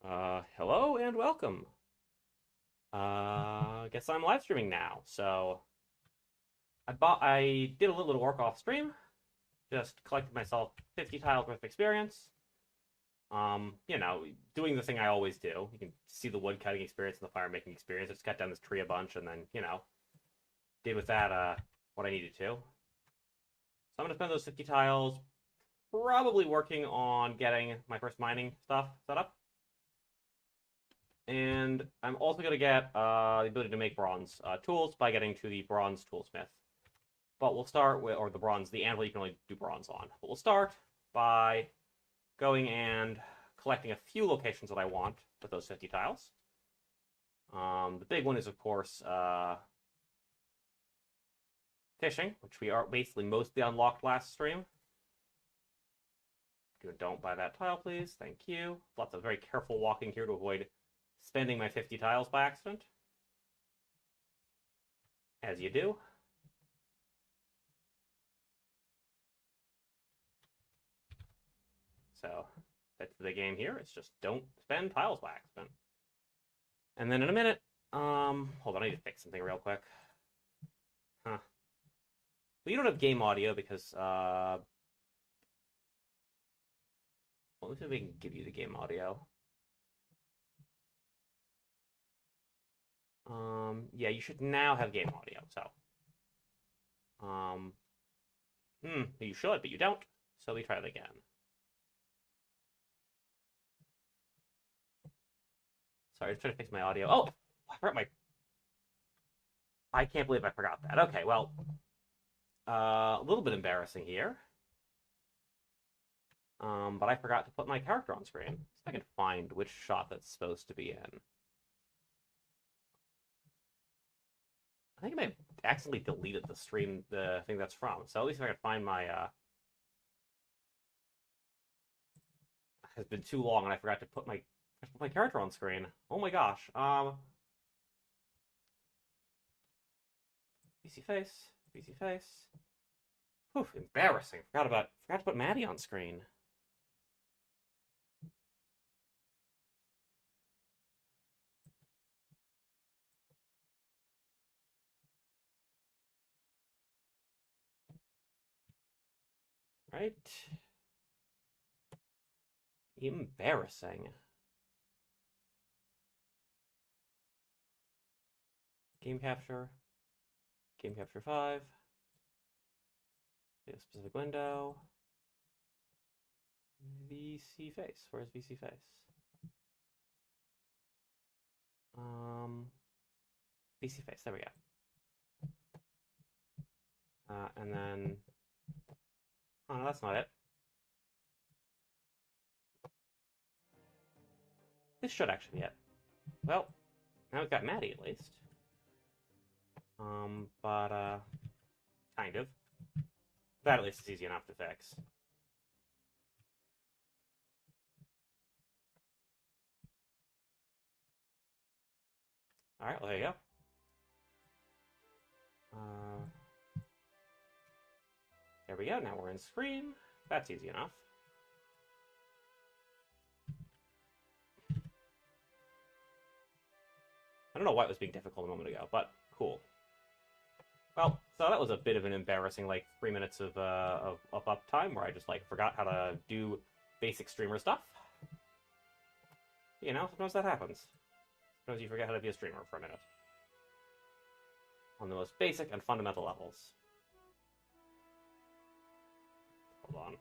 Hello and welcome. Guess I'm live streaming now. So I did a little bit of work off stream, just collected myself 50 tiles worth of experience. Doing the thing I always do. You can see the wood cutting experience and the fire making experience. I just cut down this tree a bunch and then, did with that what I needed to. So I'm gonna spend those 50 tiles probably working on getting my first mining stuff set up. And I'm also going to get the ability to make bronze tools by getting to the bronze toolsmith. But we'll start with, or the anvil you can only do bronze on. But we'll start by going and collecting a few locations that I want with those 50 tiles. The big one is, of course, fishing, which we are basically mostly unlocked last stream. Don't buy that tile, please. Thank you. Lots of very careful walking here to avoid spending my 50 tiles by accident. As you do. So that's the game here. It's just don't spend tiles by accident. And then in a minute, hold on, I need to fix something real quick. Well, you don't have game audio because, well, let's see if we can give you the game audio. Yeah, you should now have game audio, so. You should, but you don't. So we try it again. Sorry, I was trying to fix my audio. Oh, I forgot my... I can't believe I forgot that. Okay, well, a little bit embarrassing here. But I forgot to put my character on screen. See if I can find which shot that's supposed to be in. I think I may have accidentally deleted the stream, the thing that's from. So at least if I can find my, It's been too long and I forgot to put my character on screen. Oh my gosh. VC face. VC face. Whew, embarrassing. Forgot to put Maddie on screen. Right? Embarrassing. Game capture. Game capture 5. A specific window. VC face. Where's VC face? VC face. There we go. And then, oh no, that's not it. This should actually be it. Well, now we've got Maddie at least. But kind of. That at least is easy enough to fix. Alright, well, there you go. There we go, now we're in screen. That's easy enough. I don't know why it was being difficult a moment ago, but cool. Well, so that was a bit of an embarrassing, like, 3 minutes of uptime where I just, like, forgot how to do basic streamer stuff. You know, sometimes that happens. Sometimes you forget how to be a streamer for a minute. On the most basic and fundamental levels. Hold on.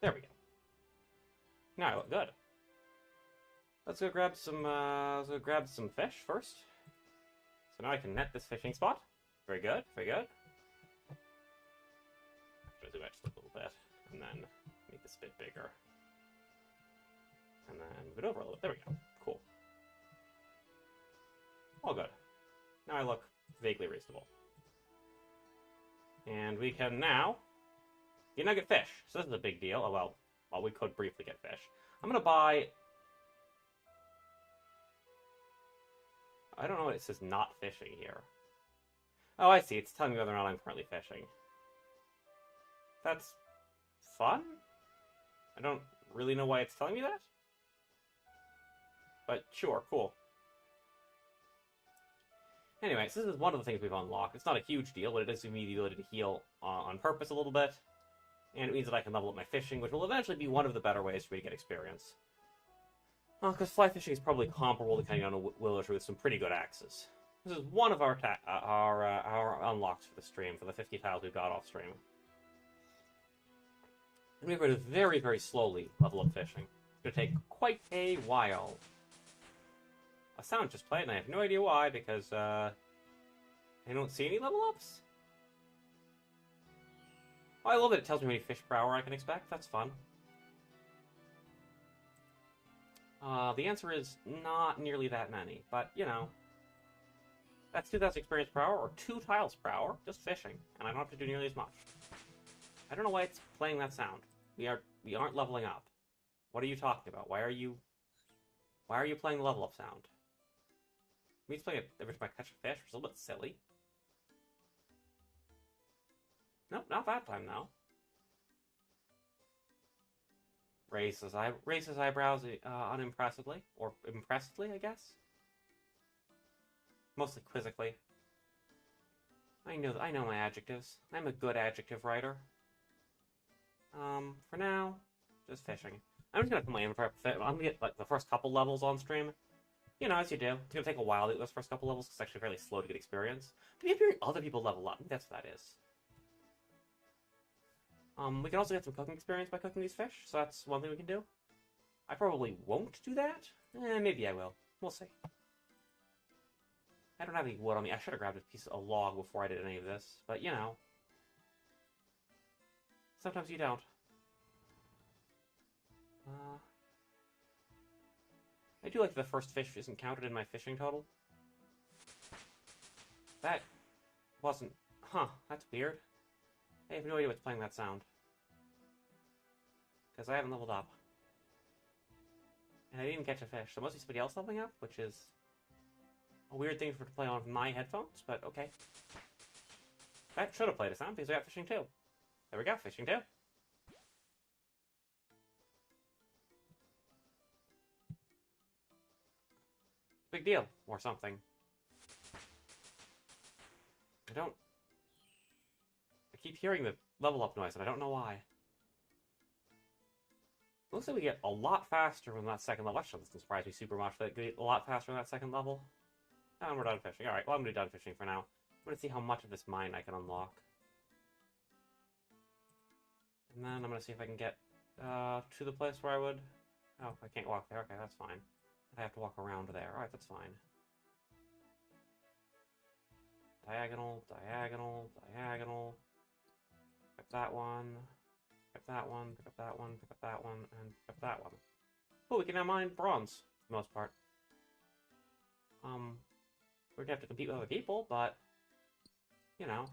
There we go. Now I look good. Let's go grab some fish first. So now I can net this fishing spot. Very good, very good. Actually, zoom out just a little bit, and then make this a bit bigger. And then move it over a little bit. There we go. Cool. All good. Now I look vaguely reasonable. And we can now get fish. So this is a big deal. Oh, well, we could briefly get fish. I'm going to buy... I don't know what it says not fishing here. Oh, I see. It's telling me whether or not I'm currently fishing. That's fun? I don't really know why it's telling me that. But sure, cool. Anyways, this is one of the things we've unlocked. It's not a huge deal, but it does give me the ability to heal on purpose a little bit. And it means that I can level up my fishing, which will eventually be one of the better ways for me to get experience. Because fly fishing is probably comparable to cutting down a willow tree with some pretty good axes. This is one of our unlocks for the stream, for the 50 tiles we got off stream. And we're going to very, very slowly level up fishing. It's going to take quite a while. A sound just played, and I have no idea why, because I don't see any level ups. Oh, I love that it tells me how many fish per hour I can expect. That's fun. The answer is not nearly that many, but, you know. That's 2,000 experience per hour, or 2 tiles per hour, just fishing, and I don't have to do nearly as much. I don't know why it's playing that sound. We aren't leveling up. What are you talking about? Why are you playing the level up sound? Me playing it every time I catch a fish, it's a little bit silly. Nope, not that time now. Raises eyebrows unimpressively, or impressively, I guess. Mostly quizzically. I know my adjectives. I'm a good adjective writer. For now, just fishing. I'm just gonna put my inventory up. I'm gonna get like the first couple levels on stream. You know, as you do. It's gonna take a while to get those first couple levels, because it's actually fairly slow to get experience. To be hearing other people level up, that's what that is. We can also get some cooking experience by cooking these fish, so that's one thing we can do. I probably won't do that. Maybe I will. We'll see. I don't have any wood on me. I should have grabbed a log before I did any of this, but you know. Sometimes you don't. I do like the first fish isn't counted in my fishing total. That wasn't... Huh, that's weird. I have no idea what's playing that sound. Because I haven't leveled up. And I didn't even catch a fish, so mostly somebody else leveling up, which is a weird thing for to play on my headphones, but okay. That should have played a sound, because we got fishing too. There we go, fishing too. Big deal, or something. I keep hearing the level up noise, and I don't know why. Looks like we get a lot faster when that second level. Actually, doesn't surprise me super much that we get a lot faster on that second level. And we're done fishing. Alright, well, I'm gonna be done fishing for now. I'm gonna see how much of this mine I can unlock. And then I'm gonna see if I can get to the place where I would... Oh, I can't walk there. Okay, that's fine. I have to walk around there. Alright, that's fine. Diagonal, diagonal, diagonal. Pick up that one. Pick up that one, pick up that one, pick up that one, and pick up that one. Oh, we can now mine bronze, for the most part. We're gonna have to compete with other people, but... You know.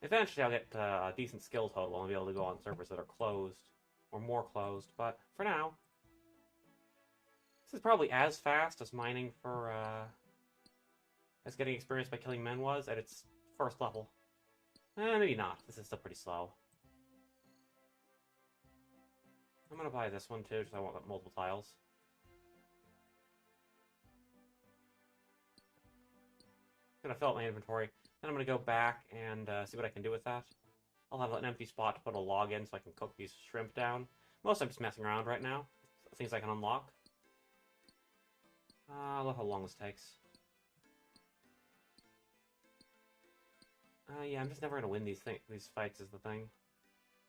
Eventually I'll get a decent skill total and be able to go on servers that are closed. Or more closed, but for now... This is probably as fast as mining for, as getting experience by killing men was at its first level. Maybe not. This is still pretty slow. I'm gonna buy this one too, because I want multiple tiles. I'm gonna fill up my inventory. Then I'm gonna go back and see what I can do with that. I'll have an empty spot to put a log in so I can cook these shrimp down. Most I'm just messing around right now. Things I can unlock. I love how long this takes. Yeah, I'm just never gonna win these fights is the thing.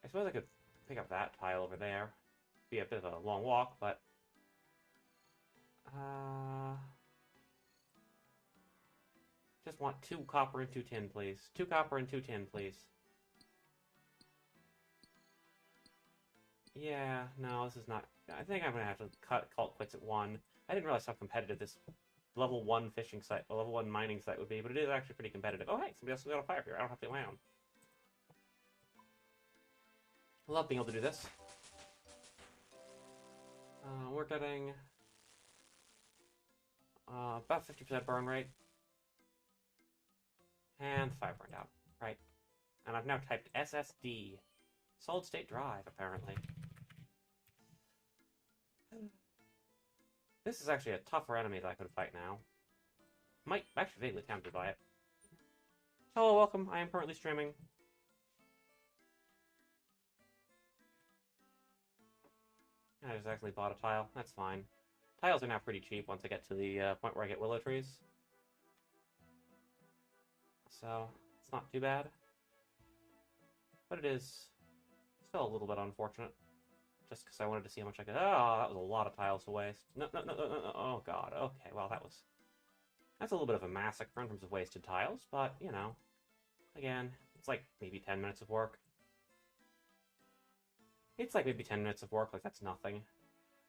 I suppose I could pick up that tile over there. Be a bit of a long walk, but... Just want 2 copper and 2 tin, please. 2 copper and 2 tin, please. Yeah, no, this is not... I think I'm gonna have to call it quits at 1. I didn't realize how competitive this level 1 fishing site, or level 1 mining site would be, but it is actually pretty competitive. Oh, hey, somebody else got a fire here. I don't have to do my own. I love being able to do this. We're getting... About 50% burn rate. And 5 burned out. Right. And I've now typed SSD. Solid state drive, apparently. This is actually a tougher enemy that I could fight now. Might actually vaguely tempted by it. Hello, welcome. I am currently streaming. I just actually bought a tile. That's fine. Tiles are now pretty cheap once I get to the point where I get willow trees. So, it's not too bad. But it is still a little bit unfortunate. Just because I wanted to see how much I could... Oh, that was a lot of tiles to waste. No. Oh, God. Okay, well, that's a little bit of a massacre in terms of wasted tiles, but, you know, again, it's like maybe 10 minutes of work. It's like maybe 10 minutes of work, like that's nothing.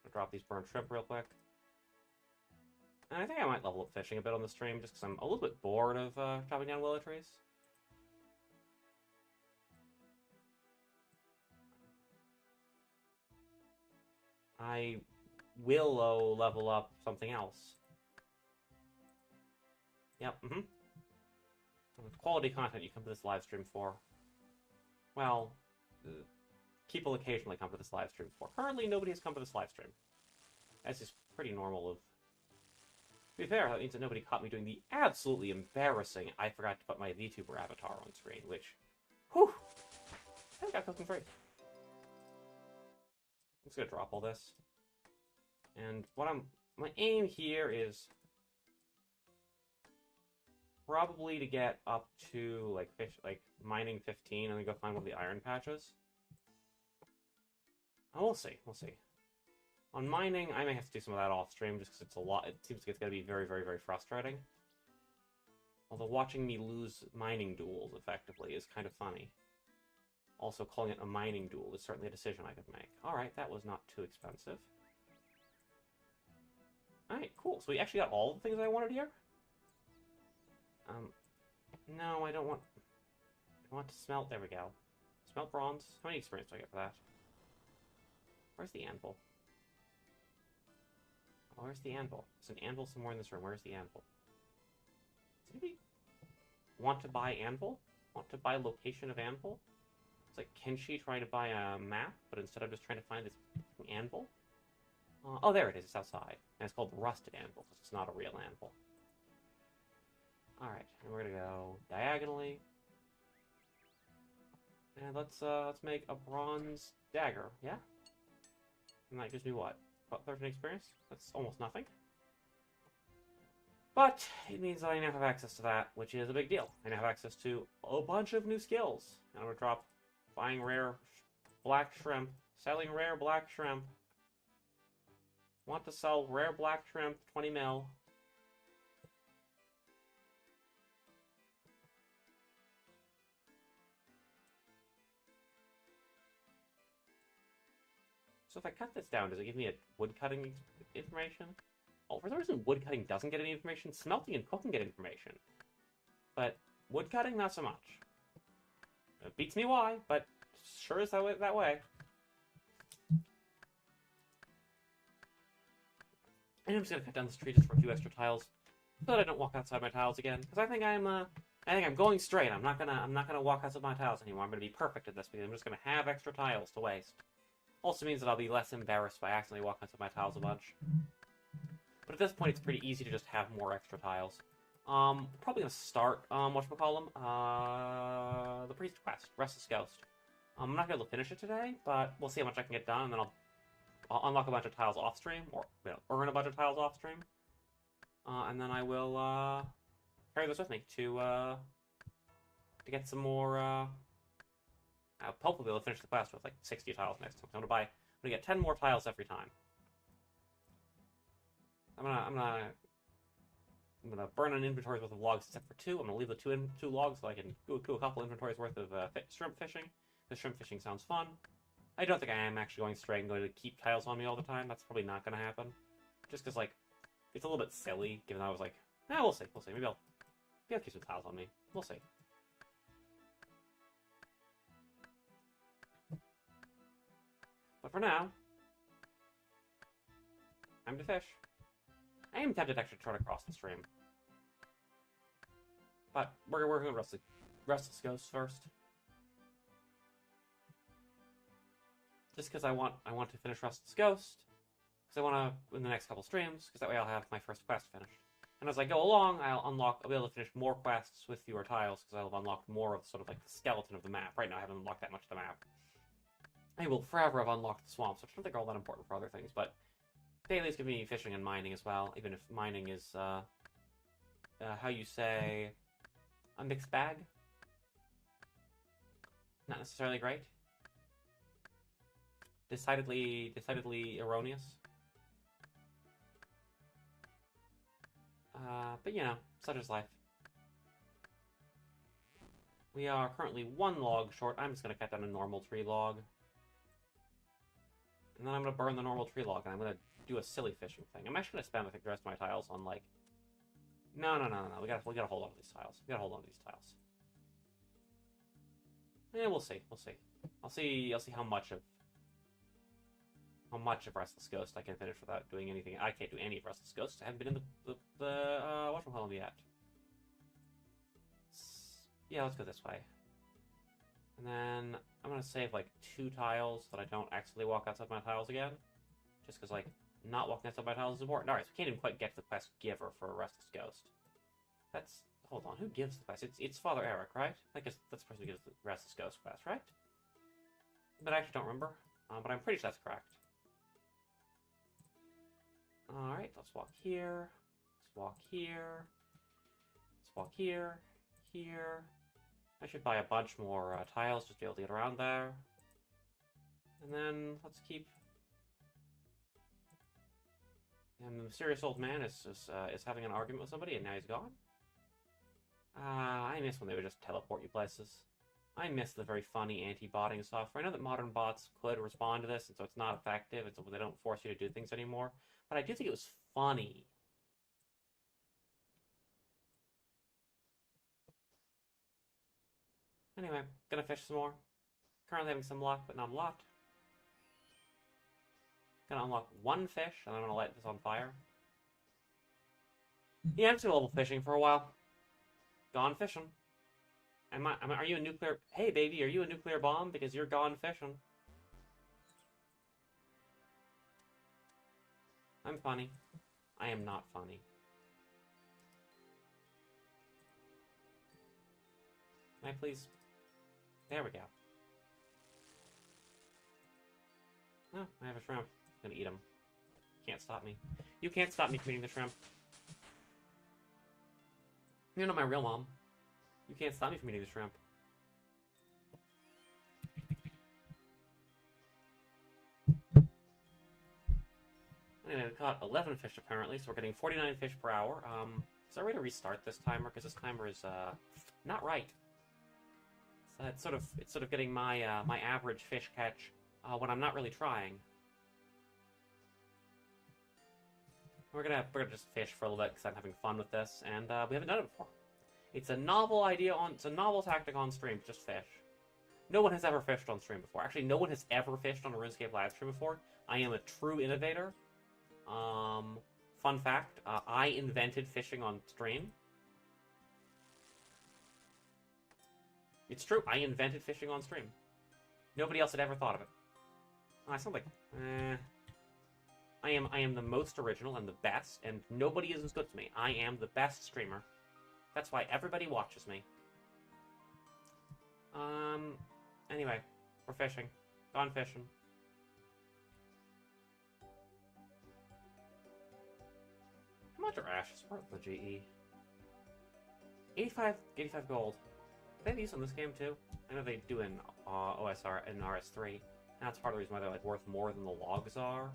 I'll drop these burnt shrimp real quick. And I think I might level up fishing a bit on the stream, just because I'm a little bit bored of chopping down willow trees. I will level up something else. Yep, Quality content you come to this live stream for. Well, people occasionally come to this live stream for. Currently, nobody has come to this live stream. That's just pretty normal of... To be fair, that means that nobody caught me doing the absolutely embarrassing I forgot to put my Vtuber avatar on screen, which... Whew! I think I got cooking free. I'm just gonna drop all this. And my aim here is probably to get up to like mining 15 and then go find one of the iron patches. Oh, we'll see. On mining, I may have to do some of that off stream just because it's a lot. It seems like it's going to be very, very, very frustrating. Although watching me lose mining duels effectively is kind of funny. Also, calling it a mining duel is certainly a decision I could make. Alright, that was not too expensive. Alright, cool. So we actually got all the things I wanted here? No, I don't want... I want to smelt... There we go. Smelt bronze. How many experience do I get for that? Where's the anvil? Oh, where's the anvil? There's an anvil somewhere in this room. Where's the anvil? Does anybody want to buy anvil? Want to buy location of anvil? It's like Kenshi trying to buy a map, but instead I'm just trying to find this anvil. Oh, there it is. It's outside. And it's called rusted anvil, because it's not a real anvil. Alright, and we're gonna go diagonally. And let's make a bronze dagger, yeah? And that gives me what? About 13 experience? That's almost nothing. But it means that I now have access to that, which is a big deal. I now have access to a bunch of new skills. And I'm gonna drop buying rare black shrimp, selling rare black shrimp. Want to sell rare black shrimp, 20 mil. So if I cut this down, does it give me a woodcutting information? Oh, for some reason, woodcutting doesn't get any information. Smelting and cooking get information. But woodcutting, not so much. It beats me why, but sure is that way. And I'm just gonna cut down this tree just for a few extra tiles, so that I don't walk outside my tiles again. Because I think I'm going straight. I'm not gonna walk outside my tiles anymore. I'm gonna be perfect at this because I'm just gonna have extra tiles to waste. Also means that I'll be less embarrassed by accidentally walking outside my tiles a bunch. But at this point, it's pretty easy to just have more extra tiles. Probably gonna start, whatchamacallem, the Priest Quest, Restless Ghost. I'm not gonna be able to finish it today, but we'll see how much I can get done, and then I'll unlock a bunch of tiles off stream, or earn a bunch of tiles off stream. And then I will, carry this with me to get some more, I'll hopefully be able to finish the quest with like 60 tiles next time. So I'm gonna get 10 more tiles every time. I'm gonna burn an inventory's worth of logs except for 2. I'm gonna leave the two logs so I can do a couple inventories worth of shrimp fishing. Because shrimp fishing sounds fun. I don't think I am actually going straight and going to keep tiles on me all the time. That's probably not gonna happen. Just because like it's a little bit silly, given that I was like, we'll see. Maybe I'll keep some tiles on me. We'll see. But for now, time to fish. I am tempted to actually try to cross the stream. But we're going to Restless Ghost first. Just because I want to finish Restless Ghost. Because I want to, in the next couple streams, because that way I'll have my first quest finished. And as I go along, I'll be able to finish more quests with fewer tiles, because I'll have unlocked more of sort of like the skeleton of the map. Right now I haven't unlocked that much of the map. I will forever have unlocked the swamps, which I don't think are all that important for other things, but dailies give me fishing and mining as well, even if mining is, how you say, a mixed bag. Not necessarily great. Decidedly erroneous. But you know, such is life. We are currently 1 log short. I'm just going to cut down a normal tree log. And then I'm going to burn the normal tree log, and I'm going to do a silly fishing thing. I'm actually going to spend, I think, the rest of my tiles on, like... No. We gotta hold on to these tiles. We gotta hold on to these tiles. Yeah, we'll see. I'll see how much of Restless Ghost I can finish without doing anything. I can't do any of Restless Ghost. I haven't been in the whatchamacallit yet. Yeah, let's go this way. And then I'm gonna save like 2 tiles so that I don't accidentally walk outside my tiles again. Just because, like, not walking outside my tiles is important. Alright, so we can't even quite get to the quest giver for a Restless Ghost. That's... Hold on, who gives the quest? It's Father Eric, right? I guess that's the person who gives the Restless Ghost quest, right? But I actually don't remember. But I'm pretty sure that's correct. Alright, let's walk here. Let's walk here. Let's walk here. Here. I should buy a bunch more tiles just to be able to get around there. And then let's keep... And the mysterious old man is having an argument with somebody, and now he's gone. I miss when they would just teleport you places. I miss the very funny anti-botting software. I know that modern bots could respond to this, and so it's not effective, and so they don't force you to do things anymore. But I do think it was funny. Anyway, gonna fish some more. Currently having some luck, but not a lot. Gonna unlock 1 fish, and I'm gonna light this on fire. Yeah, I'm still level fishing for a while. Gone fishing. Are you a nuclear... Hey, baby, are you a nuclear bomb? Because you're gone fishing. I'm funny. I am not funny. Can I please... There we go. Oh, I have a shrimp. I'm gonna eat him. Can't stop me. You can't stop me from eating the shrimp. You're not my real mom. You can't stop me from eating the shrimp. Anyway, we caught 11 fish apparently, so we're getting 49 fish per hour. Is there a way to restart this timer? Because this timer is not right. So it's sort of getting my my average fish catch when I'm not really trying. We're gonna just fish for a little bit because I'm having fun with this, and we haven't done it before. It's a novel idea it's a novel tactic on stream. Just fish. No one has ever fished on stream before. Actually, no one has ever fished on a RuneScape live stream before. I am a true innovator. Fun fact: I invented fishing on stream. It's true. I invented fishing on stream. Nobody else had ever thought of it. I sound like, I am the most original and the best, and nobody is as good as me. I am the best streamer. That's why everybody watches me. Anyway, we're fishing. Gone fishing. How much are ashes worth in the GE? 85 gold. They have these in this game too. I know they do in OSR and RS3. And that's part of the reason why they're like worth more than the logs are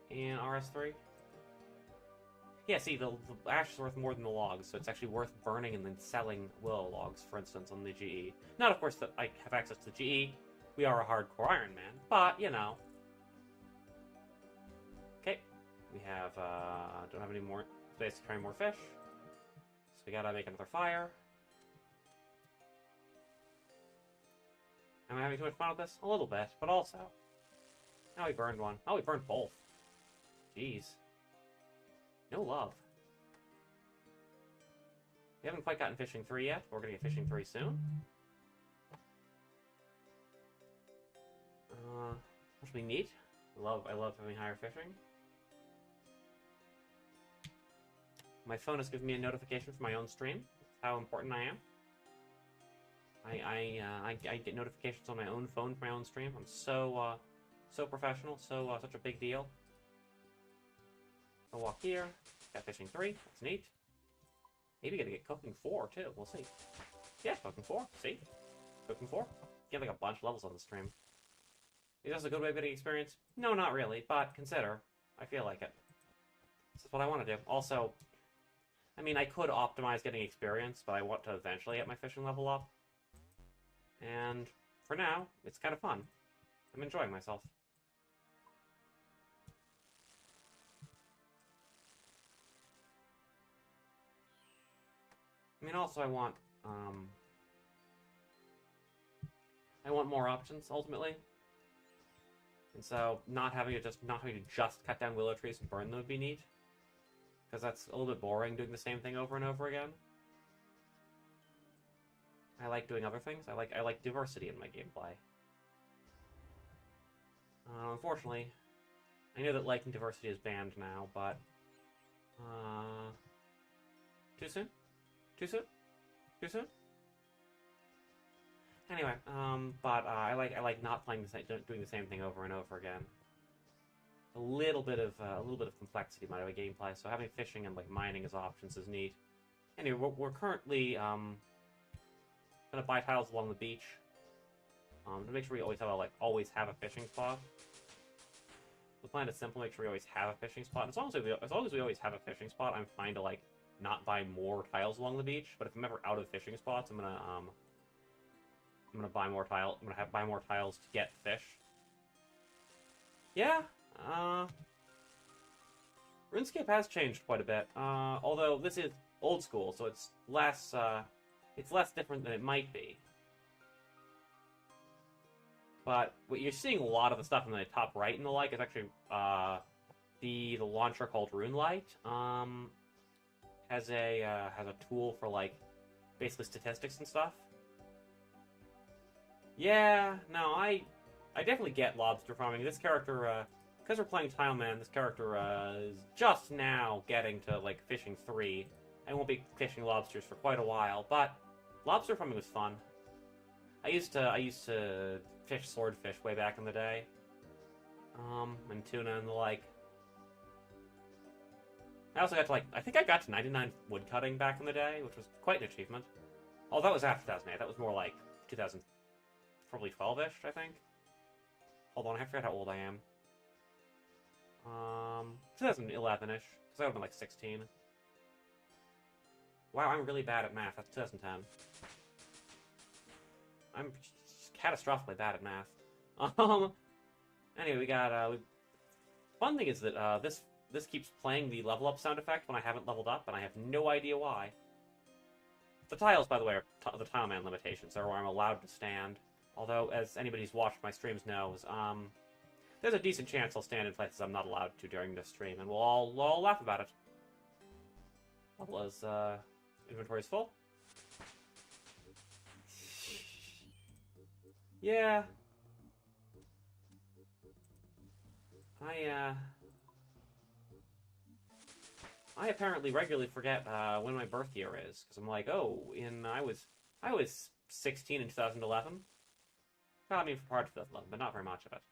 in RS3. Yeah, see, the ash is worth more than the logs, so it's actually worth burning and then selling willow logs, for instance, on the GE. Not, of course, that I have access to the GE. We are a hardcore Iron Man, but, you know. Okay, we have, don't have any more space to carry more fish. So we gotta make another fire. Am I having too much fun with this? A little bit, but also. Now we burned one. Oh, we burned both. Jeez. No love. We haven't quite gotten Fishing 3 yet. We're gonna get Fishing 3 soon. Which will be neat. I love having higher fishing. My phone has given me a notification for my own stream. That's how important I am. I get notifications on my own phone for my own stream. I'm so professional, such a big deal. I'll walk here. Got Fishing 3. That's neat. Maybe gonna get Cooking 4 too. We'll see. Yeah, Cooking 4. See? Cooking 4. Get like a bunch of levels on the stream. Is this a good way of getting experience? No, not really, but consider. I feel like it. This is what I want to do. Also, I mean, I could optimize getting experience, but I want to eventually get my fishing level up. And for now, it's kind of fun. I'm enjoying myself. I mean, also I want more options ultimately, and so not having to just cut down willow trees and burn them would be neat, because that's a little bit boring doing the same thing over and over again. I like doing other things. I like diversity in my gameplay. Unfortunately, I know that liking diversity is banned now, but too soon? Too soon? Too soon? Anyway, I like not playing doing the same thing over and over again. A little bit of complexity in my gameplay, so having fishing and like mining as options is neat. Anyway, we're currently gonna buy tiles along the beach to make sure we always have a fishing spot. The plan is simple: make sure we always have a fishing spot. And as long as we always have a fishing spot, I'm fine to like not buy more tiles along the beach. But if I'm ever out of fishing spots, I'm gonna buy more tile. I'm gonna buy more tiles to get fish. Yeah. RuneScape has changed quite a bit. Although this is old school, so it's less different than it might be. But what you're seeing a lot of the stuff in the top right and the like is actually the launcher called RuneLight. Has a tool for like basically statistics and stuff. Yeah, no, I definitely get lobster farming. This character, because we're playing Tileman, this character is just now getting to like Fishing 3. I won't be fishing lobsters for quite a while, but lobster farming was fun. I used to fish swordfish way back in the day, and tuna and the like. I also got to I think I got to 99 wood cutting back in the day, which was quite an achievement. Oh, that was after 2008. That was more like 2000, probably 12-ish, I think. Hold on, I forgot how old I am. 2011-ish, because I would have been like 16. Wow, I'm really bad at math. That's 2010. I'm catastrophically bad at math. Anyway, we got, fun thing is that, this keeps playing the level up sound effect when I haven't leveled up, and I have no idea why. The tiles, by the way, are the Tileman limitations. They're where I'm allowed to stand. Although, as anybody who's watched my streams knows, there's a decent chance I'll stand in places I'm not allowed to during this stream, and we'll all laugh about it. Level's, inventory's full. Yeah. I apparently regularly forget when my birth year is, because I'm like, oh, I was 16 in 2011. Well, I mean, for part of 2011, but not very much of it.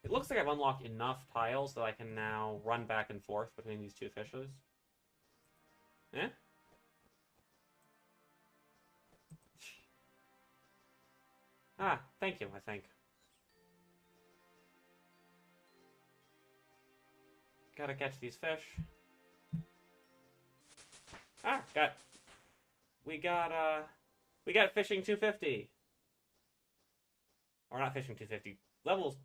It looks like I've unlocked enough tiles that I can now run back and forth between these two fishes. Eh? Ah, thank you, I think. Gotta catch these fish. Ah, we got fishing 250. Or not fishing 250. Levels,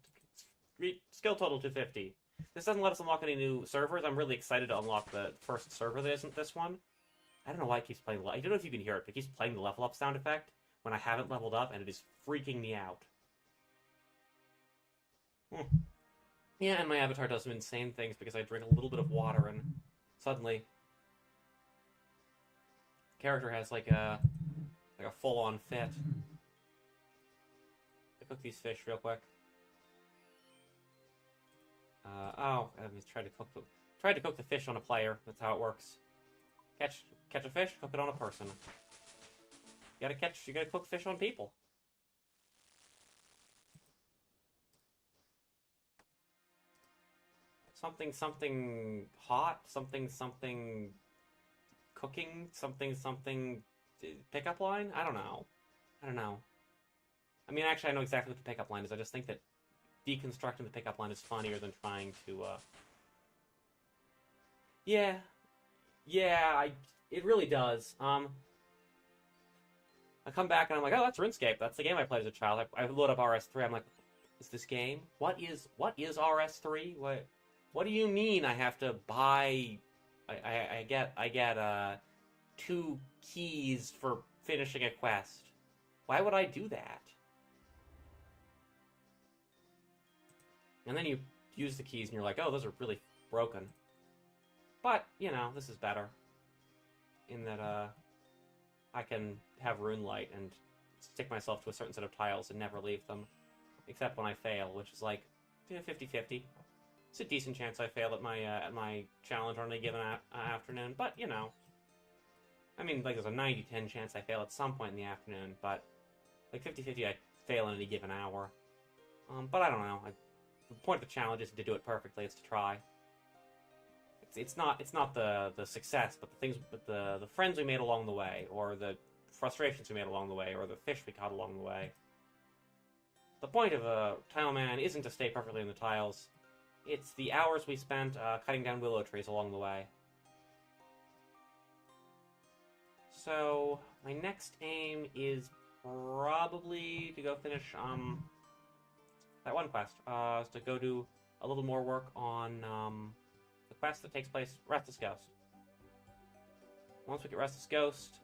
skill total 250. This doesn't let us unlock any new servers. I'm really excited to unlock the first server that isn't this one. I don't know why it keeps playing, I don't know if you can hear it, but it keeps playing the level up sound effect when I haven't leveled up, and it is freaking me out. Yeah, and my avatar does some insane things because I drink a little bit of water and suddenly the character has like a full-on fit. I cook these fish real quick. Oh, I tried to cook the fish on a player. That's how it works. Catch a fish, cook it on a person. You gotta cook fish on people. Something hot, something cooking, something pickup line? I don't know. I mean, actually, I know exactly what the pickup line is. I just think that deconstructing the pickup line is funnier than trying to, Yeah. It really does. I come back and I'm like, oh, that's RuneScape. That's the game I played as a child. I load up RS3. I'm like, is this game? What is RS3? What do you mean I have to buy? I get 2 keys for finishing a quest. Why would I do that? And then you use the keys and you're like, oh, those are really broken. But, you know, this is better. In that, I can have rune light and stick myself to a certain set of tiles and never leave them. Except when I fail, which is like 50-50. It's a decent chance I fail at my challenge on a given afternoon, but, you know. I mean, like, there's a 90-10 chance I fail at some point in the afternoon, but, like, 50-50 I fail in any given hour. But I don't know. The point of the challenge isn't to do it perfectly, it's to try. It's not the success, but the friends we made along the way, or the frustrations we made along the way, or the fish we caught along the way. The point of a Tileman isn't to stay perfectly in the tiles. It's the hours we spent cutting down willow trees along the way. So, my next aim is probably to go finish that one quest. Is to go do a little more work on the quest that takes place Restless Ghost. Once we get Restless Ghost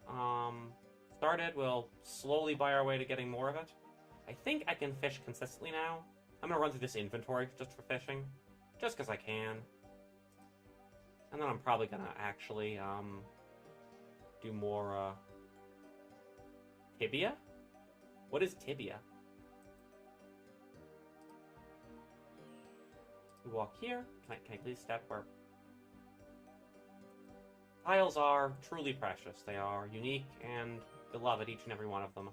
started, we'll slowly buy our way to getting more of it. I think I can fish consistently now. I'm going to run through this inventory just for fishing. Just because I can. And then I'm probably going to actually do more tibia? What is tibia? We walk here. Can I please step where... Tiles are truly precious. They are unique and beloved, each and every one of them.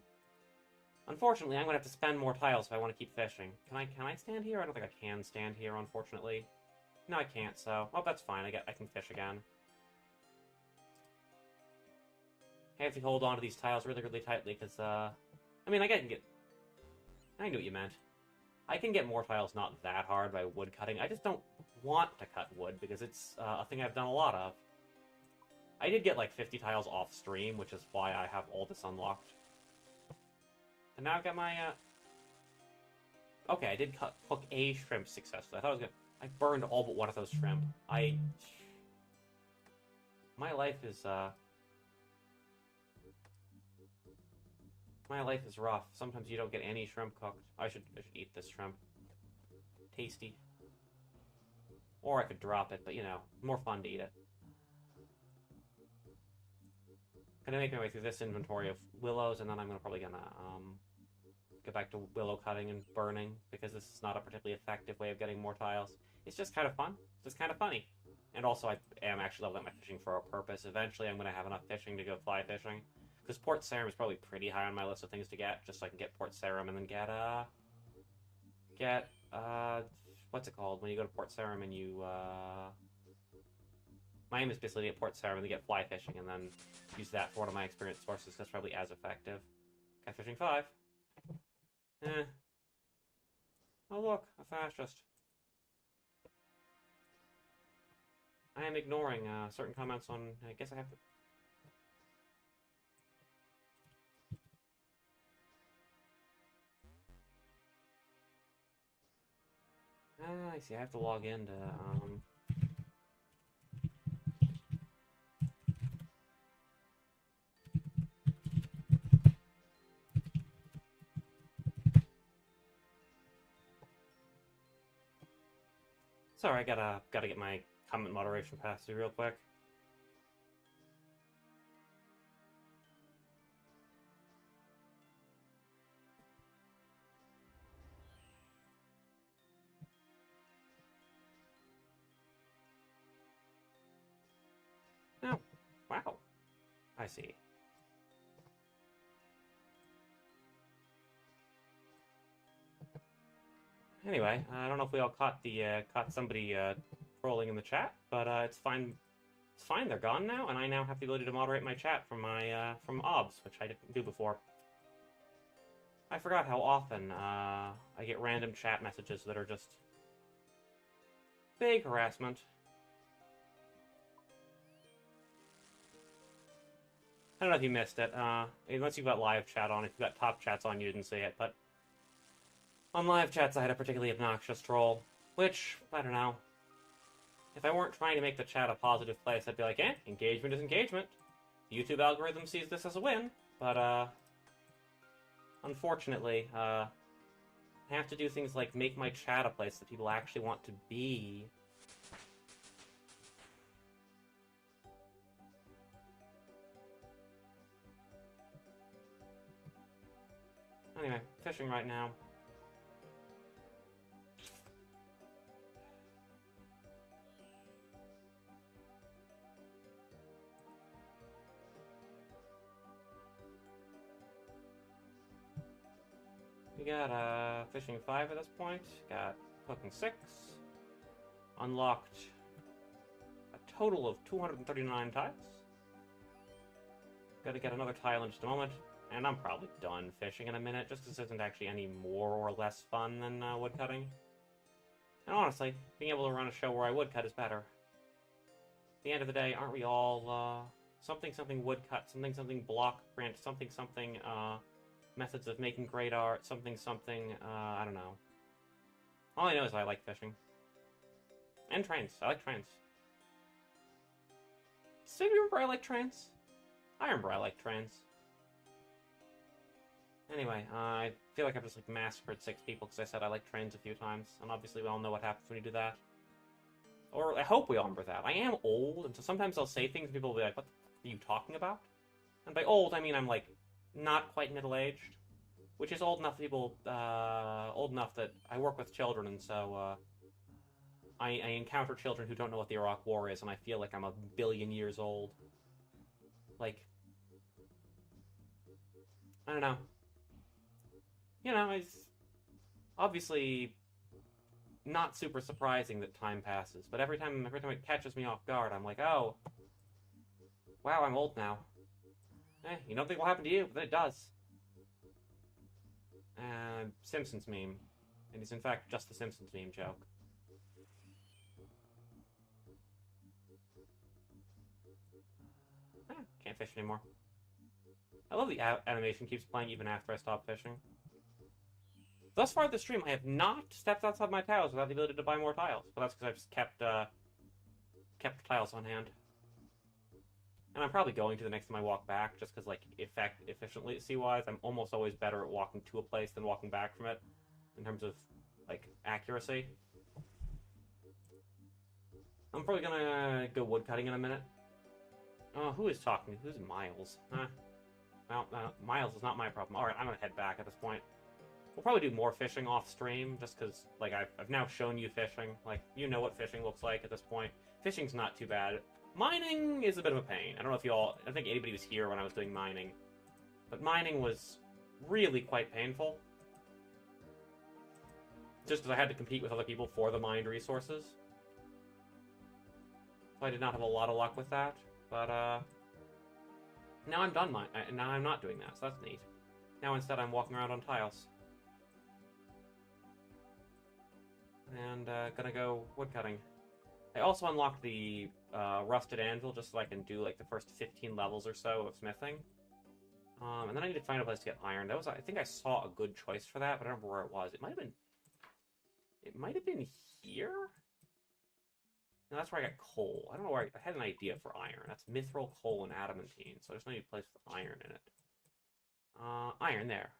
Unfortunately, I'm going to have to spend more tiles if I want to keep fishing. Can I stand here? I don't think I can stand here, unfortunately. No, I can't, so... Oh, that's fine. I can fish again. I have to hold on to these tiles really, really tightly, because, I mean, I know what you meant. I can get more tiles not that hard by wood cutting. I just don't want to cut wood, because it's a thing I've done a lot of. I did get, like, 50 tiles off stream, which is why I have all this unlocked. And now I've got my, Okay, I did cook a shrimp successfully. I thought I was gonna... I burned all but one of those shrimp. My life is, My life is rough. Sometimes you don't get any shrimp cooked. I should eat this shrimp. Tasty. Or I could drop it, but, you know, more fun to eat it. Gonna make my way through this inventory of willows, and then I'm probably gonna go back to willow cutting and burning, because this is not a particularly effective way of getting more tiles. It's just kind of fun. It's just kind of funny. And also, I am actually leveling up my fishing for a purpose. Eventually, I'm gonna have enough fishing to go fly fishing, because Port Sarum is probably pretty high on my list of things to get, just so I can get Port Sarum and then get what's it called when you go to Port Sarum and you my aim is basically to get Port Sarum and then get fly fishing, and then use that for one of my experience sources. That's probably as effective. Cat fishing 5. Oh look, a fascist. I am ignoring certain comments on... I guess I have to... I see, I have to log into... Sorry, I gotta get my comment moderation passed through real quick. Oh, wow. I see. Anyway, I don't know if we all caught somebody trolling in the chat, but it's fine. It's fine. They're gone now, and I now have the ability to moderate my chat from my from OBS, which I didn't do before. I forgot how often I get random chat messages that are just big harassment. I don't know if you missed it. Unless you've got live chat on. If you've got top chats on, you didn't see it. But on live chats, I had a particularly obnoxious troll. Which, I don't know. If I weren't trying to make the chat a positive place, I'd be like, engagement is engagement. The YouTube algorithm sees this as a win. But, unfortunately, I have to do things like make my chat a place that people actually want to be. Anyway, fishing right now. We got fishing 5 at this point, got hooking 6, unlocked a total of 239 tiles. Gotta get another tile in just a moment, and I'm probably done fishing in a minute, just because this isn't actually any more or less fun than woodcutting. And honestly, being able to run a show where I woodcut is better. At the end of the day, aren't we all something woodcut, something block print, something methods of making great art, something, I don't know. All I know is I like fishing. And trains. I like trains. Do you remember I like trains? I remember I like trains. Anyway, I feel like I've just massacred 6 people because I said I like trains a few times, and obviously we all know what happens when you do that. Or I hope we all remember that. I am old, and so sometimes I'll say things and people will be like, what the fuck are you talking about? And by old, I mean I'm not quite middle-aged, which is old enough old enough that I work with children, and so I encounter children who don't know what the Iraq War is, and I feel like I'm a billion years old. I don't know. You know, it's obviously not super surprising that time passes, but every time it catches me off guard, I'm like, oh, wow, I'm old now. You don't think it will happen to you, but then it does. Simpsons meme. It is in fact just the Simpsons meme joke. Can't fish anymore. I love the animation keeps playing even after I stop fishing. Thus far this stream, I have not stepped outside my tiles without the ability to buy more tiles, but that's because I've just kept tiles on hand. And I'm probably going to the next time I walk back, just because, efficiency-wise, I'm almost always better at walking to a place than walking back from it, in terms of, accuracy. I'm probably gonna go woodcutting in a minute. Oh, who is talking? Who's Miles? Well, Miles is not my problem. Alright, I'm gonna head back at this point. We'll probably do more fishing off-stream, just because, I've now shown you fishing. You know what fishing looks like at this point. Fishing's not too bad. Mining is a bit of a pain. I don't know if I don't think anybody was here when I was doing mining. But mining was really quite painful. Just because I had to compete with other people for the mined resources. So I did not have a lot of luck with that. But, now I'm done now I'm not doing that, so that's neat. Now instead I'm walking around on tiles. And, gonna go woodcutting. I also unlocked the rusted anvil just so I can do the first 15 levels or so of smithing. And then I need to find a place to get iron. I think I saw a good choice for that, but I don't remember where it was. It might have been here? No, that's where I got coal. I don't know where I had an idea for iron. That's mithril, coal, and adamantine, so I just need a place with iron in it. Iron there.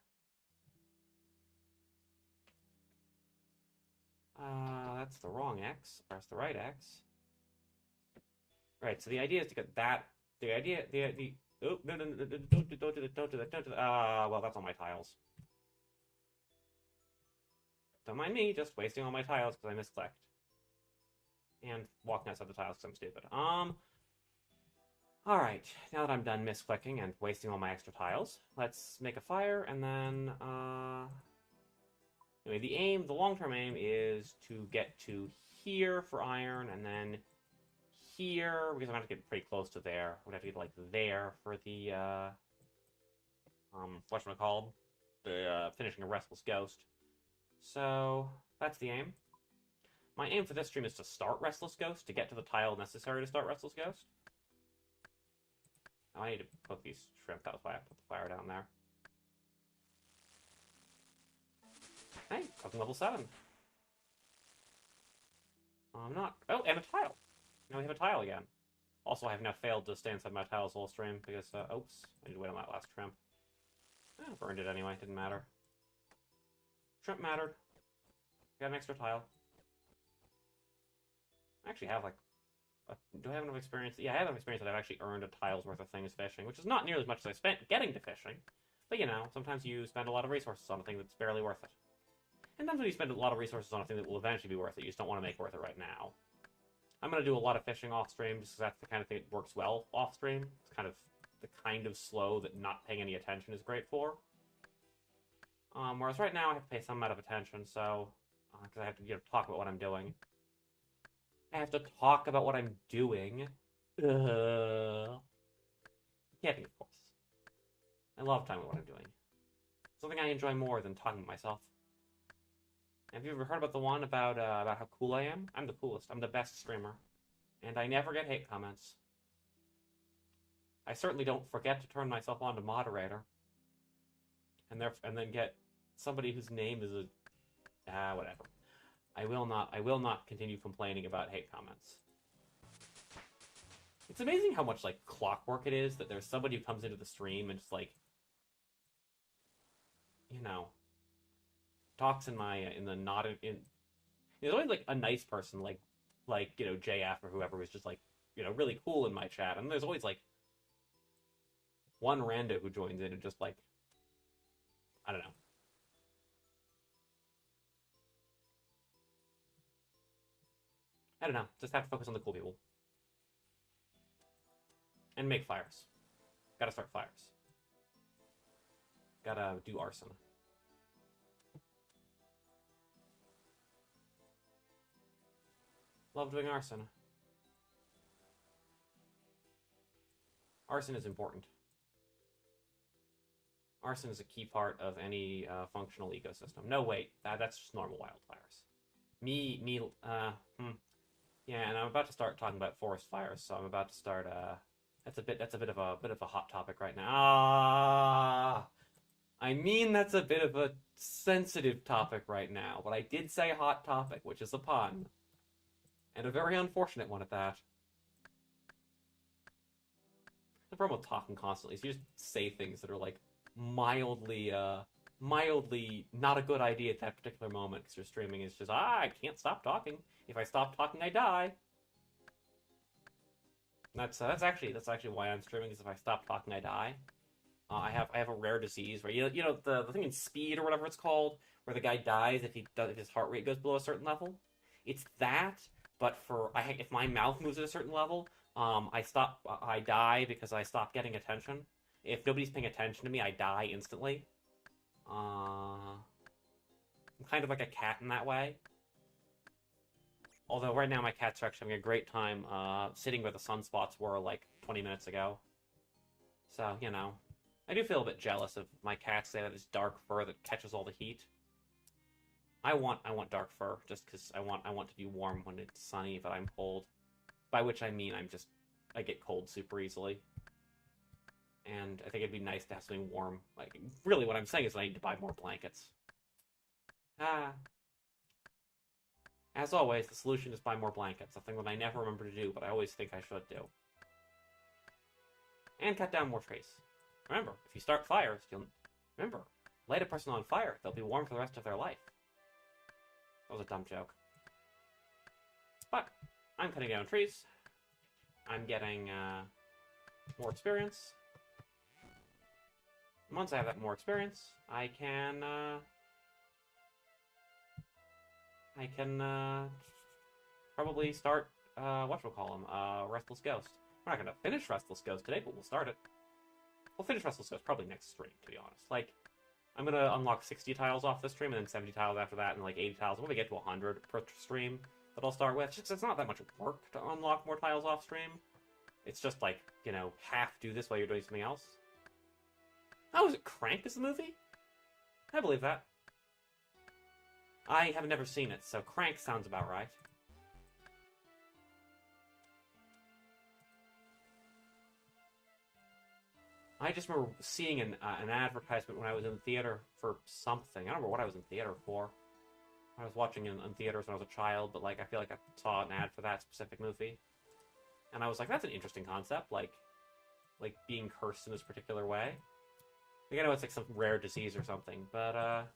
that's the wrong X. Press the right X. Right, so the idea is to get that. The idea, oh, no, don't do that, don't do that. Well, that's on my tiles. Don't mind me, just wasting all my tiles because I misclicked. And walking outside the tiles because I'm stupid. Alright, now that I'm done misclicking and wasting all my extra tiles, let's make a fire, and then, anyway, the long-term aim is to get to here for iron, and then here, because I'm going to have to get pretty close to there. I'm going to have to get, like, there for the, whatchamacalled? The, finishing a Restless Ghost. So, that's the aim. My aim for this stream is to start Restless Ghost, to get to the tile necessary to start Restless Ghost. Now I need to cook these shrimp, that was why I put the fire down there. Hey, cooking level 7. I'm not... Oh, and a tile! Now we have a tile again. Also, I have now failed to stay inside my tiles whole stream, because, oops, I need to wait on that last shrimp. Burned it anyway, didn't matter. Shrimp mattered. Got an extra tile. I actually have, like... do I have enough experience? Yeah, I have enough experience that I've actually earned a tile's worth of things fishing, which is not nearly as much as I spent getting to fishing. But, you know, sometimes you spend a lot of resources on a thing that's barely worth it. And sometimes you spend a lot of resources on a thing that will eventually be worth it, you just don't want to make worth it right now. I'm going to do a lot of fishing off-stream, just because that's the kind of thing that works well off-stream. It's kind of the kind of slow that not paying any attention is great for. Whereas right now I have to pay some amount of attention, so... because I have to, talk about what I'm doing. I have to talk about what I'm doing. Camping, of course. I love talking about what I'm doing. Something I enjoy more than talking to myself. Have you ever heard about the one about how cool I am? I'm the coolest. I'm the best streamer. And I never get hate comments. I certainly don't forget to turn myself on to moderator. And then get somebody whose name is a... whatever. I will not continue complaining about hate comments. It's amazing how much, like, clockwork it is that there's somebody who comes into the stream and just, like, you know, talks in the not in... There's always, like, a nice person, like, you know, JF or whoever was just, like, you know, really cool in my chat. And there's always, like, one rando who joins in and just, like, I don't know. I don't know. Just have to focus on the cool people. And make fires. Gotta start fires. Gotta do arson. Love doing arson. Arson is important. Arson is a key part of any functional ecosystem. No, wait. That's just normal wildfires. Yeah, and I'm about to start talking about forest fires, so I'm about to start. That's a bit of a hot topic right now. I mean that's a bit of a sensitive topic right now, but I did say hot topic, which is a pun, and a very unfortunate one at that. The problem with talking constantly is you just say things that are like mildly not a good idea at that particular moment because your streaming is just, I can't stop talking. If I stop talking, I die. That's actually why I'm streaming, is if I stop talking, I die. I have a rare disease where, you know the thing in Speed or whatever it's called, where the guy dies if his heart rate goes below a certain level. It's that, but if my mouth moves at a certain level, I die because I stop getting attention. If nobody's paying attention to me, I die instantly. I'm kind of like a cat in that way. Although right now my cats are actually having a great time sitting where the sunspots were like 20 minutes ago. So, you know, I do feel a bit jealous of my cats. They have this dark fur that catches all the heat. I want dark fur just because I want to be warm when it's sunny, but I'm cold. By which I mean I get cold super easily. And I think it'd be nice to have something warm. Like, really what I'm saying is I need to buy more blankets. As always, the solution is buy more blankets, a thing that I never remember to do, but I always think I should do. And cut down more trees. Remember, if you start fires, light a person on fire, they'll be warm for the rest of their life. That was a dumb joke. But I'm cutting down trees. I'm getting more experience. And once I have that more experience, I can probably start Restless Ghost. We're not gonna finish Restless Ghost today, but we'll start it. We'll finish Restless Ghost probably next stream, to be honest. Like, I'm gonna unlock 60 tiles off this stream, and then 70 tiles after that, and like 80 tiles. I'm gonna get to 100 per stream that I'll start with. Just 'cause it's not that much work to unlock more tiles off stream. It's just like, you know, half do this while you're doing something else. Oh, is it Crank is the movie? I believe that. I have never seen it, so Crank sounds about right. I just remember seeing an advertisement when I was in theater for something. I don't remember what I was in theater for. I was watching in theaters when I was a child, but like I feel like I saw an ad for that specific movie. And I was like, that's an interesting concept, like being cursed in this particular way. Like, I know it's like some rare disease or something, but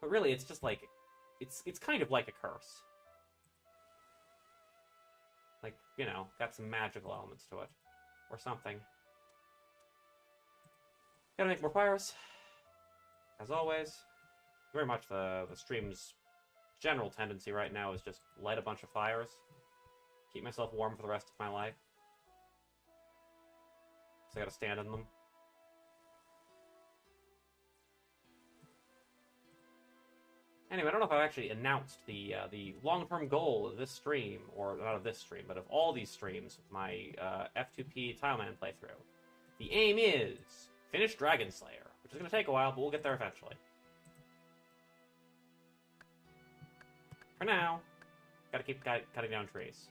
really it's just like, it's kind of like a curse. Like, you know, got some magical elements to it. Or something. Gotta make more fires. As always. Very much the stream's general tendency right now is just light a bunch of fires. Keep myself warm for the rest of my life. So I gotta stand in them. Anyway, I don't know if I've actually announced the long-term goal of this stream, or not of this stream, but of all these streams with my F2P Tileman playthrough. The aim is finish Dragon Slayer, which is going to take a while, but we'll get there eventually. For now, gotta keep cutting down trees.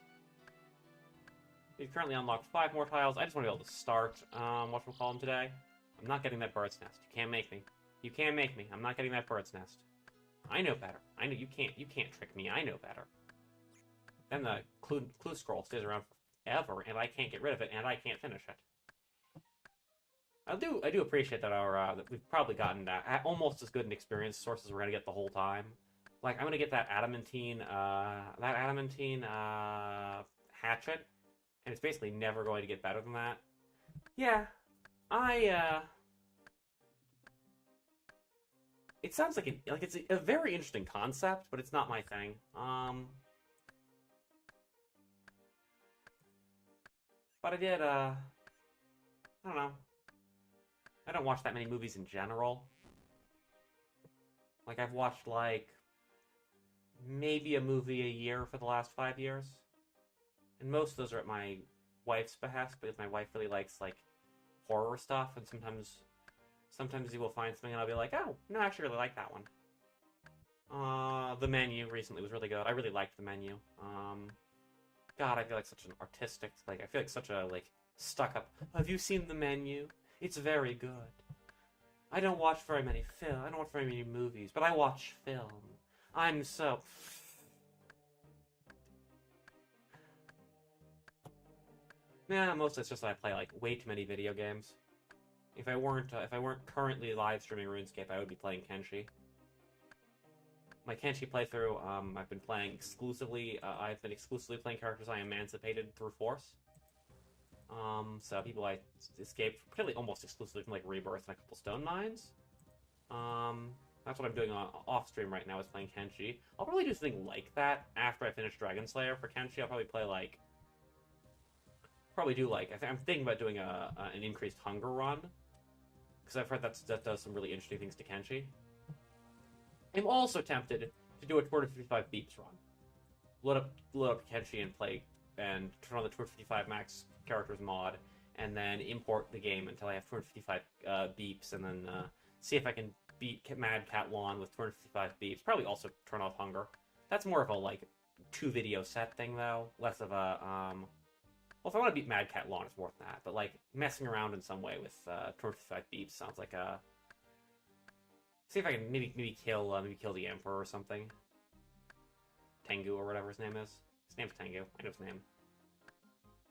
We've currently unlocked 5 more tiles. I just want to be able to start whatchamacallem today. I'm not getting that bird's nest. You can't make me. You can't make me. I'm not getting that bird's nest. I know better. I know you can't trick me. I know better. Then the clue scroll stays around forever, and I can't get rid of it, and I can't finish it. I do appreciate that that we've probably gotten almost as good an experience source as we're gonna get the whole time. Like, I'm gonna get that adamantine hatchet, and it's basically never going to get better than that. Yeah, it sounds like it's a very interesting concept, but it's not my thing. But I did, I don't know. I don't watch that many movies in general. Like, I've watched, like, maybe a movie a year for the last 5 years. And most of those are at my wife's behest, because my wife really likes, like, horror stuff, and sometimes you will find something and I'll be like, oh, no, I actually really like that one. The Menu recently was really good. I really liked The Menu. God, I feel like such an artistic, like, I feel like such a, like, stuck-up. Have you seen The Menu? It's very good. I don't watch very many movies, but I watch film. I'm so... Nah, mostly it's just that I play, like, way too many video games. If I weren't currently live streaming RuneScape, I would be playing Kenshi. My Kenshi playthrough, I've been exclusively playing characters I emancipated through Force. So people I escaped almost exclusively from, like, Rebirth and a couple Stone Mines. That's what I'm doing off stream right now, is playing Kenshi. I'll probably do something like that after I finish Dragon Slayer for Kenshi. I'll probably play, like... I'm thinking about doing an increased hunger run. Because I've heard that does some really interesting things to Kenshi. I'm also tempted to do a 255 beeps run. Load up Kenshi and play, and turn on the 255 max characters mod, and then import the game until I have 255 beeps, and then see if I can beat Mad Cat Lawn with 255 beeps. Probably also turn off hunger. That's more of a, like, 2-video set thing, though. Less of a, well, if I want to beat Mad Cat Lawn, it's more than that. But, like, messing around in some way with 255 beeps sounds like a... See if I can maybe kill the Emperor or something. Tengu, or whatever his name is. His name's Tengu. I know his name.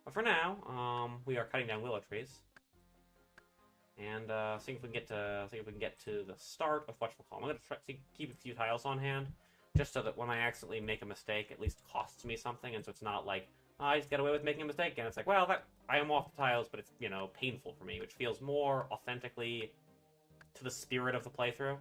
But for now, we are cutting down willow trees. And seeing if we can get to the start of whatchamacallit. I'm going to try to keep a few tiles on hand, just so that when I accidentally make a mistake, at least costs me something, and so it's not like, oh, I just get away with making a mistake, and it's like, well, that I am off the tiles, but it's, painful for me, which feels more authentically to the spirit of the playthrough.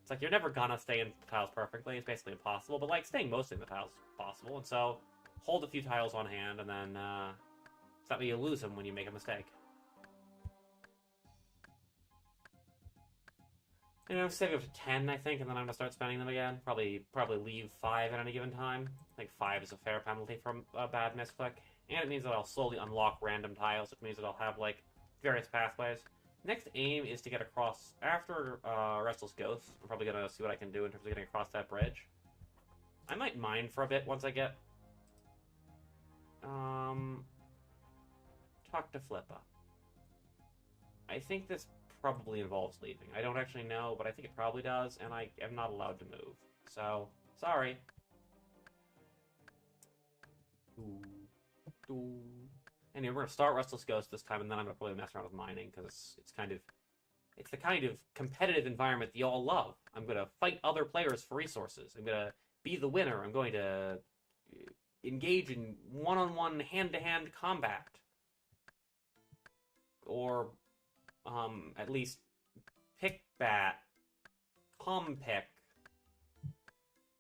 It's like, you're never gonna stay in the tiles perfectly, it's basically impossible, but, like, staying mostly in the tiles is possible, and so hold a few tiles on hand, and then, so that way you lose them when you make a mistake. Save up to 10, I think, and then I'm gonna start spending them again. Probably leave 5 at any given time. I think 5 is a fair penalty for a bad misclick. And it means that I'll slowly unlock random tiles, which means that I'll have, like, various pathways. Next aim is to get across, after Restless Ghost, I'm probably gonna see what I can do in terms of getting across that bridge. I might mine for a bit once I get... Talk to Flippa. I think this probably involves leaving. I don't actually know, but I think it probably does, and I am not allowed to move. So, sorry. Anyway, we're gonna start Restless Ghost this time, and then I'm gonna probably mess around with mining, because it's the kind of competitive environment that y'all love. I'm gonna fight other players for resources. I'm gonna be the winner. I'm going to engage in one-on-one, hand-to-hand combat. Or, at least pick bat, pick,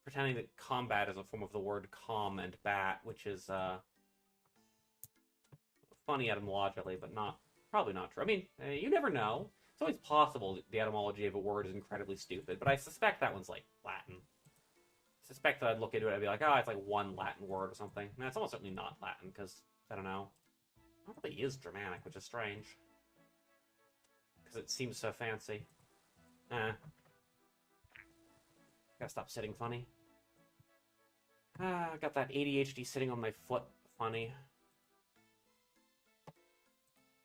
pretending that combat is a form of the word com and bat, which is, funny etymologically, but probably not true. I mean, you never know. It's always possible that the etymology of a word is incredibly stupid, but I suspect that one's, like, Latin. I suspect that I'd look into it and be like, oh, it's like one Latin word or something. And it's almost certainly not Latin, because, I don't know. It probably is Germanic, which is strange. Because it seems so fancy. Gotta stop sitting funny. I got that ADHD sitting on my foot funny.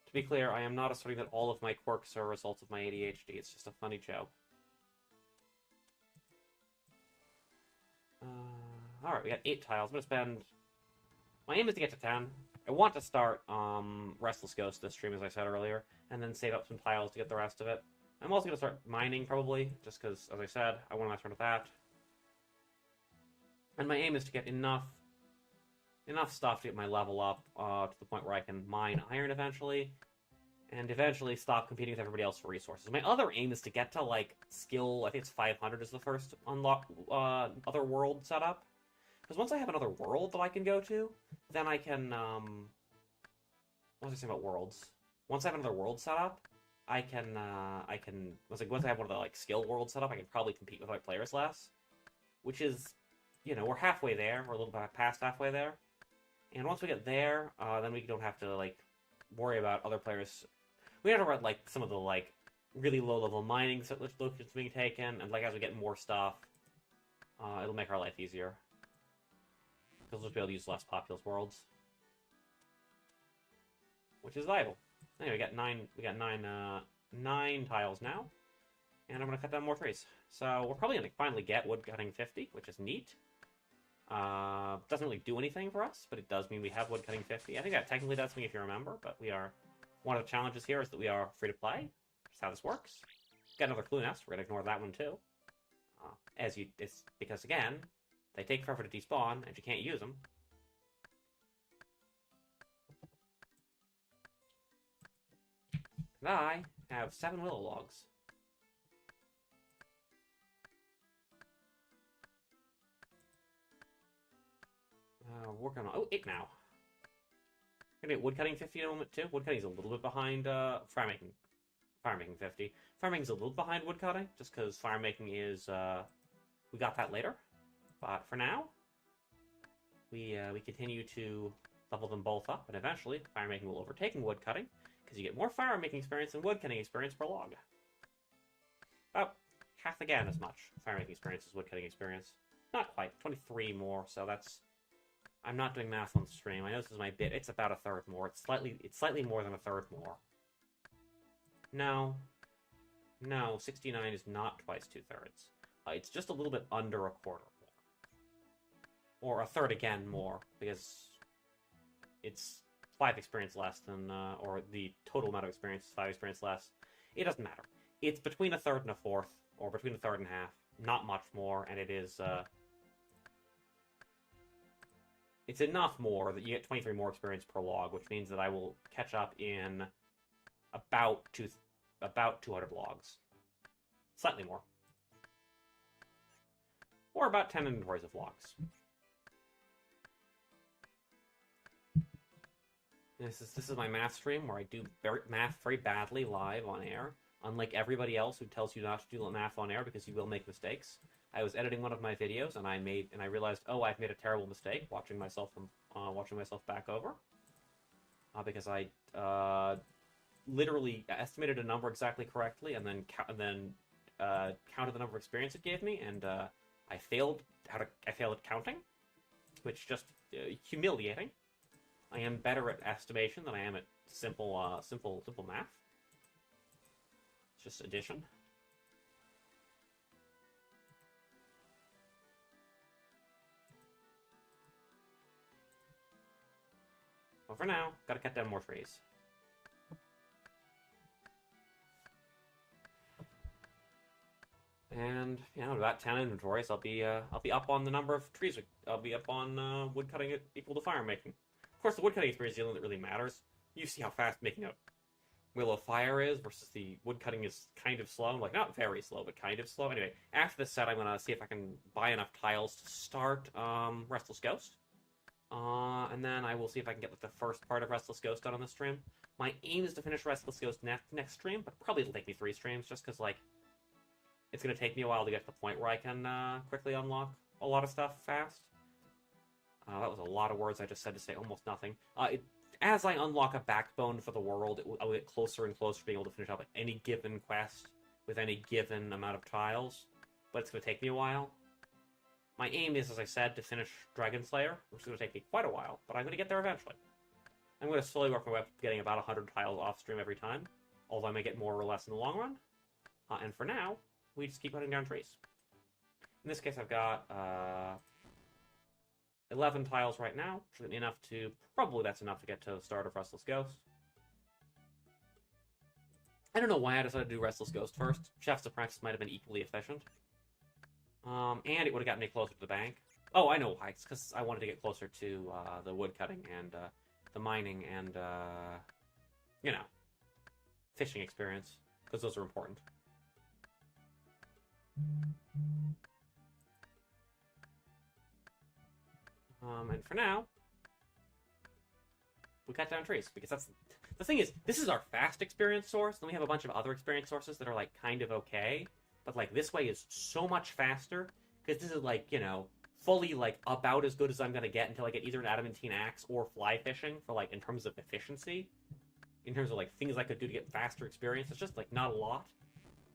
To be clear, I am not asserting that all of my quirks are a result of my ADHD. It's just a funny joke. Alright, we got 8 tiles. I'm gonna spend... My aim is to get to 10. I want to start Restless Ghost this stream, as I said earlier, and then save up some tiles to get the rest of it. I'm also going to start mining, probably, just because, as I said, I want to mess around with that. And my aim is to get enough stuff to get my level up to the point where I can mine iron eventually, and eventually stop competing with everybody else for resources. My other aim is to get to, like, skill, I think it's 500 is the first unlock other world setup. Because once I have another world that I can go to, then I can, what was I saying about worlds? Once I have another world set up, once I have one of the, like, skill worlds set up, I can probably compete with my players less. Which is, we're halfway there, we're a little bit past halfway there. And once we get there, then we don't have to, like, worry about other players. We don't have to worry, like, some of the, like, really low-level mining locations being taken, and, like, as we get more stuff, it'll make our life easier. Because we'll just be able to use less populous worlds. Which is viable. Anyway, we got nine tiles now. And I'm gonna cut down more trees. So we're probably gonna finally get wood cutting 50, which is neat. Doesn't really do anything for us, but it does mean we have wood cutting 50. I think that technically does mean if you remember, but one of the challenges here is that we are free to play. That's how this works. Got another clue nest, we're gonna ignore that one too. It's because again, they take forever to despawn, and you can't use them. And I have 7 willow logs. Working on 8 now. Gonna get woodcutting 50 in a moment too. Woodcutting's a little bit behind fire making 50. Fire making's a little behind woodcutting, just because fire making is we got that later. But for now, we continue to level them both up, and eventually fire making will overtake woodcutting, because you get more fire making experience than woodcutting experience per log. About half again as much fire making experience as woodcutting experience. Not quite, 23 more, so that's... I'm not doing math on the stream. I know this is my bit. It's about a third more. It's slightly more than a third more. No, 69 is not twice 2/3. It's just a little bit under a quarter more. Or a third again more, because it's 5 experience less than, or the total amount of experience is 5 experience less. It doesn't matter. It's between a third and a fourth, or between a third and half. Not much more, and it is, it's enough more that you get 23 more experience per log, which means that I will catch up in about 200 logs. Slightly more. Or about 10 inventories of logs. This is my math stream where I do math very badly live on air. Unlike everybody else who tells you not to do math on air because you will make mistakes. I was editing one of my videos and I realized, oh, I've made a terrible mistake watching myself back over because I literally estimated a number exactly correctly and then counted the number of experience it gave me, and I failed at counting, which just humiliating. I am better at estimation than I am at simple math. It's just addition. Well, for now, gotta cut down more trees. And about 10 inventories, I'll be up on the number of trees. I'll be up on wood cutting equal to fire making. Of course, the wood cutting experience is the only that really matters. You see how fast making a wheel of fire is versus the wood cutting is kind of slow. Like, not very slow, but kind of slow. Anyway, after this set, I'm gonna see if I can buy enough tiles to start Restless Ghost. And then I will see if I can get the first part of Restless Ghost done on this stream. My aim is to finish Restless Ghost next stream, but probably it'll take me 3 streams, just because, like, it's going to take me a while to get to the point where I can quickly unlock a lot of stuff fast. That was a lot of words I just said to say almost nothing. As I unlock a backbone for the world, I will get closer and closer to being able to finish up any given quest with any given amount of tiles, but it's going to take me a while. My aim is, as I said, to finish Dragon Slayer, which is going to take me quite a while, but I'm going to get there eventually. I'm going to slowly work my way up to getting about 100 tiles off stream every time, although I may get more or less in the long run. And for now, we just keep cutting down trees. In this case, I've got 11 tiles right now, which is enough to... Probably that's enough to get to the start of Restless Ghost. I don't know why I decided to do Restless Ghost first. Chef's Apprentice might have been equally efficient. And it would have gotten me closer to the bank. Oh, I know why. It's because I wanted to get closer to the wood cutting and the mining and, fishing experience. Because those are important. And for now, we cut down trees, because that's... The thing is, this is our fast experience source, then we have a bunch of other experience sources that are, like, kind of okay, but, like, this way is so much faster, because this is, like, fully, like, about as good as I'm gonna get until I get either an adamantine axe or fly fishing for, like, in terms of efficiency. In terms of, like, things I could do to get faster experience, it's just, like, not a lot.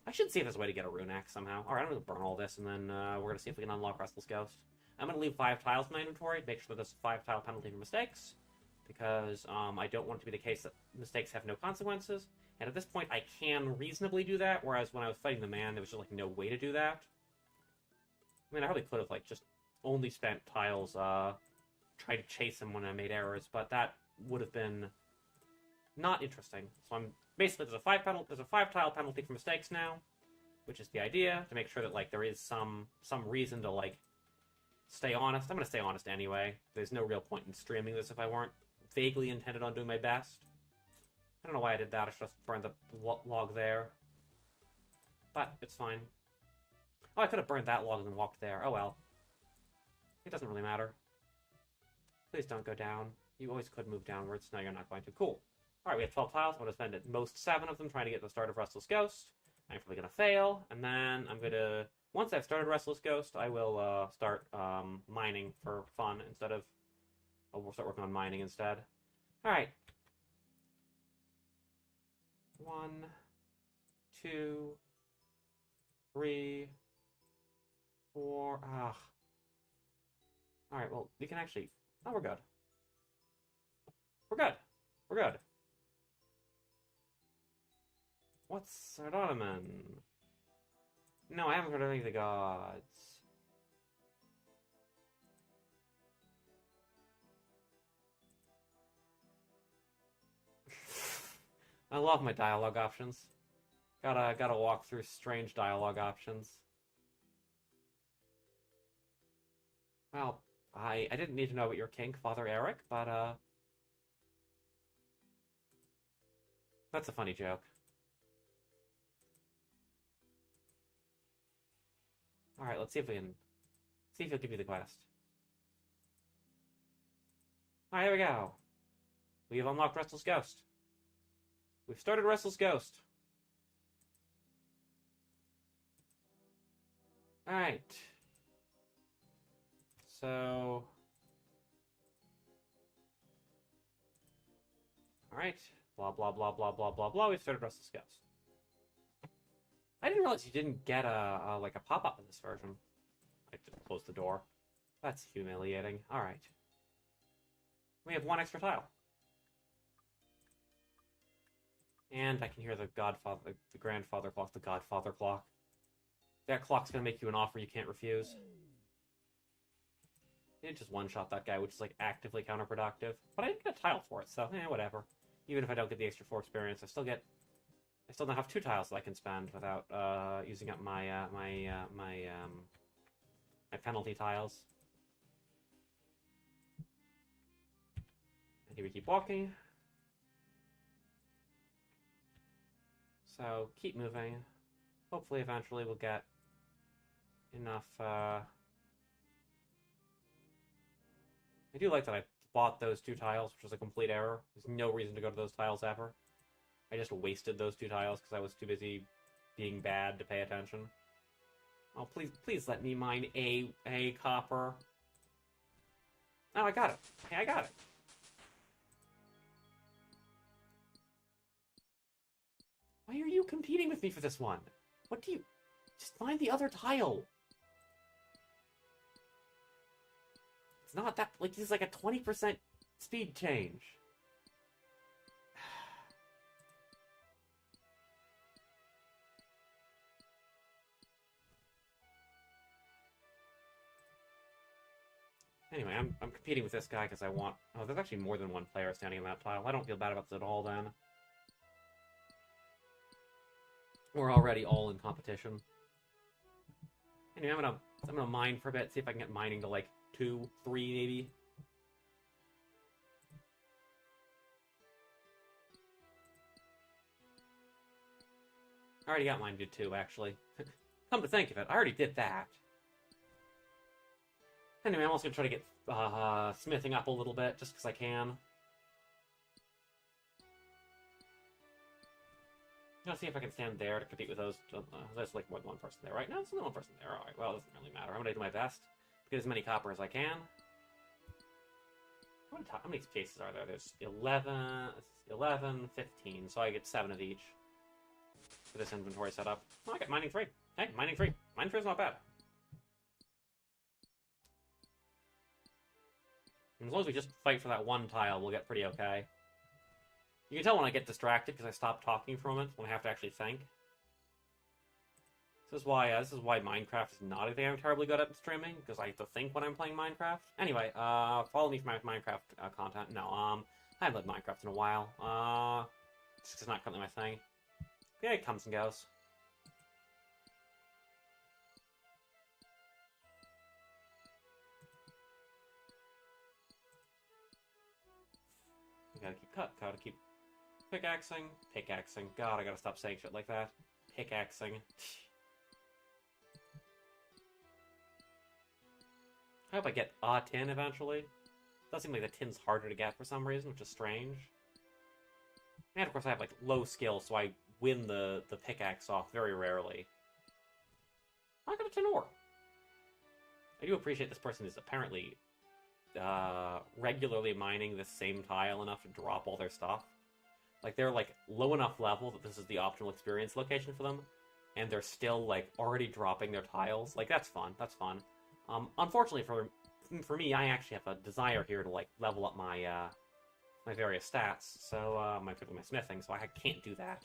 I should see if there's a way to get a rune axe somehow. Alright, I'm gonna burn all this, and then we're gonna see if we can unlock Restless Ghost. I'm gonna leave 5 tiles in my inventory, make sure there's a 5-tile penalty for mistakes, because I don't want it to be the case that mistakes have no consequences. And at this point, I can reasonably do that, whereas when I was fighting the man, there was just, like, no way to do that. I mean, I probably could have, like, just only spent tiles, trying to chase him when I made errors, but that would have been not interesting. So I'm basically, there's a 5-tile penalty for mistakes now, which is the idea, to make sure that, like, there is some reason to, like, stay honest. I'm gonna stay honest anyway. There's no real point in streaming this if I weren't vaguely intended on doing my best. I don't know why I did that. I should just burned the log there. But it's fine. Oh, I could have burned that log and then walked there. Oh well. It doesn't really matter. Please don't go down. You always could move downwards. No, you're not going to. Cool. Alright, we have 12 tiles. I'm going to spend at most 7 of them trying to get to the start of Restless Ghost. I'm probably going to fail. And then I'm going to... Once I've started Restless Ghost, I will start mining for fun instead of... we'll start working on mining instead. Alright. 1, 2, 3, 4... Ah. Alright, well, we can actually... Oh, we're good. We're good. We're good. What's Tileman? No, I haven't heard of any of the gods. I love my dialogue options. Gotta walk through strange dialogue options. Well, I didn't need to know about your kink, Father Eric, but, that's a funny joke. Alright, let's see if we can... See if he'll give you the quest. Alright, here we go. We have unlocked Restless Ghost. We've started Restless Ghost. Alright. So... Alright. Blah, blah, blah, blah, blah, blah, blah. We've started Restless Ghost. I didn't realize you didn't get a pop-up in this version. I didn't close the door. That's humiliating. Alright. We have one extra tile. And I can hear the Godfather, the Grandfather clock, the Godfather clock. That clock's gonna make you an offer you can't refuse. It just one-shot that guy, which is, like, actively counterproductive. But I didn't get a tile for it, so, whatever. Even if I don't get the extra 4 experience, I still now have 2 tiles that I can spend without, using up my penalty tiles. And here we keep walking. So, keep moving. Hopefully, eventually, we'll get enough, I do like that I bought those 2 tiles, which was a complete error. There's no reason to go to those tiles ever. I just wasted those 2 tiles because I was too busy being bad to pay attention. Oh, please let me mine a copper. Oh, I got it. Hey, I got it. Why are you competing with me for this one? What do you... Just find the other tile. It's not that... Like, this is like a 20% speed change. Anyway, I'm competing with this guy because I want... Oh, there's actually more than one player standing in that tile. I don't feel bad about this at all, then. We're already all in competition. Anyway, I'm gonna mine for a bit, see if I can get mining to, like, 2, 3, maybe. I already got mine to 2, actually. Come to think of it, I already did that. Anyway, I'm also gonna try to get smithing up a little bit, just because I can. I'm gonna see if I can stand there to compete with those. There's like more than one person there, right? No, there's only one person there. Alright, well, it doesn't really matter. I'm gonna do my best to get as many copper as I can. How many spaces are there? There's 11, 15, so I get 7 of each for this inventory setup. Oh, I got mining 3. Hey, mining 3. Mining 3 is not bad. And as long as we just fight for that one tile, we'll get pretty okay. You can tell when I get distracted because I stop talking for a moment when I have to actually think. This is why Minecraft is not a thing I'm terribly good at streaming, because I have to think when I'm playing Minecraft. Anyway, follow me for my Minecraft content. No, I haven't played Minecraft in a while. It's not currently my thing. Yeah, it comes and goes. Gotta keep pickaxing. God, I gotta stop saying shit like that. Pickaxing. I hope I get a tin eventually. It does seem like the tin's harder to get for some reason, which is strange. And of course I have like low skill, so I win the pickaxe off very rarely. I got a tin ore. I do appreciate this person is apparently regularly mining the same tile enough to drop all their stuff. Like, they're, like, low enough level that this is the optimal experience location for them, and they're still, like, already dropping their tiles. Like, that's fun. That's fun. Unfortunately for me, I actually have a desire here to, like, level up my, my various stats, so, my smithing, so I can't do that.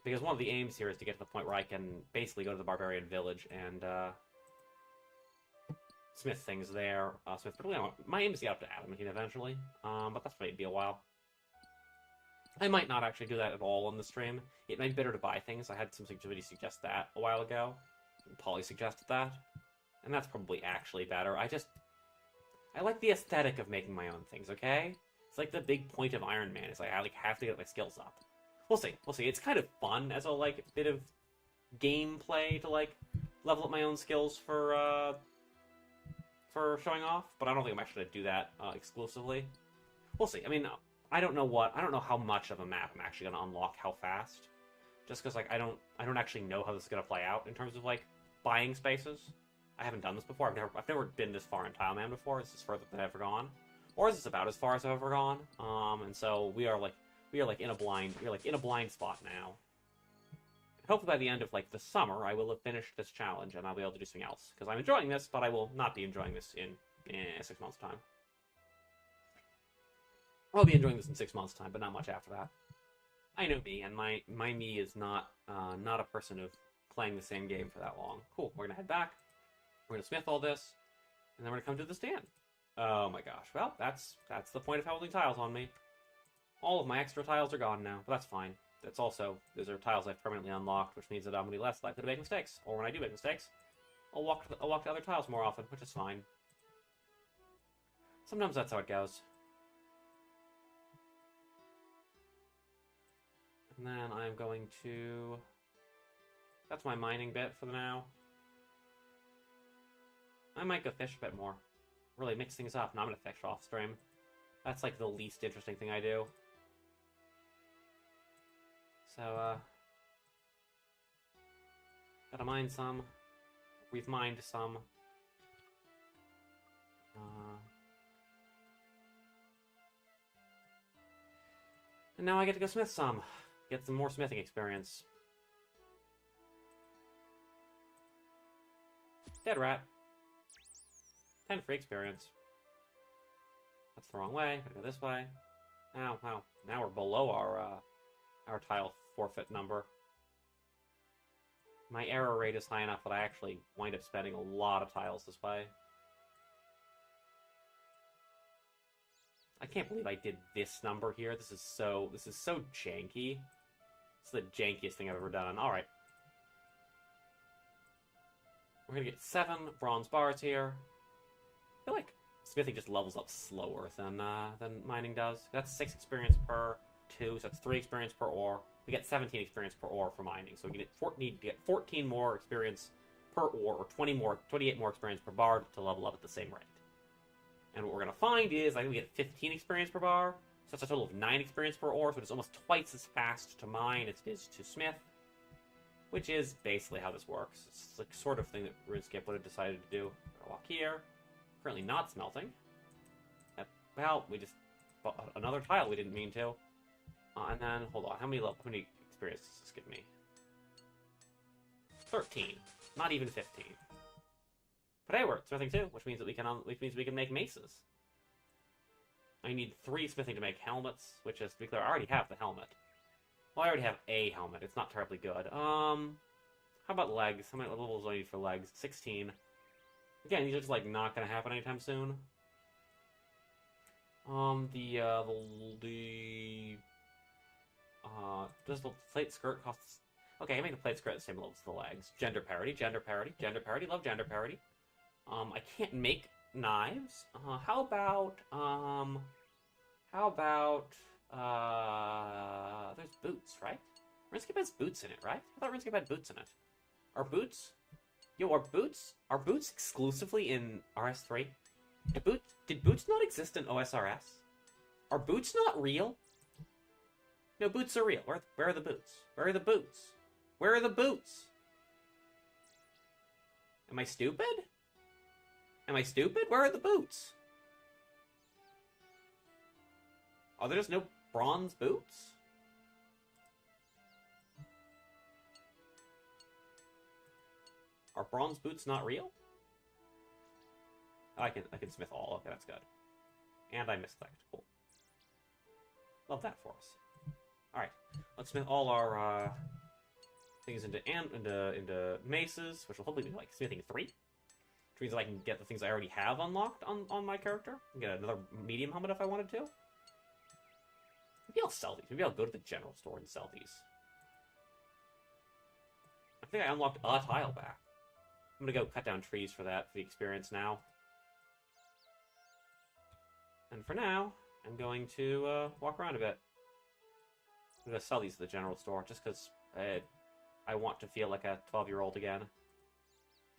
Because one of the aims here is to get to the point where I can basically go to the Barbarian Village and, smith things there. My aim is to get up to Adamantine eventually, but that's might be a while. I might not actually do that at all on the stream. It might be better to buy things. I had somebody suggest that a while ago. Polly suggested that. And that's probably actually better. I like the aesthetic of making my own things, okay? It's like the big point of Iron Man. It's like I have to get my skills up. We'll see. We'll see. It's kind of fun as a like bit of gameplay to like level up my own skills for showing off, but I don't think I'm actually gonna do that exclusively. We'll see. I mean, I don't know how much of a map I'm actually gonna unlock how fast. Just because like I don't actually know how this is gonna play out in terms of like buying spaces. I haven't done this before. I've never been this far in Tileman before. This is further than I've ever gone, or is this about as far as I've ever gone? And so we are in a blind spot now. Hopefully by the end of like the summer, I will have finished this challenge and I'll be able to do something else because I'm enjoying this, but I will not be enjoying this in 6 months' time. I'll be enjoying this in 6 months' time, but not much after that. I know me, and my me is not a person of playing the same game for that long. Cool. We're gonna head back. We're gonna smith all this, and then we're gonna come to the stand. Oh my gosh. Well, that's the point of holding tiles on me. All of my extra tiles are gone now, but that's fine. That's also, those are tiles I've permanently unlocked, which means that I'm gonna be less likely to make mistakes. Or when I do make mistakes, I'll walk to other tiles more often, which is fine. Sometimes that's how it goes. And then I'm going to... That's my mining bit for now. I might go fish a bit more. Really mix things up. No, I'm going to fish off stream. That's like the least interesting thing I do. So, gotta mine some. We've mined some. And now I get to go smith some. Get some more smithing experience. Dead rat. 10 free experience. That's the wrong way. Gotta go this way. Ow, ow. Now we're below our tile forfeit number. My error rate is high enough that I actually wind up spending a lot of tiles this way. I can't believe I did this number here. This is so janky. It's the jankiest thing I've ever done. Alright. We're gonna get 7 bronze bars here. I feel like smithing just levels up slower than mining does. That's 6 experience per 2, so that's 3 experience per ore. We get 17 experience per ore for mining, so we need to get 14 more experience per ore, or 28 more experience per bar to level up at the same rate. And what we're going to find is, I think we get 15 experience per bar, so that's a total of 9 experience per ore, so it's almost twice as fast to mine as it is to smith, which is basically how this works. It's the sort of thing that RuneScape would have decided to do. We're going to walk here. Currently not smelting. Well, we just bought another tile we didn't mean to. And then, hold on, how many experience does this give me? 13. Not even 15. But hey, we're at smithing too, which means that we can make maces. I need 3 smithing to make helmets, which is, to be clear, I already have the helmet. Well, I already have a helmet. It's not terribly good. How about legs? How many levels do I need for legs? 16. Again, these are just like not gonna happen anytime soon. Does the plate skirt cost? Okay, I make the plate skirt at the same level as the legs. Gender parity, gender parity, gender parity. Love gender parity. I can't make knives. How about there's boots, right? RuneScape has boots in it, right? I thought RuneScape had boots in it. Are boots exclusively in RS3? Did boots not exist in OSRS? Are boots not real? No, boots are real. Where are the boots? Where are the boots? Where are the boots? Am I stupid? Am I stupid? Where are the boots? Are there just no bronze boots? Are bronze boots not real? Oh, I can smith all. Okay, that's good. And I misclicked. Cool. Love that for us. Alright, let's smith all our things into maces, which will hopefully be like smithing 3. Which means that I can get the things I already have unlocked on my character. And get another medium helmet if I wanted to. Maybe I'll sell these. Maybe I'll go to the general store and sell these. I think I unlocked a tile back. I'm gonna go cut down trees for that, for the experience now. And for now, I'm going to walk around a bit. I'm gonna sell these to the general store, just because I want to feel like a 12-year-old again.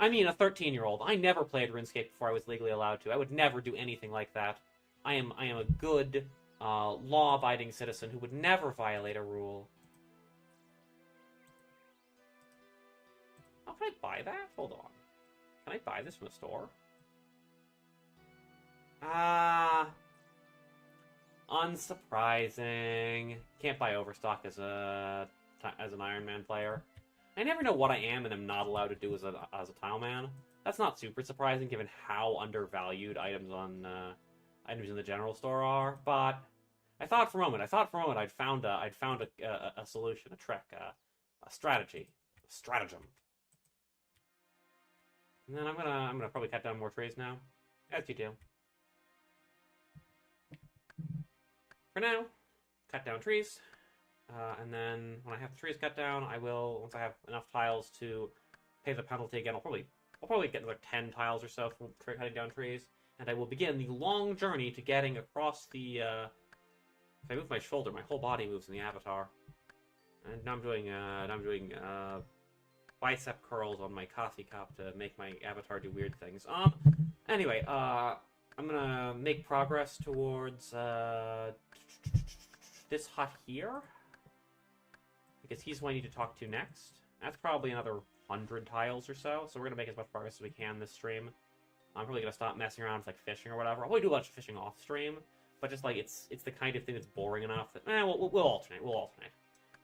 I mean, a 13-year-old. I never played RuneScape before I was legally allowed to. I would never do anything like that. I am a good, law-abiding citizen who would never violate a rule. How can I buy that? Hold on. Can I buy this from the store? Unsurprising. Can't buy Overstock as an Iron Man player. I never know what I am and am not allowed to do as a Tileman. That's not super surprising given how undervalued items in the general store are. But I thought for a moment I'd found a solution, a trick, a strategy, a stratagem. And then I'm gonna probably cut down more trees now, as you do. For now, cut down trees, and then when I have the trees cut down, I will, once I have enough tiles to pay the penalty again, I'll probably get another 10 tiles or so from cutting down trees, and I will begin the long journey to getting across the. If I move my shoulder, my whole body moves in the avatar, and now I'm doing bicep curls on my coffee cup to make my avatar do weird things. Anyway, I'm gonna make progress towards this hut here, because he's who I need to talk to next. That's probably another 100 tiles or so, so we're gonna make as much progress as we can this stream. I'm probably gonna stop messing around with like fishing or whatever. I'll probably do a bunch of fishing off stream, but just like it's the kind of thing that's boring enough that we'll alternate. We'll alternate.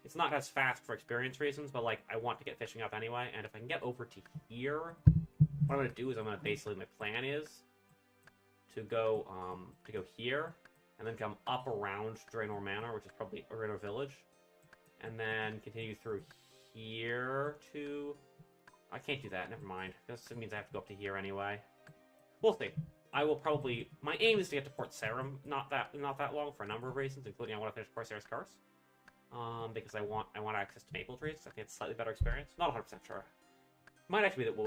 It's not as fast for experience reasons, but like I want to get fishing up anyway. And if I can get over to here, what I'm gonna do is my plan is to go here and then come up around Draenor Manor, which is probably Draenor Village, and then continue through here to. I can't do that. Never mind. This means I have to go up to here anyway. We'll see. I will probably. My aim is to get to Port Sarim not that long for a number of reasons, including I want to finish Corsair's Curse. Because I want access to maple trees. I think it's a slightly better experience. Not 100% sure. Might actually be that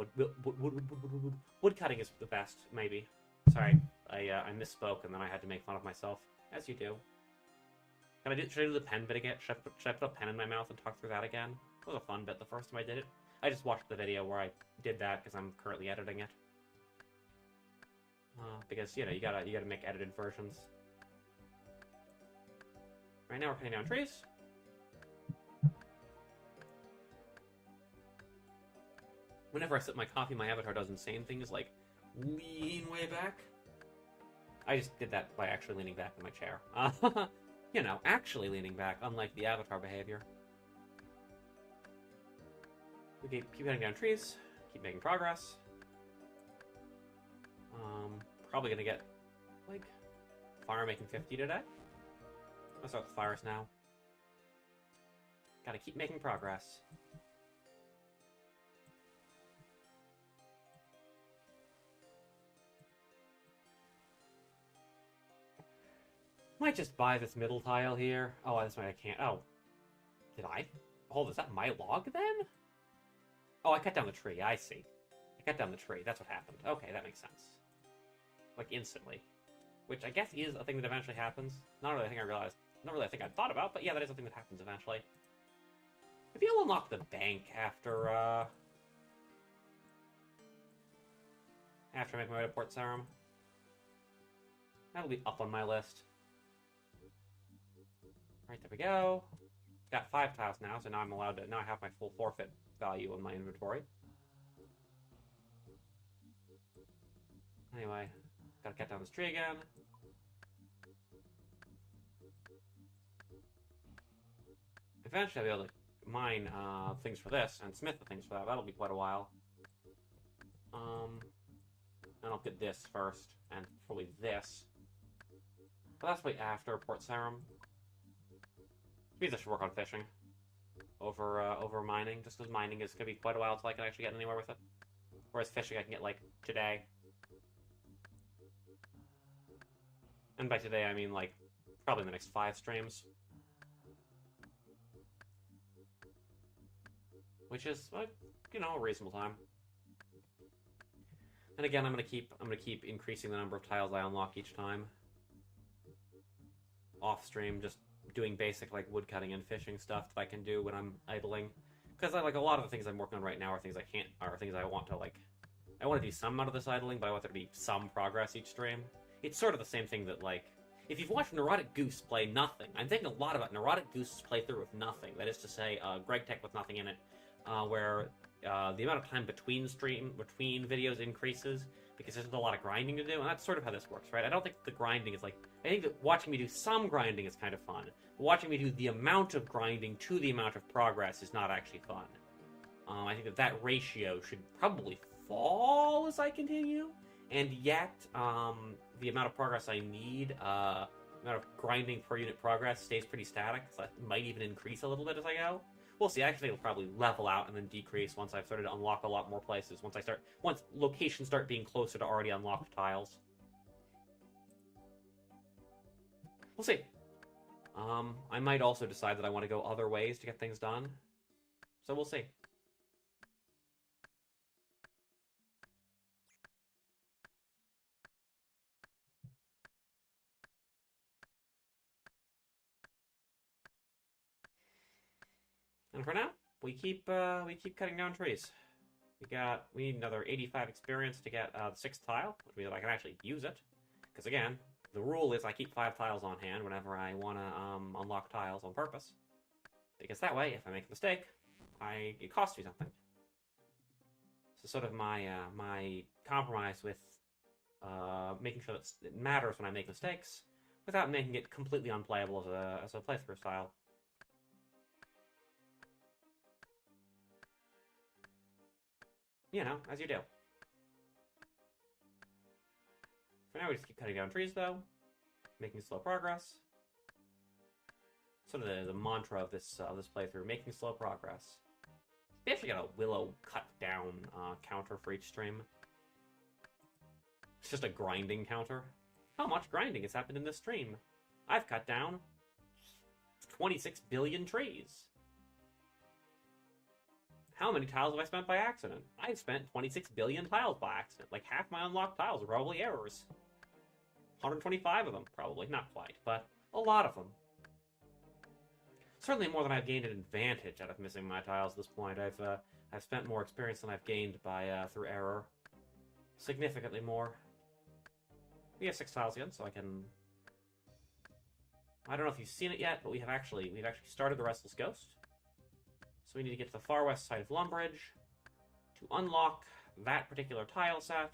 wood cutting is the best, maybe. Sorry, I misspoke and then I had to make fun of myself, as you do. Should I do the pen bit again? Should I put a pen in my mouth and talk through that again? It was a fun bit the first time I did it. I just watched the video where I did that because I'm currently editing it. Because you gotta make edited versions. Right now we're cutting down trees. Whenever I sip my coffee, my avatar does insane things like lean way back. I just did that by actually leaning back in my chair. Actually leaning back, unlike the avatar behavior. We keep cutting down trees, keep making progress. Probably gonna get, like, fire making 50 today. Let's start with fires now. Gotta keep making progress. Might just buy this middle tile here. Oh, that's why I can't. Oh. Did I? Hold, is that my log then? Oh, I cut down the tree. I see. I cut down the tree. That's what happened. Okay, that makes sense. Like, instantly. Which I guess is a thing that eventually happens. Not really a thing I realized. Not really a thing I thought about, but yeah, that is a thing that happens eventually. Maybe I'll unlock the bank after I make my way to Port Sarim. That'll be up on my list. Right, there we go. Got 5 tiles now, so now I'm allowed to. Now I have my full forfeit value in my inventory. Anyway, gotta cut down this tree again. Eventually, I'll be able to mine things for this and smith the things for that. That'll be quite a while. And I'll get this first, and probably this. But that's way after Port Sarim. Means I should work on fishing over mining, just because mining is gonna be quite a while until I can actually get anywhere with it. Whereas fishing I can get like today. And by today I mean like probably in the next 5 streams. Which is like, a reasonable time. And again, I'm gonna keep increasing the number of tiles I unlock each time. Off stream, just doing basic like wood cutting and fishing stuff that I can do when I'm idling. Because I like a lot of the things I'm working on right now are things I want to like. I want to do some amount of this idling, but I want there to be some progress each stream. It's sort of the same thing that like. If you've watched Neurotic Goose play nothing, I'm thinking a lot about Neurotic Goose's playthrough with nothing. That is to say, Greg Tech with nothing in it, where the amount of time between videos increases because there's a lot of grinding to do, and that's sort of how this works, right? I don't think the grinding is like. I think that watching me do some grinding is kind of fun, but watching me do the amount of grinding to the amount of progress is not actually fun. I think that ratio should probably fall as I continue, and yet the amount of progress I need, amount of grinding per unit progress stays pretty static, so that might even increase a little bit as I go. We'll see. Actually, it'll probably level out and then decrease once I've started to unlock a lot more places. Once locations start being closer to already unlocked tiles. We'll see. I might also decide that I want to go other ways to get things done. So we'll see. And for now, we keep cutting down trees. We need another 85 experience to get the 6th tile, which means I can actually use it. Because again, the rule is I keep 5 tiles on hand whenever I want to unlock tiles on purpose. Because that way, if I make a mistake, it costs me something. So sort of my my compromise with making sure that it matters when I make mistakes, without making it completely unplayable as a playthrough style. You know, as you do. For now, we just keep cutting down trees, though, making slow progress. Sort of the mantra of this playthrough: making slow progress. We actually got a willow cut down counter for each stream. It's just a grinding counter. How much grinding has happened in this stream? I've cut down 26 billion trees. How many tiles have I spent by accident? I've spent 26 billion tiles by accident. Like half my unlocked tiles are probably errors. 125 of them, probably. Not quite, but a lot of them. Certainly more than I've gained an advantage out of missing my tiles at this point. I've spent more experience than I've gained by through error. Significantly more. We have 6 tiles again, so I can. I don't know if you've seen it yet, but we've actually started the Restless Ghost. So we need to get to the far west side of Lumbridge to unlock that particular tile set,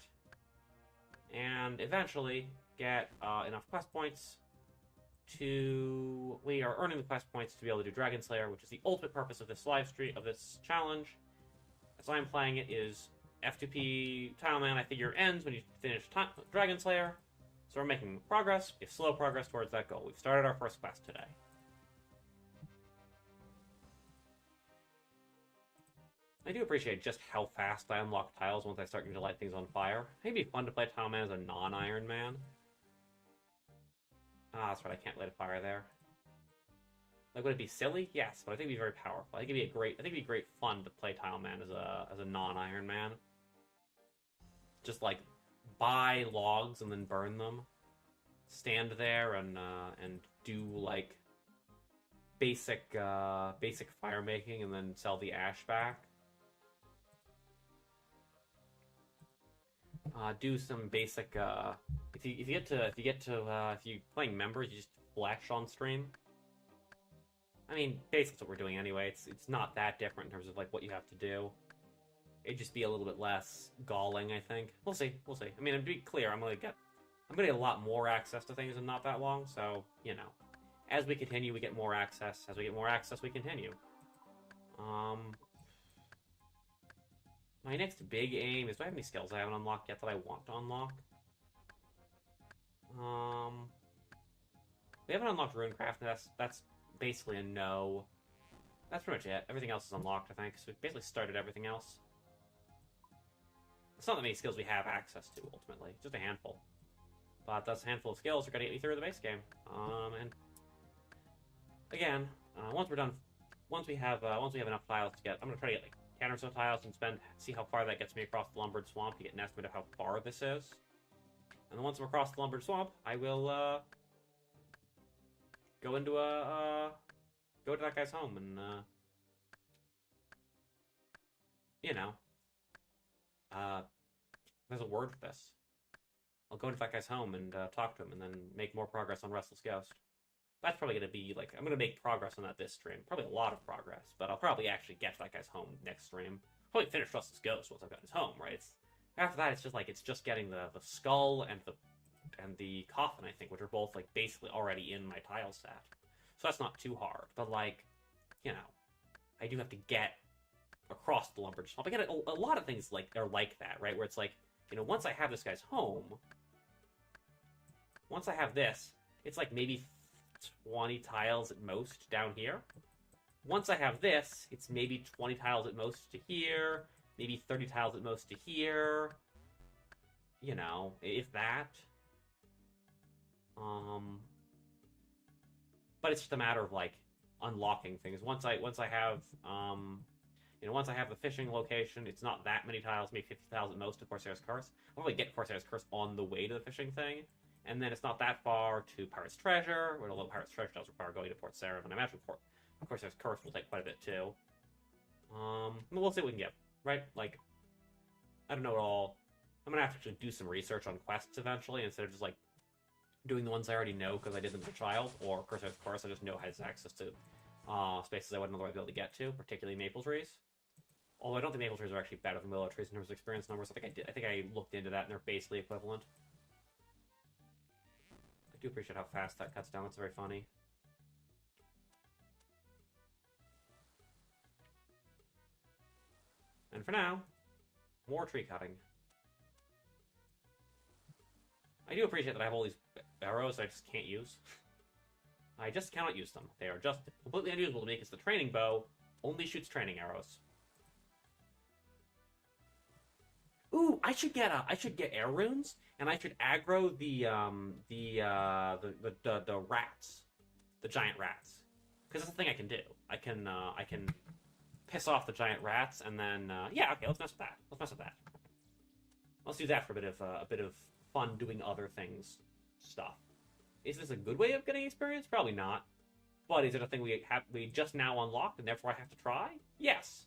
and eventually get enough quest points to. We are earning the quest points to be able to do Dragon Slayer, which is the ultimate purpose of this live stream, of this challenge. As I'm playing it, is F2P Tileman, I figure, ends when you finish Dragon Slayer. So we're making progress. We have slow progress towards that goal. We've started our first quest today. I do appreciate just how fast I unlock tiles once I start getting to light things on fire. It'd be fun to play Tileman as a non-Iron Man. Ah, that's right, I can't light a fire there. Like, would it be silly? Yes, but I think it'd be very powerful. I think it'd be great fun to play Tileman as a non-Iron Man. Just like buy logs and then burn them. Stand there and do like basic fire making and then sell the ash back. Do some basic. If you playing members, you just flesh on stream. I mean, basically that's what we're doing anyway. It's not that different in terms of like what you have to do. It'd just be a little bit less galling, I think. We'll see. I mean, to be clear, I'm gonna get a lot more access to things in not that long. So you know, as we continue, we get more access. As we get more access, we continue. My next big aim is, do I have any skills I haven't unlocked yet that I want to unlock? We haven't unlocked Runecraft, and that's basically a no. That's pretty much it. Everything else is unlocked, I think. So we basically started everything else. It's not that many skills we have access to, ultimately. Just a handful. But that's a handful of skills that are going to get me through the base game. And again, once we're done, once we have enough tiles to get, I'm going to try to get like counter some tiles and see how far that gets me across the lumbered swamp to get an estimate of how far this is. And then once I'm across the lumbered swamp, I will go to that guy's home and you know, there's a word for this. I'll go into that guy's home and talk to him, and then make more progress on Restless Ghost. That's probably going to be, like, I'm going to make progress on that this stream. Probably a lot of progress, but I'll probably actually get to that guy's home next stream. Probably finish Restless Ghost once I've gotten his home, right? After that, it's just, like, it's just getting the skull and the coffin, I think, which are both, like, basically already in my tile set. So that's not too hard, but, like, you know, I do have to get across the lumbered swamp. I get a lot of things, like, are like that, right? Where it's like, you know, once I have this guy's home, once I have this, it's like maybe 20 tiles at most down here. Once I have this, it's maybe 20 tiles at most to here, maybe 30 tiles at most to here. You know, if that. But it's just a matter of, like, unlocking things. Once I have, you know, once I have the fishing location, it's not that many tiles, maybe 50 tiles at most to Corsair's Curse. I'll probably get Corsair's Curse on the way to the fishing thing. And then it's not that far to Pirate's Treasure, although Pirate's Treasure does require going to Port Sarah, and I imagine Corsair's Curse will take quite a bit too. We'll see what we can get, right? Like, I don't know at all. I'm gonna have to actually do some research on quests eventually, instead of just, like, doing the ones I already know because I did them as a child, or Corsair's Curse, I just know has access to spaces I wouldn't otherwise be able to get to, particularly Maple Trees. Although I don't think Maple Trees are actually better than Willow Trees in terms of experience numbers. I think I looked into that, and they're basically equivalent. I do appreciate how fast that cuts down. That's very funny. And for now, more tree cutting. I do appreciate that I have all these arrows I just can't use. I just cannot use them. They are just completely unusable to me because the training bow only shoots training arrows. Ooh, I should get air runes, and I should aggro the rats, the giant rats, because that's the thing I can do. I can piss off the giant rats, and then yeah, okay, let's mess with that. Let's mess with that. Let's do that for a bit of fun doing other things stuff. Is this a good way of getting experience? Probably not. But is it a thing we just now unlocked, and therefore I have to try? Yes.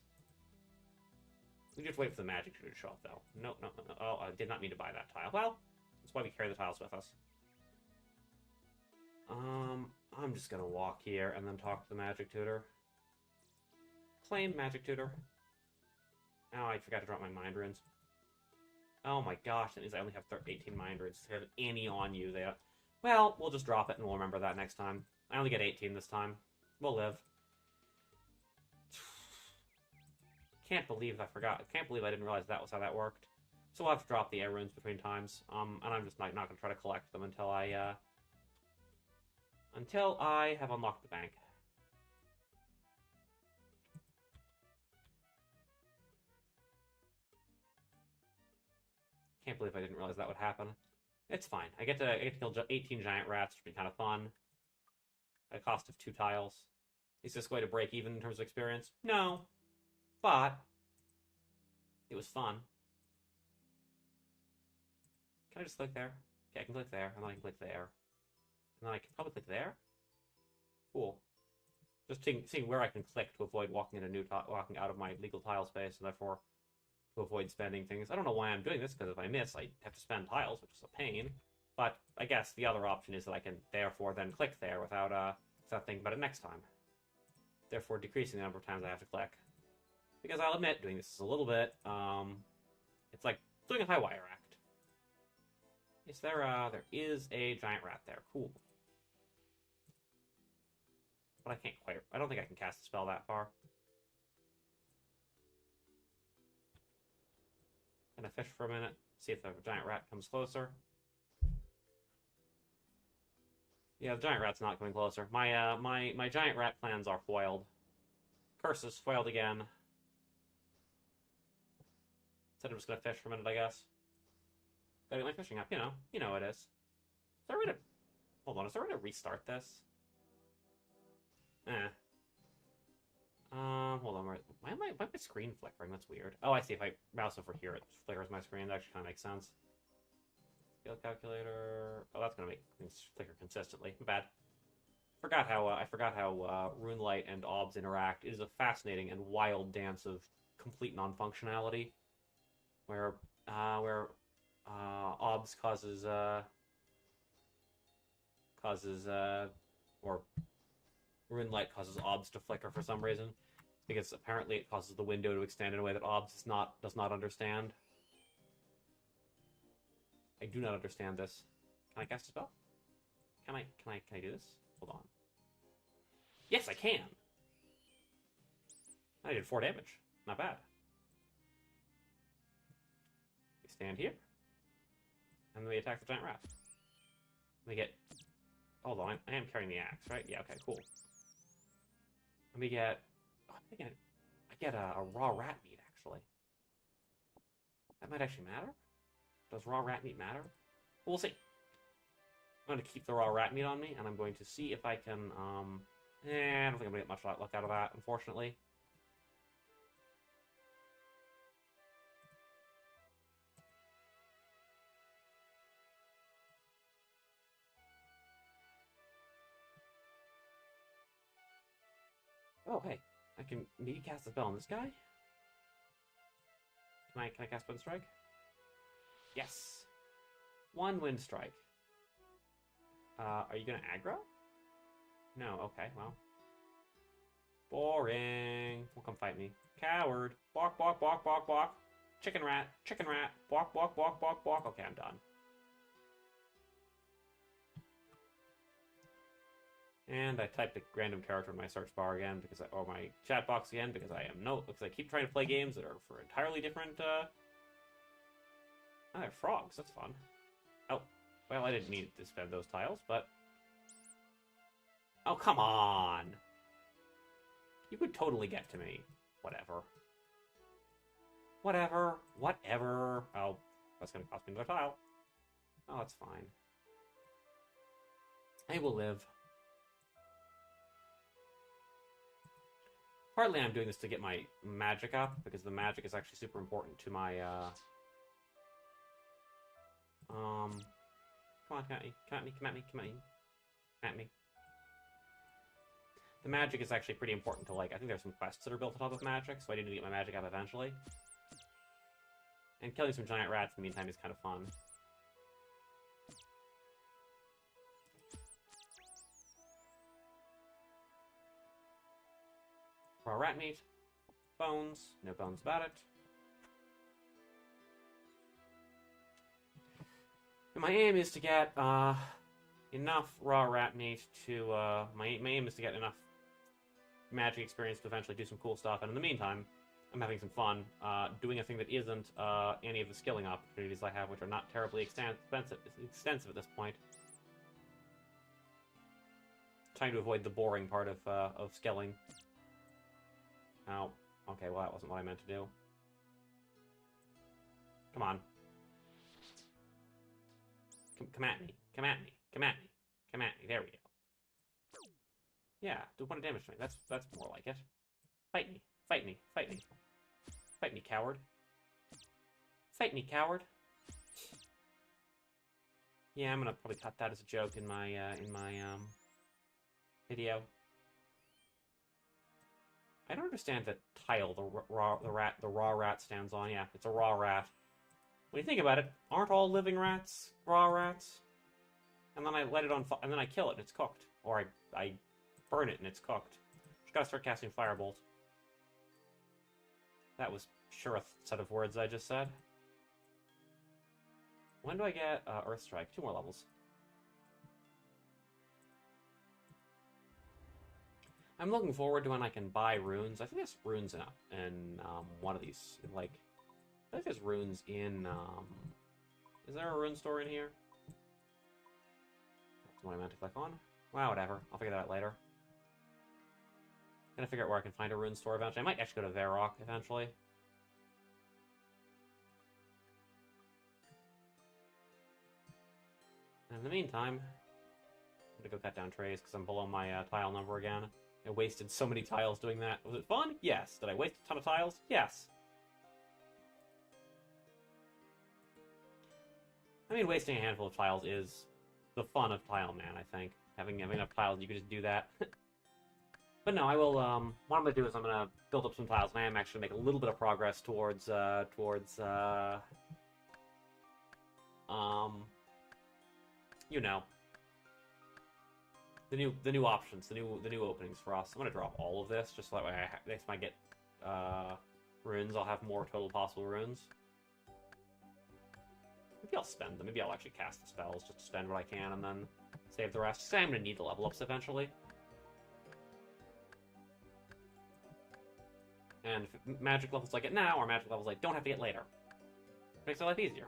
We just wait for the magic to show up, though. No. Oh, I did not mean to buy that tile. Well, that's why we carry the tiles with us. I'm just gonna walk here and then talk to the magic tutor. Claim magic tutor. Oh, I forgot to drop my mind runes. Oh my gosh, that means I only have 18 mind runes. If you have any on you, well, we'll just drop it and we'll remember that next time. I only get 18 this time. We'll live. Can't believe I forgot. Can't believe I didn't realize that was how that worked. So we'll have to drop the air runes between times. And I'm just not gonna try to collect them until I have unlocked the bank. Can't believe I didn't realize that would happen. It's fine. I get to kill 18 giant rats, which would be kind of fun. At a cost of 2 tiles. Is this going to break even in terms of experience? No. But it was fun. Can I just click there? Okay, I can click there, and then I can click there. And then I can probably click there? Cool. Just seeing where I can click to avoid walking out of my legal tile space, and therefore to avoid spending things. I don't know why I'm doing this, because if I miss, I have to spend tiles, which is a pain. But I guess the other option is that I can therefore then click there without thinking about it next time. Therefore decreasing the number of times I have to click. Because I'll admit, doing this is a little bit, it's like doing a high wire act. Is there is a giant rat there. Cool. But I don't think I can cast a spell that far. Gonna fish for a minute, see if the giant rat comes closer. Yeah, the giant rat's not coming closer. My giant rat plans are foiled. Curse is foiled again. Said I'm just gonna fish for a minute, I guess. Gotta get my fishing up, you know it is. Is there a way to... Hold on, is there a way to restart this? Hold on. Why am my screen flickering? That's weird. Oh, I see. If I mouse over here, it flickers my screen. That actually kind of makes sense. Scale calculator. Oh, that's gonna make things flicker consistently. Bad. I forgot how Runelight and OBS interact. It is a fascinating and wild dance of complete non-functionality, where OBS or Runelight causes OBS to flicker for some reason, because apparently it causes the window to extend in a way that OBS does not understand. I do not understand this. Can I cast a spell? Can I do this? Hold on. Yes, I can! I did 4 damage. Not bad. We stand here. And then we attack the giant rat. We get... Hold on, I am carrying the axe, right? Yeah, okay, cool. And we get... Oh, I get a raw rat meat, actually. That might actually matter? Does raw rat meat matter? We'll see. I'm going to keep the raw rat meat on me, and I'm going to see if I can, I don't think I'm going to get much luck out of that, unfortunately. Oh, hey. I can maybe cast a spell on this guy? Can I cast Wind Strike? Yes! 1 Wind Strike. Are you gonna aggro? No, okay, well. Boring. Well, come fight me. Coward. Balk, balk, balk, balk, balk. Chicken rat, chicken rat. Balk, balk, balk, balk, balk. Okay, I'm done. And I typed a random character in my search bar again, or my chat box again, because I keep trying to play games that are for entirely different, Oh, they're frogs, that's fun. Oh, well, I didn't need to spend those tiles, but... Oh, come on! You could totally get to me. Whatever. Whatever. Whatever. Oh, that's gonna cost me another tile. Oh, that's fine. I will live. Partly I'm doing this to get my magic up, because the magic is actually super important to my, Come on, come at me, come at me, come at me, come at me. At me. The magic is actually pretty important to, like, I think there's some quests that are built on top of magic, so I need to get my magic up eventually. And killing some giant rats in the meantime is kind of fun. Raw rat meat. Bones. No bones about it. And my aim is to get enough raw rat meat to... my aim is to get enough magic experience to eventually do some cool stuff. And in the meantime, I'm having some fun doing a thing that isn't any of the skilling opportunities I have, which are not terribly extensive at this point. Trying to avoid the boring part of skilling. Oh, okay, well that wasn't what I meant to do. Come on. Come at me. Come at me. Come at me. Come at me. There we go. Yeah, do 1 damage to me. That's more like it. Fight me. Fight me. Fight me. Fight me, coward. Fight me, coward. Yeah, I'm gonna probably cut that as a joke in my video. I don't understand that tile the raw rat stands on. Yeah, it's a raw rat. When you think about it, aren't all living rats raw rats? And then I let it on and then I kill it and it's cooked. Or I burn it and it's cooked. Just gotta start casting Firebolt. That was sure a set of words I just said. When do I get Earth Strike? 2 more levels. I'm looking forward to when I can buy runes. I think there's runes in one of these. Like, I think there's runes in. Is there a rune store in here? That's what I meant to click on. Wow, whatever. I'll figure that out later. I'm gonna figure out where I can find a rune store eventually. I might actually go to Varrock eventually. And in the meantime, I'm gonna go cut down trees because I'm below my tile number again. I wasted so many tiles doing that. Was it fun? Yes. Did I waste a ton of tiles? Yes. I mean, wasting a handful of tiles is the fun of Tileman, I think. Having enough tiles, you can just do that. But no, I will, what I'm going to do is I'm going to build up some tiles, and I am actually make a little bit of progress towards, you know, the new options, the new openings for us. I'm going to drop all of this, just so that way next time I get, runes, I'll have more total possible runes. Maybe I'll spend them. Maybe I'll actually cast the spells, just to spend what I can, and then save the rest. Because I'm going to need the level ups eventually. And magic levels I get now, or magic levels I don't have to get later. Makes my life easier.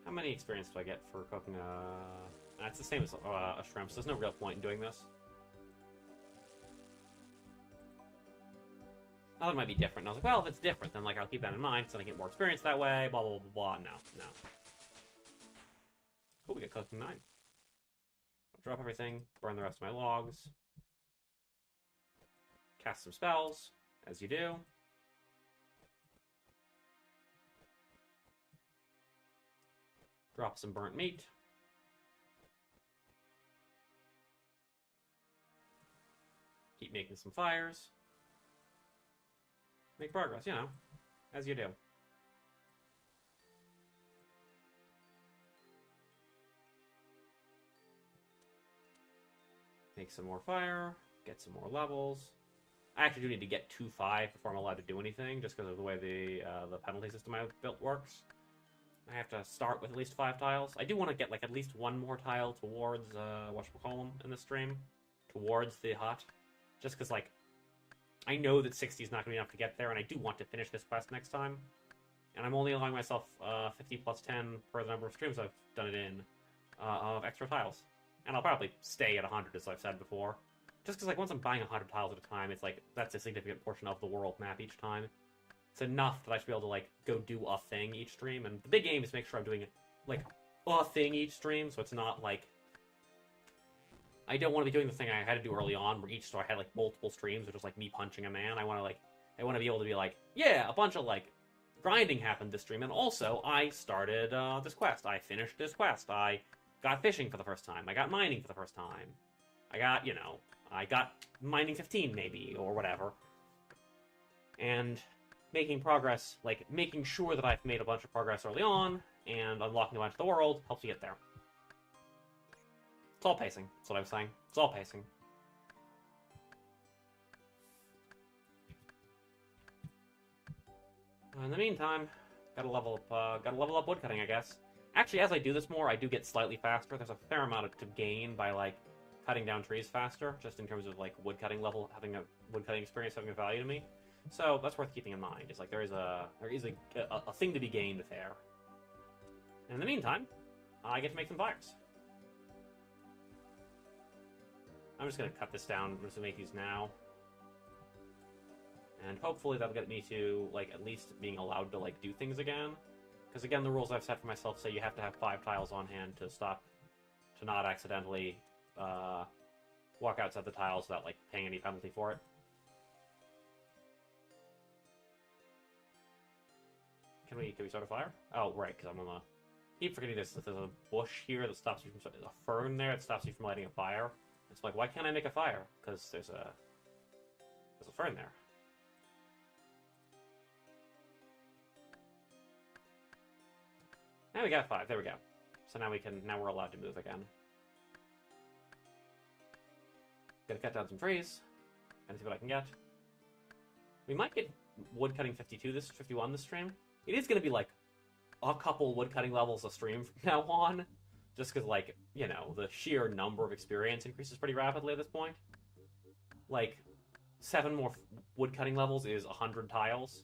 How many experience do I get for cooking it's the same as a shrimp, so there's no real point in doing this. Oh, it might be different. And I was like, well, if it's different, then like I'll keep that in mind, so I get more experience that way, blah, blah, blah, blah. No. Cool, we get cooking 9. Drop everything, burn the rest of my logs. Cast some spells, as you do. Drop some burnt meat. Keep making some fires. Make progress, you know, as you do. Make some more fire, get some more levels. I actually do need to get to 5 before I'm allowed to do anything, just because of the way the penalty system I've built works. I have to start with at least 5 tiles. I do want to get like at least 1 more tile towards whatchamacallem in this stream, towards the hut, just because like I know that 60 is not going to be enough to get there, and I do want to finish this quest next time. And I'm only allowing myself 50 plus 10 per the number of streams I've done it in of extra tiles. And I'll probably stay at 100, as I've said before. Just because, like, once I'm buying 100 tiles at a time, it's like, that's a significant portion of the world map each time. It's enough that I should be able to, like, go do a thing each stream. And the big aim is to make sure I'm doing, like, a thing each stream, so it's not, like... I don't want to be doing the thing I had to do early on, where each store I had, like, multiple streams, which was, like, me punching a man. I want to be able to be like, yeah, a bunch of, like, grinding happened this stream, and also, I started, this quest. I finished this quest. I got fishing for the first time. I got mining for the first time. I got, you know, I got mining 15, maybe, or whatever. And making progress, like, making sure that I've made a bunch of progress early on, and unlocking a bunch of the world, helps you get there. It's all pacing. That's what I was saying. It's all pacing. In the meantime, gotta level up woodcutting, I guess. Actually, as I do this more, I do get slightly faster. There's a fair amount to gain by, like, cutting down trees faster, just in terms of, like, woodcutting level, having a woodcutting experience having a value to me. So that's worth keeping in mind. It's like there is a thing to be gained there. And in the meantime, I get to make some fires. I'm just gonna cut this down. I'm just gonna make these now. And hopefully that'll get me to, like, at least being allowed to, like, do things again. Because, again, the rules I've set for myself say you have to have 5 tiles on hand to not accidentally walk outside the tiles without, like, paying any penalty for it. Can we start a fire? Oh, right, because I'm on the... keep forgetting this. There's a bush here that stops you from... There's a fern there that stops you from lighting a fire. It's like, why can't I make a fire? Because there's a fern there. Now we got 5. There we go. So now we're allowed to move again. Gotta cut down some trees. Gotta see what I can get. We might get woodcutting 51 this stream. It is gonna be like a couple woodcutting levels a stream from now on. Just because, like, you know, the sheer number of experience increases pretty rapidly at this point. Like, 7 more woodcutting levels is 100 tiles.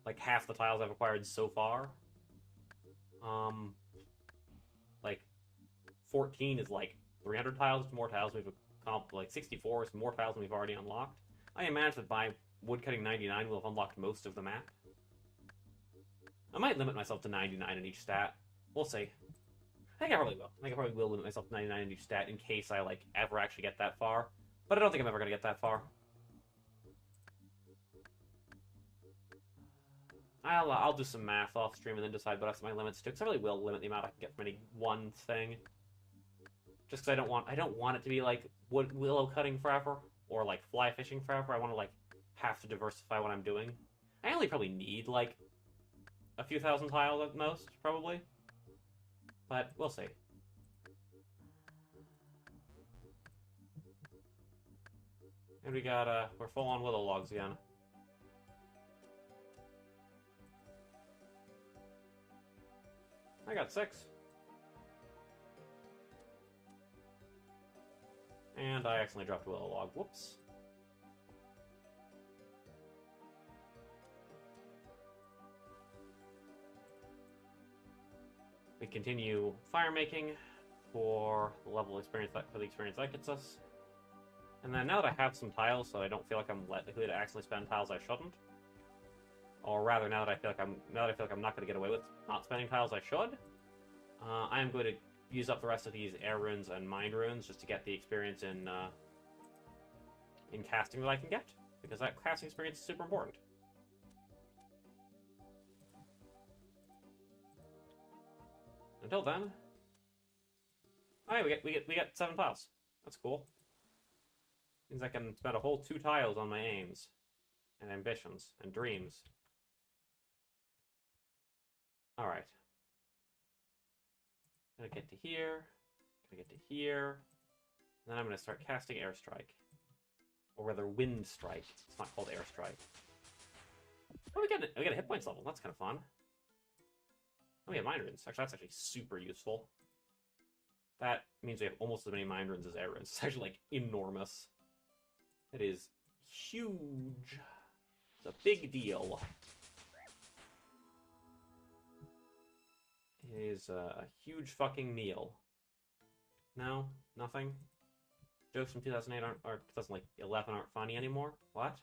Like, half the tiles I've acquired so far. Like, 14 is, like, 300 tiles, more tiles we've accomplished. Like, 64 is more tiles than we've already unlocked. I imagine that by woodcutting 99, we'll have unlocked most of the map. I might limit myself to 99 in each stat. We'll see. I think I probably will. I think I probably will limit myself to 99 in each stat in case I, like, ever actually get that far. But I don't think I'm ever going to get that far. I'll do some math off stream and then decide what my limits do. Because I really will limit the amount I can get from any one thing. Just because I don't want it to be like willow cutting forever or like fly fishing forever. I want to like have to diversify what I'm doing. I only probably need like a few thousand tiles at most, probably. But we'll see. And we got we're full on willow logs again. I got 6. And I accidentally dropped a willow log. Whoops. We continue fire making for the level of experience that gets us. And then now that I have some tiles, so I don't feel like I'm likely to accidentally spend tiles I shouldn't. Or rather, now that I feel like I'm not going to get away with not spending tiles I should, I am going to use up the rest of these air runes and mind runes just to get the experience in casting that I can get, because that casting experience is super important. Until then, oh, yeah, we get 7 tiles. That's cool. Means I can spend a whole 2 tiles on my aims, and ambitions, and dreams. All right. Gonna get to here. Gonna get to here. And then I'm gonna start casting airstrike, or rather, wind strike. It's not called airstrike. Oh, we get a hit points level. That's kind of fun. Oh, we have mind runes. Actually, that's actually super useful. That means we have almost as many mind runes as air runes. It's actually, like, enormous. It is huge. It's a big deal. It is a huge fucking meal. No? Nothing? Jokes from 2008 or 2011 aren't funny anymore? What?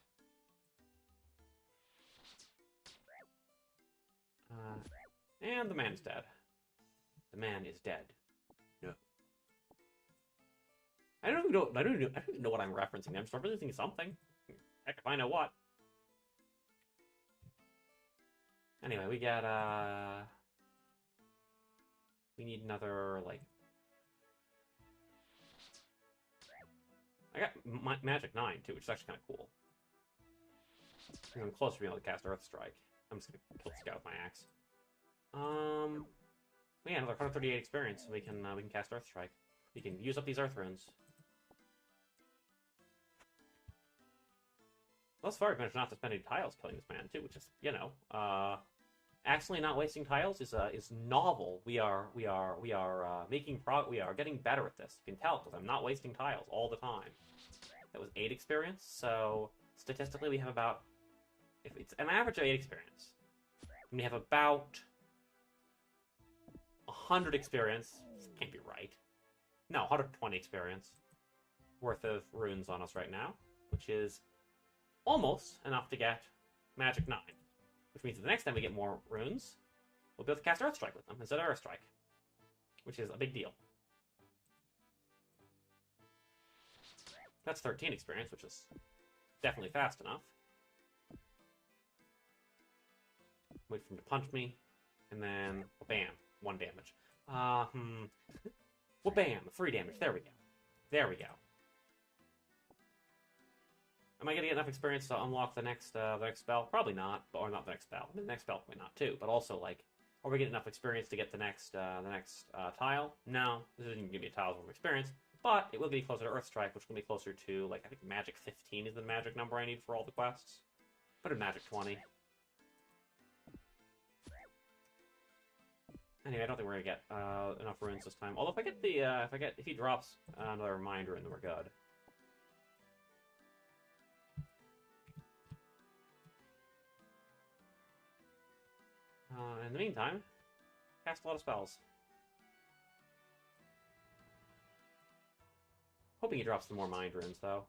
And the man's dead. The man is dead. No. I don't even know what I'm referencing. I'm just referencing something. Heck if I know what. Anyway, we got we need another, like... I got Magic 9, too, which is actually kind of cool. I'm close to being able to cast Earth Strike. I'm just going to kill this guy with my axe. Yeah, another 138 experience, so we can cast Earth Strike. We can use up these Earth Runes. Thus far, we've managed not to spend any tiles killing this man, too, which is, you know, accidentally not wasting tiles is novel. We are getting better at this. You can tell because I'm not wasting tiles all the time. That was 8 experience, so statistically we have about, if it's an average of 8 experience, and we have about 100 experience. This can't be right. No, 120 experience worth of runes on us right now, which is almost enough to get Magic 9. Which means that the next time we get more runes, we'll be able to cast Earth Strike with them instead of Earth Strike. Which is a big deal. That's 13 experience, which is definitely fast enough. Wait for him to punch me, and then, bam, 1 damage. Well, bam, 3 damage. There we go. There we go. Am I going to get enough experience to unlock the next spell? Probably not, or not the next spell. I mean, the next spell probably not too, but also, like, are we getting enough experience to get the next tile? No, this isn't going to give me a tile of experience, but it will be closer to Earth Strike, which will be closer to, like, I think Magic 15 is the magic number I need for all the quests. Put in Magic 20. Anyway, I don't think we're going to get enough runes this time. Although if I get the, if he drops another reminder in, then we're good. In the meantime, cast a lot of spells. Hoping he drops some more mind runes, though.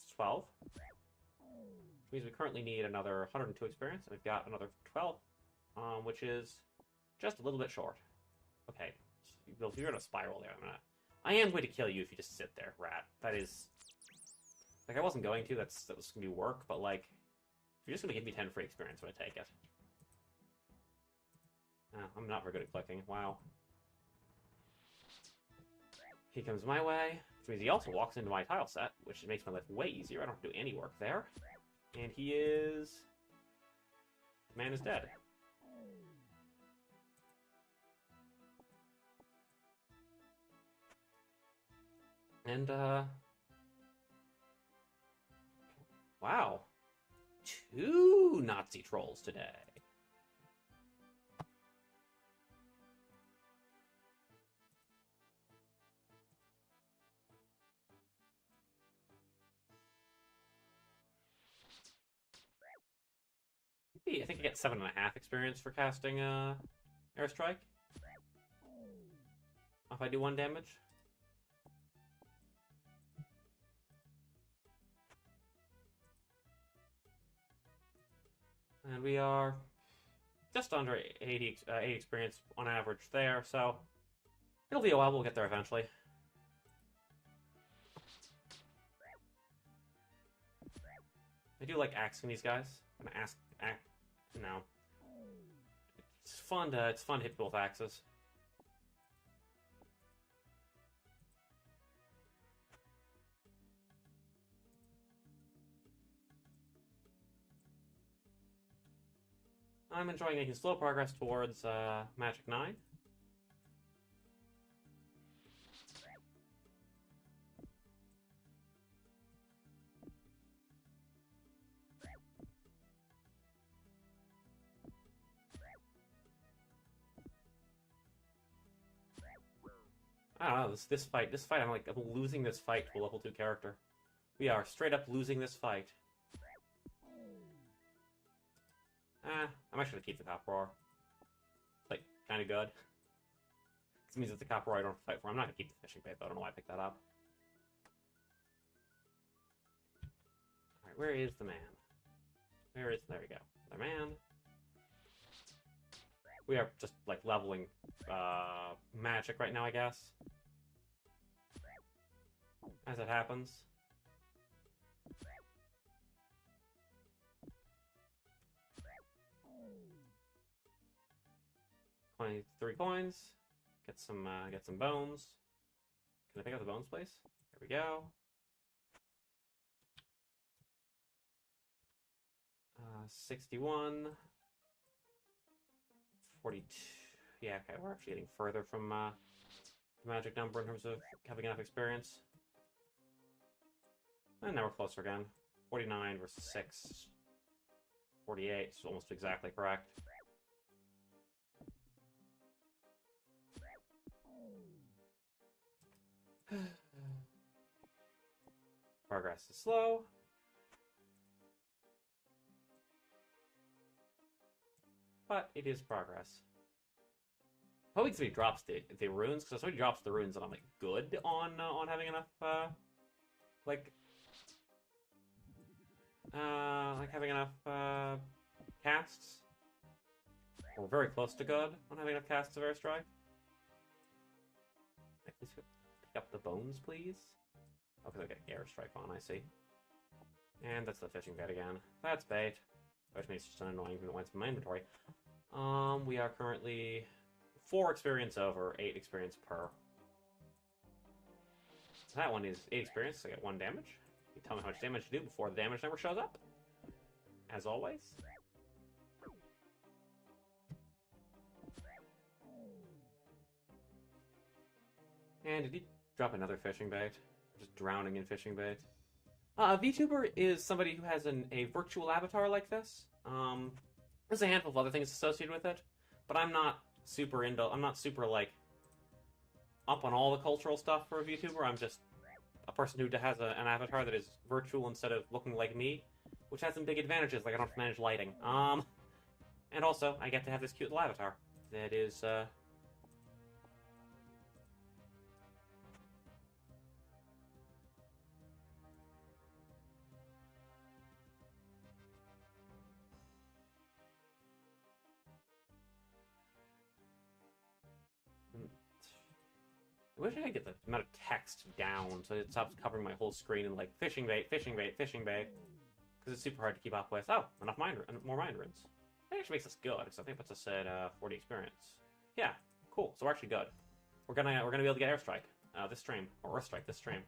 It's 12. Which means we currently need another 102 experience, and we've got another 12, which is just a little bit short. Okay, You're gonna spiral there. I am going to kill you if you just sit there, rat. That is... Like, I wasn't going to. That was gonna be work, but, like... If you're just gonna give me 10 free experience, I'm gonna take it. I'm not very good at clicking. Wow. He comes my way, which means he also walks into my tile set, which makes my life way easier. I don't have to do any work there. And he is... Man is dead. And, wow. 2 Nazi trolls today. I think I get 7.5 experience for casting, Airstrike. If I do 1 damage. And we are just under 80 experience on average there, so it'll be a while. We'll get there eventually. I do like axing these guys. I'm gonna no. It's fun to hit both axes. I'm enjoying making slow progress towards Magic 9. I don't know, this fight, I'm losing this fight to a level 2 character. We are straight up losing this fight. I'm actually gonna keep the Cop Roar. Like, kinda good. This means it's the Cop Roar I don't have to fight for. I'm not gonna keep the fishing bait, though. I don't know why I picked that up. Alright, where is the man? There we go. The man. We are just, like, leveling, magic right now, I guess. As it happens. 23 coins. Get some bones. Can I pick up the bones, please? There we go. 61. 42. Yeah, okay, we're actually getting further from the magic number in terms of having enough experience. And now we're closer again. 49 versus 6. 48, so almost exactly correct. Progress is slow. But it is progress. Hoping somebody drops the runes, because if somebody drops the runes, then I'm like good on having enough having enough casts. We're very close to good on having enough casts of Airstrike. Please pick up the bones, please. Oh, because I get Airstrike on, I see. And that's the fishing bait again. That's bait. Which means it's just an annoying thing that went from my inventory. We are currently 4 experience over, 8 experience per. That one is 8 experience, so I get 1 damage. You tell me how much damage to do before the damage number shows up. As always. And did he drop another fishing bait? Just drowning in fishing bait. Vtuber is somebody who has a virtual avatar like this. There's a handful of other things associated with it, but I'm not super like up on all the cultural stuff for a VTuber. I'm just a person who has an avatar that is virtual instead of looking like me, which has some big advantages, like I don't have to manage lighting. And also I get to have this cute little avatar that is I wish I could get the amount of text down so it stops covering my whole screen and like fishing bait, fishing bait, fishing bait. Because it's super hard to keep up with. Oh, enough more mind runes. That actually makes us good, because I think it puts us at 40 experience. Yeah, cool. So we're actually good. We're gonna be able to get airstrike this stream, or earthstrike this stream,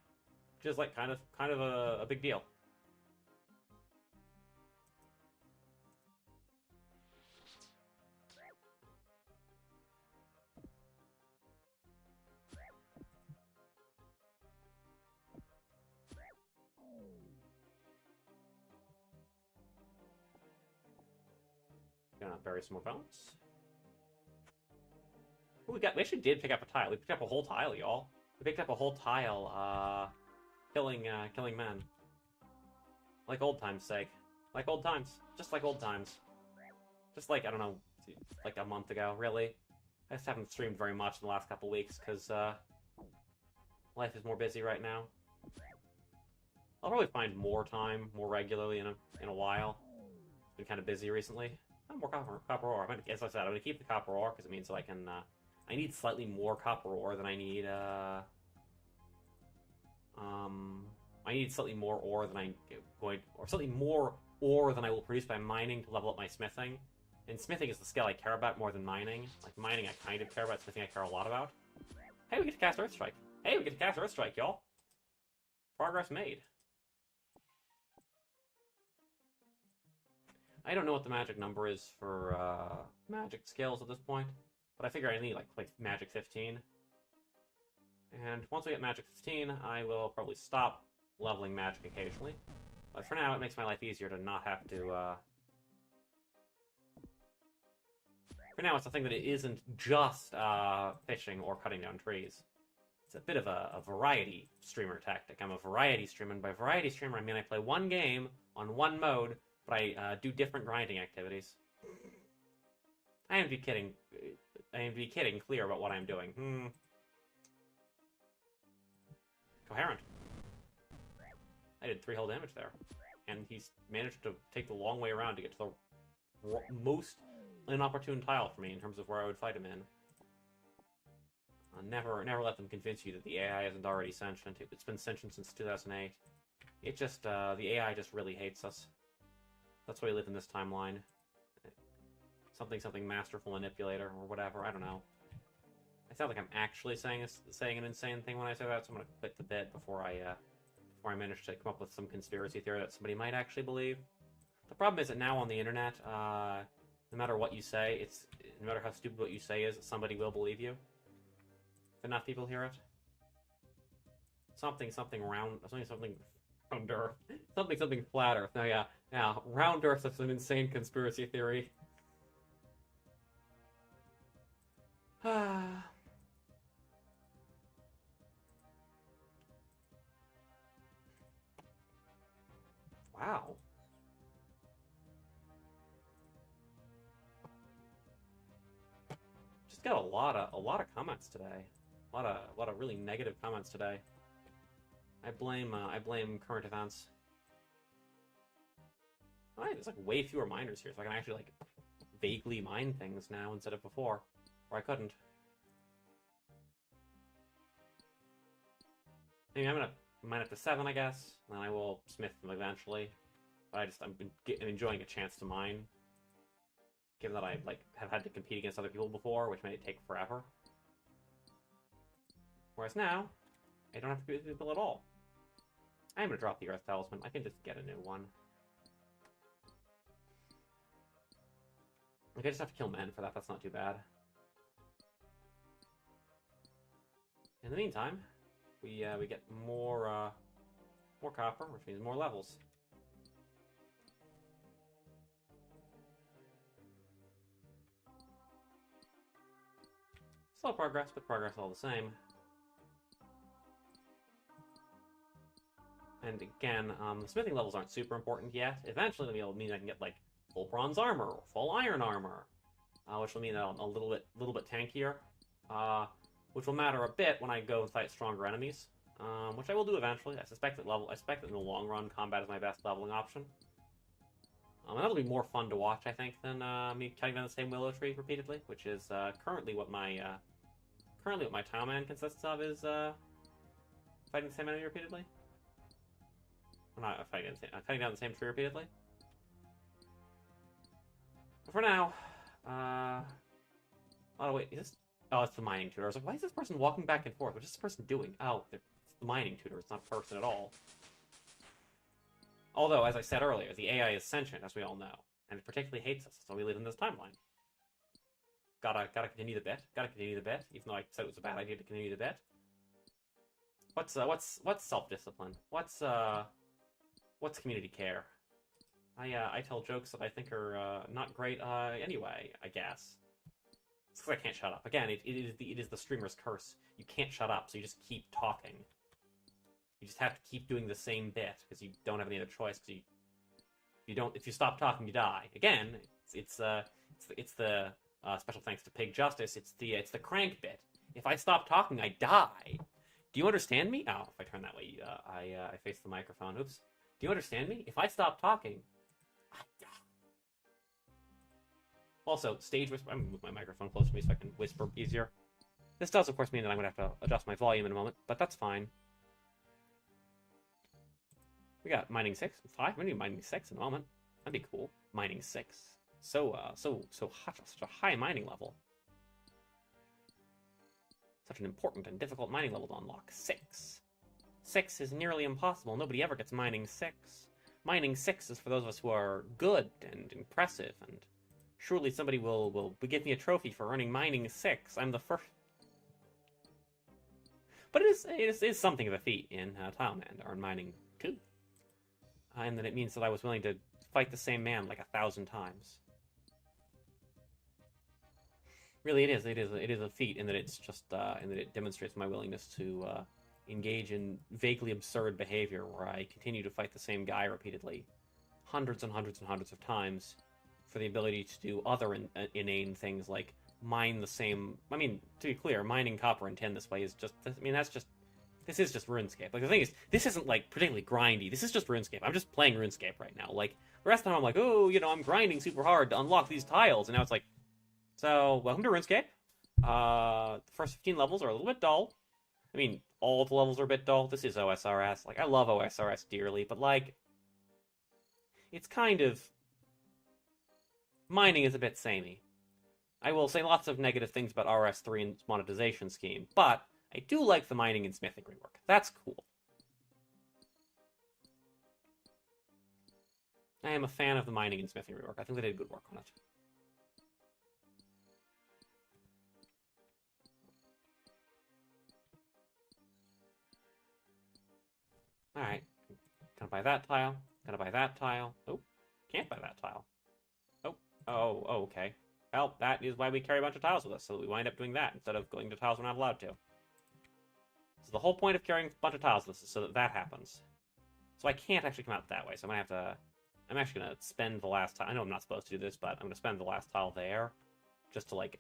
which is like kind of a big deal. Gonna bury some more bones. Ooh, we actually did pick up a tile. We picked up a whole tile, y'all. We picked up a whole tile, killing men. Like old times' sake. Like old times. Just like old times. Just like, I don't know, like a month ago, really. I just haven't streamed very much in the last couple weeks, because, life is more busy right now. I'll probably find more time, more regularly in a while. It's been kind of busy recently. Oh, more copper ore. As I said, I'm going to keep the copper ore, because it means that I can, I need slightly more copper ore than I need, I need slightly more ore than slightly more ore than I will produce by mining to level up my smithing. And smithing is the skill I care about more than mining. Like, mining I kind of care about, smithing I care a lot about. Hey, we get to cast Earthstrike. Hey, we get to cast Earthstrike, y'all. Progress made. I don't know what the magic number is for magic skills at this point, but I figure I need like magic 15. And once we get magic 15, I will probably stop leveling magic occasionally. But for now, it makes my life easier to not have to. For now, it's a thing that it isn't just fishing or cutting down trees. It's a bit of a variety streamer tactic. I'm a variety streamer, and by variety streamer, I mean I play one game on one mode, but I do different grinding activities. I am to be kidding. I am to be kidding clear about what I'm doing. Coherent. I did 3 hull damage there. And he's managed to take the long way around to get to the most inopportune tile for me in terms of where I would fight him in. Never let them convince you that the AI isn't already sentient. It's been sentient since 2008. It just, the AI just really hates us. That's why we live in this timeline. Something masterful manipulator or whatever, I don't know. I sound like I'm actually saying an insane thing when I say that, so I'm gonna quit the bit before I manage to come up with some conspiracy theory that somebody might actually believe. The problem is that now on the internet, no matter what you say, no matter how stupid what you say is, somebody will believe you. If enough people hear it. Something rounder. Something flat Earth. No, yeah, round Earth is an insane conspiracy theory. Wow. Just got a lot of comments today. A lot of really negative comments today. I blame current events. Alright, there's like way fewer miners here, so I can actually like vaguely mine things now instead of before, where I couldn't. Maybe I'm gonna mine up to 7, I guess, and then I will smith them eventually. But I'm enjoying a chance to mine, given that I like have had to compete against other people before, which made it take forever. Whereas now, I don't have to compete with people at all. I'm gonna drop the Earth Talisman. I can just get a new one. Like, I just have to kill men for that. That's not too bad. In the meantime, we get more copper, which means more levels. Slow progress, but progress all the same. And again, the smithing levels aren't super important yet. Eventually, it'll mean I can get like full bronze armor or full iron armor, which will mean that I'm a little bit tankier, which will matter a bit when I go and fight stronger enemies, which I will do eventually. I suspect that in the long run, combat is my best leveling option. And that'll be more fun to watch, I think, than me cutting down the same willow tree repeatedly, which is currently what my currently what my Tileman consists of is fighting the same enemy repeatedly. Or not fighting cutting down the same tree repeatedly. But for now, oh wait, is this? Oh, it's the mining tutor. I was like, why is this person walking back and forth? What is this person doing? Oh, it's the mining tutor. It's not a person at all. Although, as I said earlier, the AI is sentient, as we all know, and it particularly hates us, so we live in this timeline. Gotta continue the bit. Gotta continue the bit, even though I said it was a bad idea to continue the bit. What's self-discipline? What's community care? I tell jokes that I think are not great anyway, I guess. It's because I can't shut up. Again, it is the streamer's curse. You can't shut up, so you just keep talking. You just have to keep doing the same bit because you don't have any other choice. Because if you stop talking, you die. Again, it's the special thanks to Pig Justice. It's the crank bit. If I stop talking, I die. Do you understand me? Oh, if I turn that way, I face the microphone. Oops. Do you understand me? If I stop talking, I die. Also, stage whisper. I'm gonna move my microphone closer to me so I can whisper easier. This does, of course, mean that I'm gonna have to adjust my volume in a moment, but that's fine. We got mining 6, 5. We're gonna do mining 6 in a moment. That'd be cool. Mining 6. So hot, such a high mining level. Such an important and difficult mining level to unlock. 6. 6 is nearly impossible. Nobody ever gets mining 6. Mining 6 is for those of us who are good and impressive, and surely somebody will give me a trophy for earning mining 6. I'm the first. But it is something of a feat in Tileman to earn mining 2. And then it means that I was willing to fight the same man like 1,000 times. Really, it is a feat in that it's just in that it demonstrates my willingness to engage in vaguely absurd behavior where I continue to fight the same guy repeatedly, hundreds and hundreds and hundreds of times, for the ability to do other inane things like mine the same. I mean, to be clear, mining copper and tin this way is just. I mean, this is just RuneScape. Like, the thing is, this isn't, like, particularly grindy. This is just RuneScape. I'm just playing RuneScape right now. Like, the rest of the time I'm like, oh, I'm grinding super hard to unlock these tiles. And now it's like, so, welcome to RuneScape. The first 15 levels are a little bit dull. I mean, all the levels are a bit dull. This is OSRS. Like, I love OSRS dearly, but, like, it's kind of... Mining is a bit samey. I will say lots of negative things about RS3 and its monetization scheme, but I do like the mining and smithing rework. That's cool. I am a fan of the mining and smithing rework. I think they did good work on it. Alright. Gonna buy that tile. Gonna buy that tile. Oh, can't buy that tile. Oh, okay. Well, that is why we carry a bunch of tiles with us, so that we wind up doing that instead of going to tiles we're not allowed to. So the whole point of carrying a bunch of tiles with us is so that that happens. So I can't actually come out that way, so I'm gonna have to... I'm actually gonna spend the last tile... I know I'm not supposed to do this, but I'm gonna spend the last tile there, just to, like,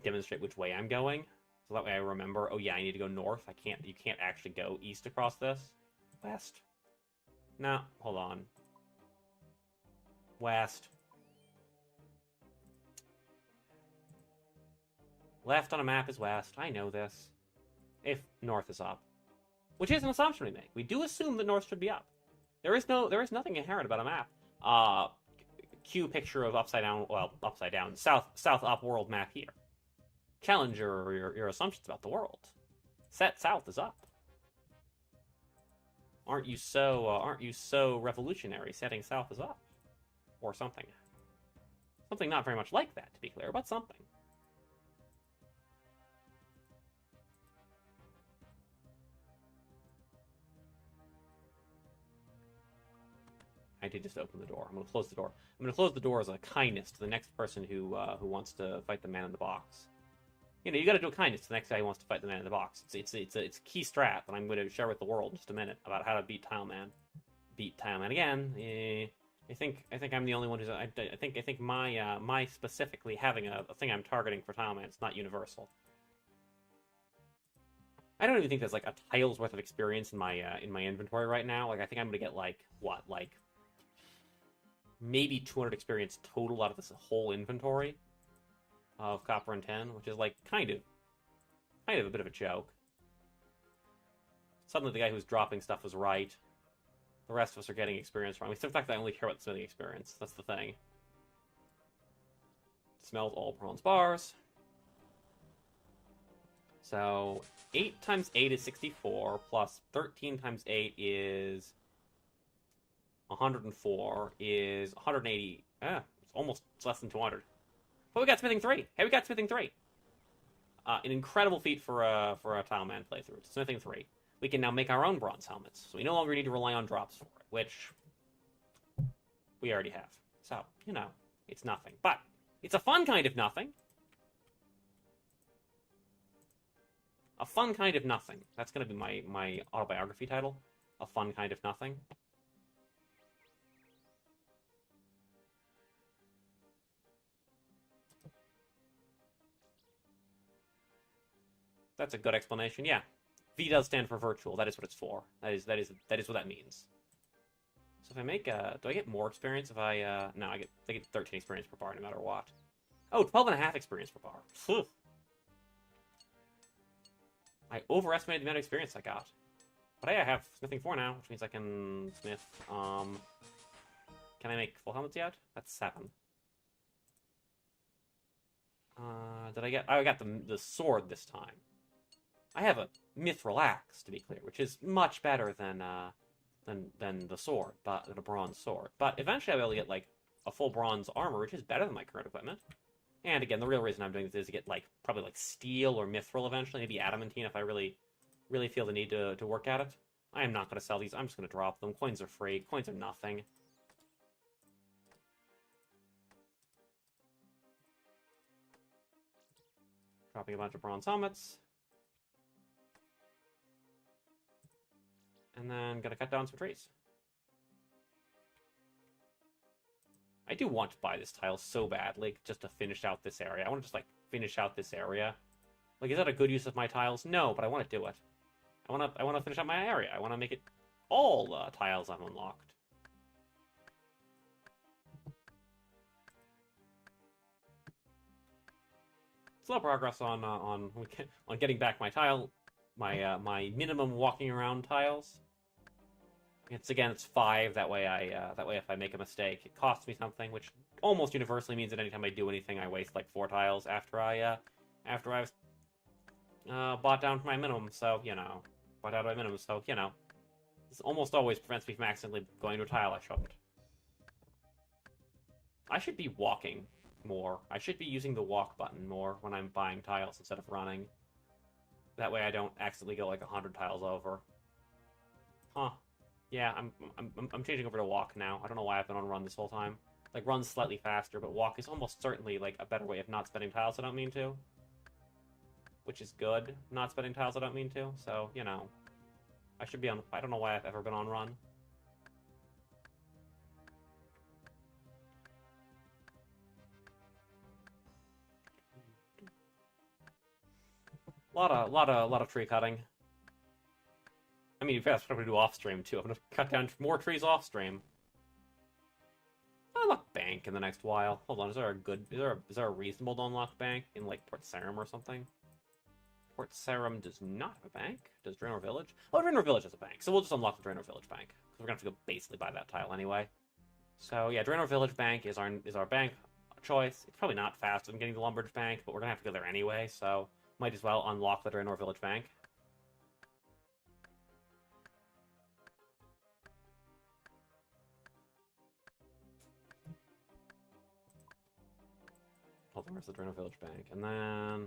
demonstrate which way I'm going. So that way I remember, oh yeah, I need to go north. You can't actually go east across this. West. No, hold on. West. Left on a map is west. I know this. If north is up. Which is an assumption we make. We do assume that north should be up. There is nothing inherent about a map. Cue picture of upside down, south up world map here. Challenge your assumptions about the world. Set south is up. Aren't you so revolutionary? Setting south is up. Or something. Something not very much like that, to be clear, but something. I did just open the door. I'm going to close the door. I'm going to close the door as a kindness to the next person who wants to fight the man in the box. You got to do a kindness to the next guy who wants to fight the man in the box. It's a key strat that I'm going to share with the world in just a minute about how to beat Tileman. Beat Tileman again. I think I'm the only one who's. I think my specifically having a thing I'm targeting for Tileman is not universal. I don't even think there's like a tile's worth of experience in my inventory right now. Like, I think I'm gonna get like maybe 200 experience total out of this whole inventory of copper and tin, which is like kind of kind of a bit of a joke. Suddenly the guy who's dropping stuff was right. The rest of us are getting experience wrong. I mean, the fact that I only care about the smithing experience. That's the thing. Smells all bronze bars. So 8 times 8 is 64, plus 13 times 8 is 104, is 180. It's less than 200. But we got smithing 3. Hey, we got smithing 3. An incredible feat for a Tileman playthrough. Smithing 3. We can now make our own bronze helmets, so we no longer need to rely on drops for it, which we already have. So, you know, it's nothing. But it's a fun kind of nothing. A fun kind of nothing. That's going to be my autobiography title. A fun kind of nothing. That's a good explanation, yeah. V does stand for virtual. That is what it's for. That is what that means. So if I make do I get more experience if I no, I get 13 experience per bar no matter what. Oh, 12.5 experience per bar. Phew. I overestimated the amount of experience I got. But hey, I have smithing 4 now, which means I can smith can I make full helmets yet? That's 7. Did I get I got the sword this time. I have a mithril axe, to be clear, which is much better than the sword, but than a bronze sword. But eventually I'll be able to get like a full bronze armor, which is better than my current equipment. And again, the real reason I'm doing this is to get like probably like steel or mithril eventually, maybe adamantine if I really feel the need to work at it. I am not going to sell these. I'm just going to drop them. Coins are free. Coins are nothing. Dropping a bunch of bronze helmets. And then gonna cut down some trees. I do want to buy this tile so badly, just to finish out this area. I want to just, like, finish out this area. Like, is that a good use of my tiles? No, but I want to do it. I want to finish out my area. I want to make it all tiles I've unlocked. Slow progress on getting back my tile, my minimum walking around tiles. It's 5. That way if I make a mistake, it costs me something, which almost universally means that anytime I do anything, I waste like 4 tiles after I've bought down to my minimum. So you know, bought out my minimum. So you know, this almost always prevents me from accidentally going to a tile I shouldn't. I should be walking more. I should be using the walk button more when I'm buying tiles instead of running. That way I don't accidentally go like 100 tiles over. Huh. Yeah, I'm changing over to walk now. I don't know why I've been on run this whole time. Like, run's slightly faster, but walk is almost certainly, like, a better way of not spending tiles I don't mean to. Which is good, not spending tiles I don't mean to. So, you know, I should be on... I don't know why I've ever been on run. Lot of tree cutting. I mean, that's what I'm going to do off-stream, too. I'm going to cut down more trees off-stream. I'll unlock bank in the next while. Hold on, is there a reasonable to unlock bank in, like, Port Sarim or something? Port Sarim does not have a bank. Does Draenor Village? Oh, Draenor Village has a bank, so we'll just unlock the Draenor Village bank. Because we're going to have to go basically buy that tile anyway. So, yeah, Draenor Village bank is our bank choice. It's probably not faster than getting the Lumbridge bank, but we're going to have to go there anyway, so might as well unlock the Draenor Village bank. Hold on, where's the Draenor Village bank? And then...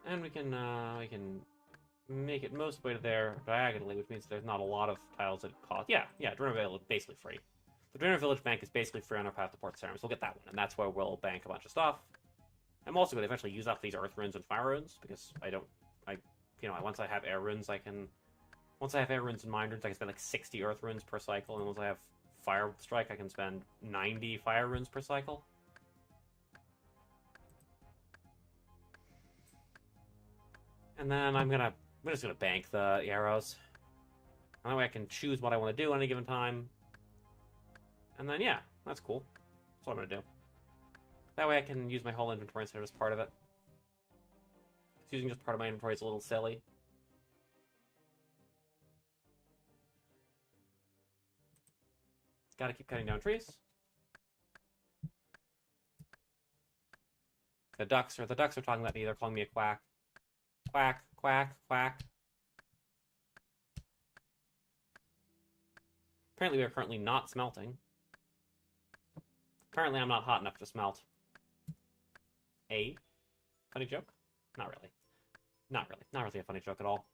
and we can make it most way to there diagonally, which means there's not a lot of tiles that cost. Yeah, Draenor Village is basically free. The Draenor Village bank is basically free on our path to Port Sarim, so we'll get that one, and that's where we'll bank a bunch of stuff. I'm also going to eventually use up these Earth Runes and Fire Runes, because once I have Air Runes, once I have Air Runes and Mind Runes, I can spend like 60 Earth Runes per cycle, and once I have Fire Strike, I can spend 90 Fire Runes per cycle. And then I'm just gonna bank the arrows. And that way I can choose what I want to do at any given time. And then, yeah, That's cool. That's what I'm gonna do. That way I can use my whole inventory instead of just part of it. Using just part of my inventory is a little silly. Gotta keep cutting down trees. The ducks are talking about me. They're calling me a quack. Quack, quack, quack. Apparently we are currently not smelting. Apparently I'm not hot enough to smelt. A funny joke? Not really. Not really. Not really a funny joke at all.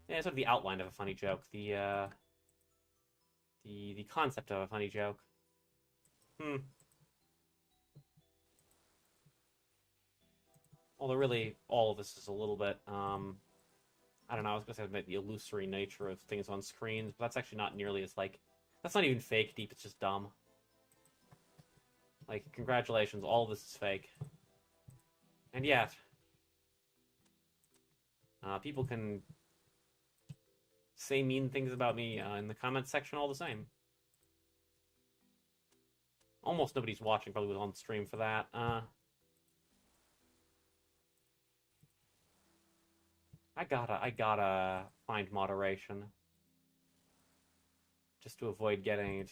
Yeah, it's sort of the outline of a funny joke. The concept of a funny joke. Although really, all of this is a little bit, I don't know, I was going to say about the illusory nature of things on screens, but that's actually not nearly as, like, that's not even fake deep, it's just dumb. Like, congratulations, all of this is fake. And yet, people can say mean things about me in the comments section all the same. Almost nobody's watching, probably was on stream for that. I gotta find moderation. Just to avoid getting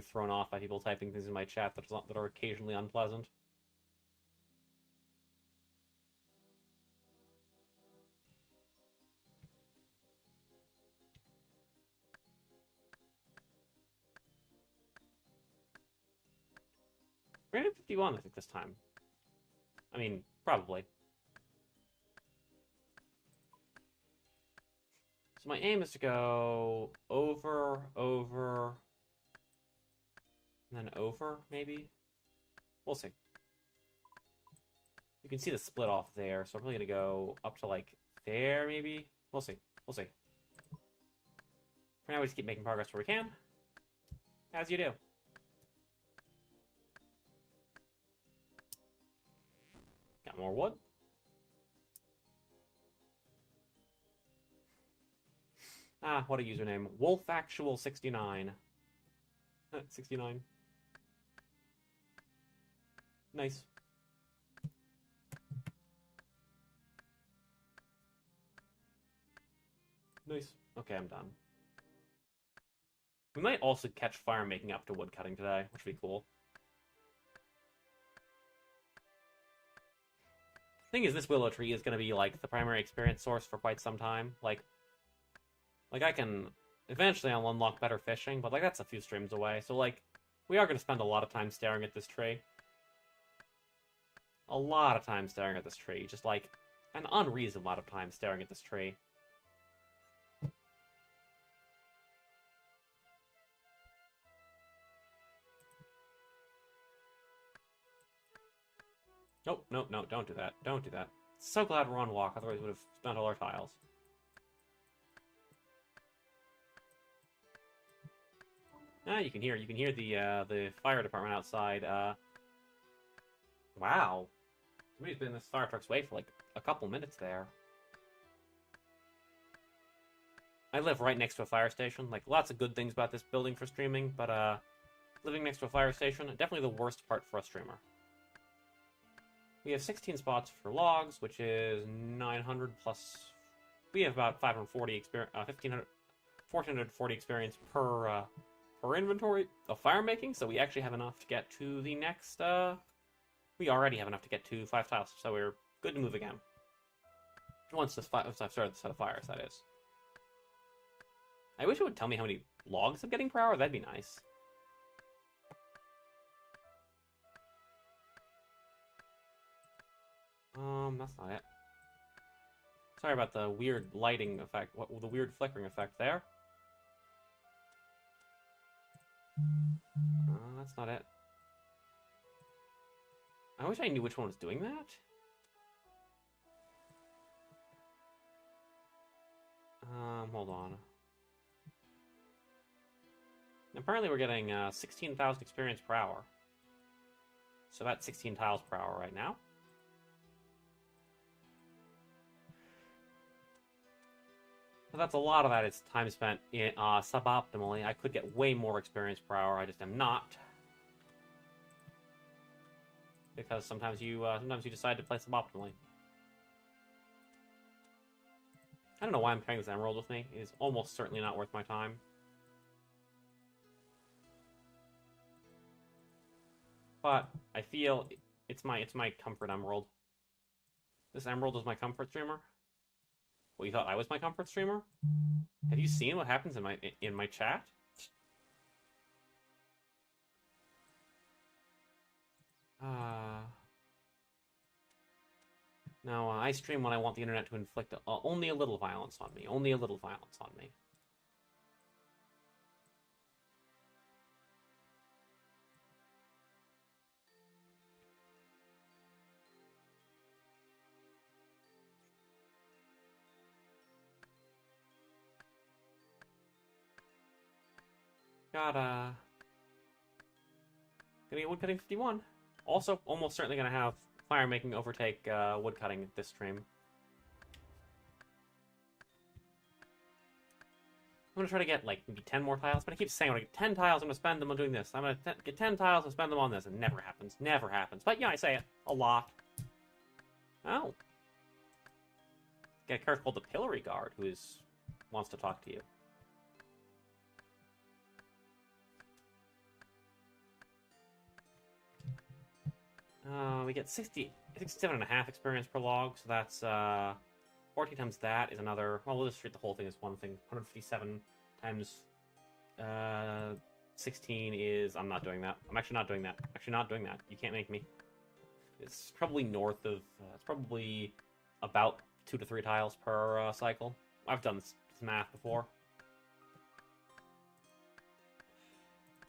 thrown off by people typing things in my chat that are occasionally unpleasant. We're gonna 51, I think, this time. I mean, probably. So my aim is to go over, and then over, maybe? We'll see. You can see the split off there, so I'm probably going to go up to, like, there, maybe? We'll see. We'll see. For now, we just keep making progress where we can. As you do. Got more wood. Ah, what a username. WolfActual69. 69. Nice. Nice. Okay, I'm done. We might also catch fire making up to wood cutting today, which would be cool. Thing is, this willow tree is going to be, like, the primary experience source for quite some time. Like, I can... Eventually I'll unlock better fishing, but, like, that's a few streams away. So, like, we are going to spend a lot of time staring at this tree. A lot of time staring at this tree. Just, like, an unreasonable amount of time staring at this tree. Nope, nope, no, don't do that. Don't do that. So glad we're on walk, otherwise we would have spent all our tiles. Ah, you can hear the fire department outside. Wow. Somebody's been in this fire truck's way for like a couple minutes there. I live right next to a fire station. Like, lots of good things about this building for streaming, but living next to a fire station, definitely the worst part for a streamer. We have 16 spots for logs, which is 900 plus. We have about 540 experience, 1440 experience per inventory of fire making. So we actually have enough to get to the next. We already have enough to get to 5 tiles, so we're good to move again. Once I've started the set of fires, that is. I wish it would tell me how many logs I'm getting per hour. That'd be nice. That's not it. Sorry about the weird lighting effect, the weird flickering effect there. That's not it. I wish I knew which one was doing that. Hold on. Apparently we're getting 16,000 experience per hour. So that's 16 tiles per hour right now. But that's a lot of that is time spent in, suboptimally. I could get way more experience per hour, I just am not. Because sometimes you decide to play suboptimally. I don't know why I'm carrying this emerald with me. It is almost certainly not worth my time. But I feel it's my comfort emerald. This emerald is my comfort streamer. Well, you thought I was my comfort streamer? Have you seen what happens in my chat? No, I stream when I want the internet to inflict only a little violence on me. Only a little violence on me. Gonna get woodcutting 51. Also, almost certainly gonna have fire making overtake woodcutting this stream. I'm gonna try to get like maybe 10 more tiles, but I keep saying when I get 10 tiles, I'm gonna spend them on doing this. I'm gonna get 10 tiles and spend them on this. It never happens. Never happens. But yeah, I say it a lot. Oh. Get a character called the Pillory Guard who wants to talk to you. We get 67.5 experience per log, so that's 40 times that is another. Well, we'll just treat the whole thing as one thing. 157 times 16 is. I'm not doing that. I'm actually not doing that. Actually, not doing that. You can't make me. It's probably north of. It's probably about 2 to 3 tiles per cycle. I've done this math before.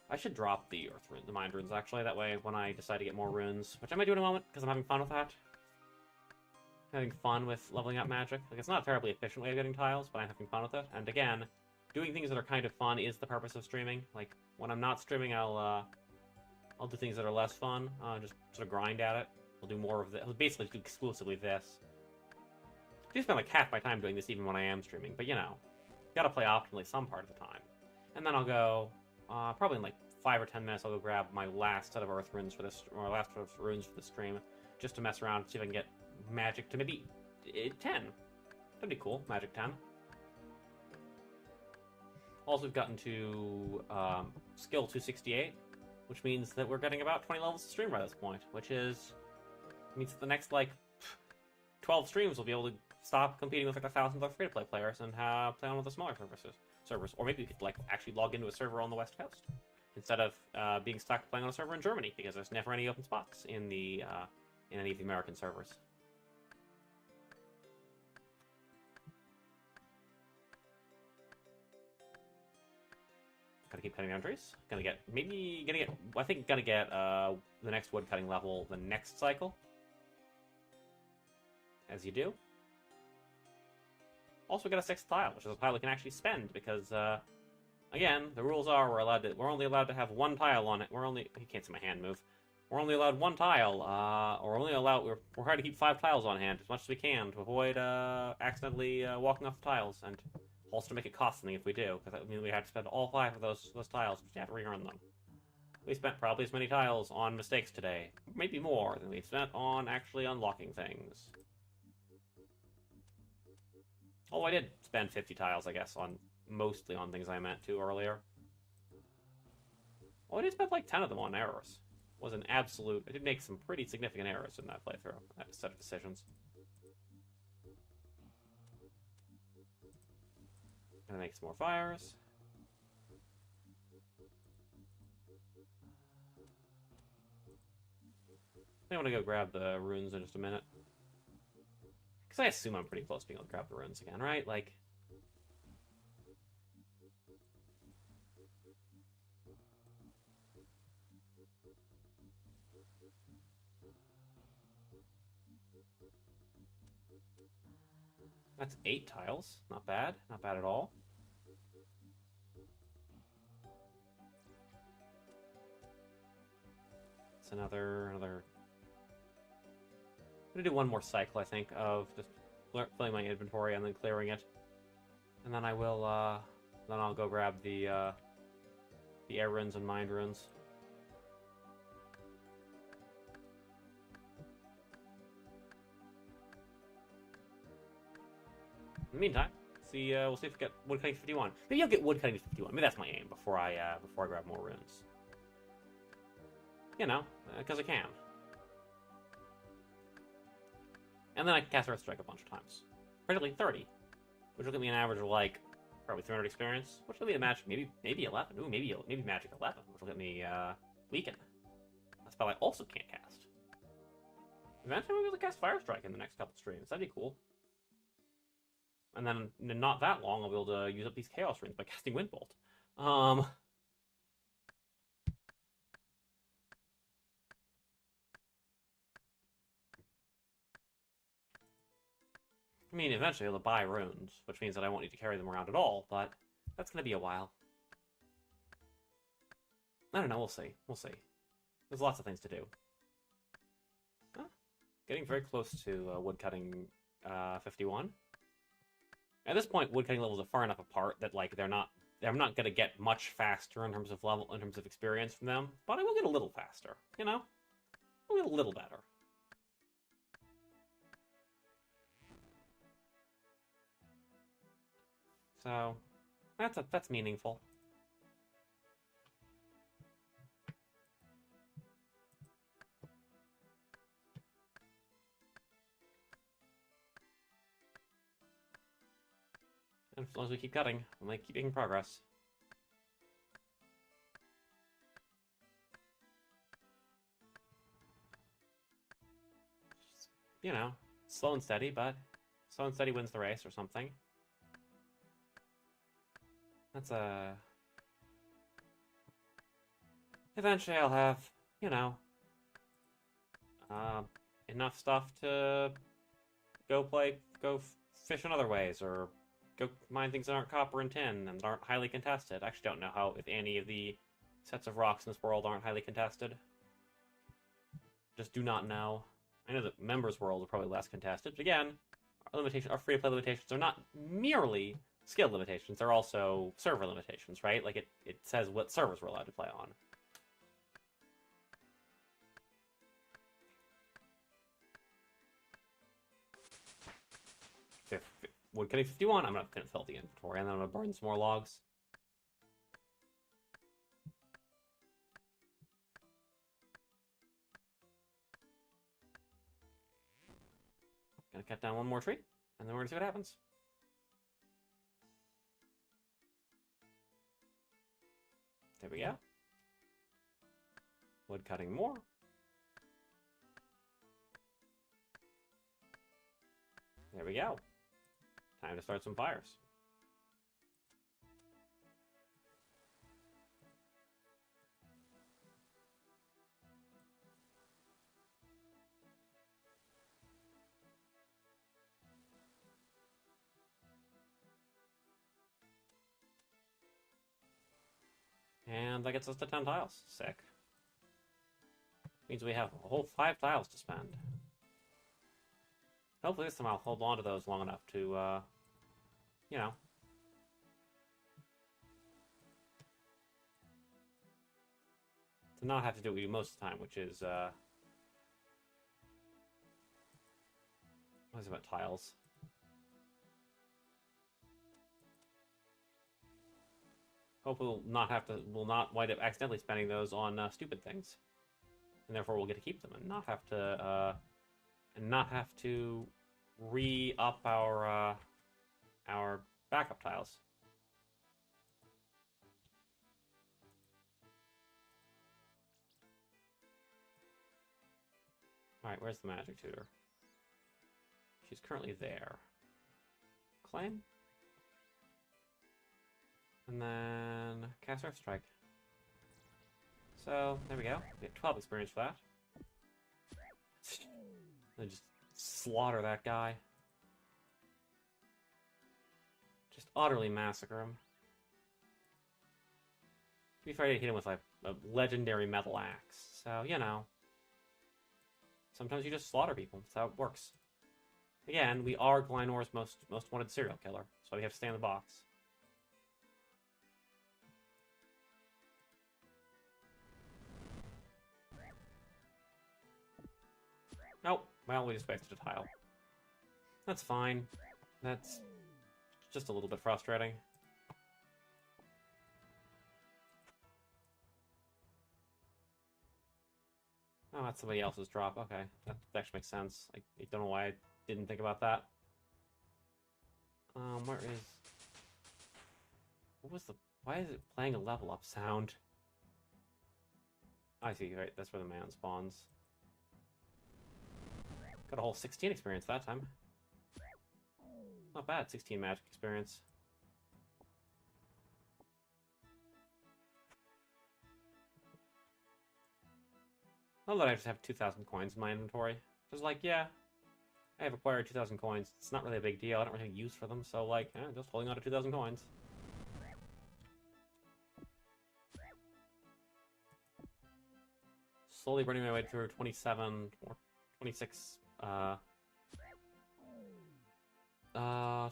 I should drop the mind runes, actually. That way, when I decide to get more runes, which I might do in a moment, because I'm having fun with that. Having fun with leveling up magic. Like, it's not a terribly efficient way of getting tiles, but I'm having fun with it. And again, doing things that are kind of fun is the purpose of streaming. Like, when I'm not streaming, I'll do things that are less fun. Just sort of grind at it. We'll do more of this. I'll basically do exclusively this. I do spend like half my time doing this even when I am streaming, but you know, gotta play optimally some part of the time. And then I'll go... probably in like 5 or 10 minutes, I'll go grab my last set of earth runes for this, or last set of runes for the stream, just to mess around, see if I can get magic to maybe 10. That'd be cool, magic 10. Also, we've gotten to skill 268, which means that we're getting about 20 levels of stream by this point, which means that the next like 12 streams we'll be able to stop competing with like 1,000 other free-to-play players and play on with the smaller servers. Or maybe we could like actually log into a server on the West Coast instead of being stuck playing on a server in Germany, because there's never any open spots in the in any of the American servers. Gotta keep cutting down trees. I think gonna get the next wood cutting level the next cycle. As you do. Also get a 6th tile, which is a tile we can actually spend, because, again, the rules are we're only allowed to have 1 tile on it. You can't see my hand move. We're only allowed 1 tile, we're trying to keep 5 tiles on hand as much as we can to avoid, accidentally, walking off the tiles, and also to make it cost something if we do, because that means we have to spend all 5 of those tiles, we have to re-earn them. We spent probably as many tiles on mistakes today, maybe more than we spent on actually unlocking things. Oh, I did spend 50 tiles, I guess, mostly on things I meant to earlier. Oh, I did spend like 10 of them on errors. I did make some pretty significant errors in that playthrough, that set of decisions. Gonna make some more fires. I want to go grab the runes in just a minute. Because I assume I'm pretty close to being able to grab the runes again, right? Like... That's 8 tiles. Not bad. Not bad at all. It's another... I'm gonna do one more cycle, I think, of just filling my inventory and then clearing it. And then I will, then I'll go grab the air runes and mind runes. In the meantime, we'll see if we get woodcutting 51. Maybe I'll get woodcutting 51. Maybe that's my aim before I grab more runes. You know, because I can. And then I can cast Earth Strike a bunch of times. Particularly 30. Which will give me an average of like probably 300 experience. Which will be a magic, maybe 11. Ooh, maybe magic 11, which will get me weaken. That spell I also can't cast. Eventually we'll be able to cast Fire Strike in the next couple streams. That'd be cool. And then in not that long, I'll be able to use up these Chaos Runes by casting Windbolt. I mean, eventually I'll be able to buy runes, which means that I won't need to carry them around at all, but that's going to be a while. I don't know, we'll see. We'll see. There's lots of things to do. Huh? Getting very close to woodcutting 51. At this point, woodcutting levels are far enough apart that like I'm not gonna get much faster in terms of experience from them, but I will get a little faster, you know? I'll get a little better. So that's meaningful. And as long as we keep cutting, we'll keep making progress. Just, you know, slow and steady, but slow and steady wins the race or something. That's eventually I'll have, you know, enough stuff to go fish in other ways, or go mine things that aren't copper and tin and aren't highly contested. I actually don't know if any of the sets of rocks in this world aren't highly contested. Just do not know. I know that Members World are probably less contested, but again, our free-to-play limitations are not merely skill limitations, they're also server limitations, right? Like, it says what servers we're allowed to play on. Woodcutting 51, I'm gonna fill the inventory, and then I'm gonna burn some more logs. Gonna cut down one more tree, and then we're gonna see what happens. There we go. Wood cutting more. There we go. Time to start some fires. And that gets us to 10 tiles. Sick. Means we have a whole 5 tiles to spend. Hopefully this time I'll hold on to those long enough to, you know, to not have to do what we do most of the time, which is, what is it about tiles? Hopefully we'll not wind up accidentally spending those on stupid things. And therefore we'll get to keep them and not have to re-up our backup tiles. Alright, where's the magic tutor? She's currently there. Claim? And then cast Earth Strike. So, there we go. We get 12 experience for that. Then just slaughter that guy. Just utterly massacre him. To be fair, I hit him with like a legendary metal axe. So, you know. Sometimes you just slaughter people. That's how it works. Again, we are Glynor's most wanted serial killer. So we have to stay in the box. Nope. Well, we just wasted a tile. That's fine. That's just a little bit frustrating. Oh, that's somebody else's drop. Okay, that actually makes sense. I don't know why I didn't think about that. Where is... What was the... Why is it playing a level up sound? I see, right, that's where the man spawns. Got a whole 16 experience that time. Not bad, 16 magic experience. Not that I just have 2,000 coins in my inventory. Just like, yeah, I have acquired 2,000 coins. It's not really a big deal. I don't really have use for them, so like, just holding on to 2,000 coins. Slowly burning my way through 27 or 26,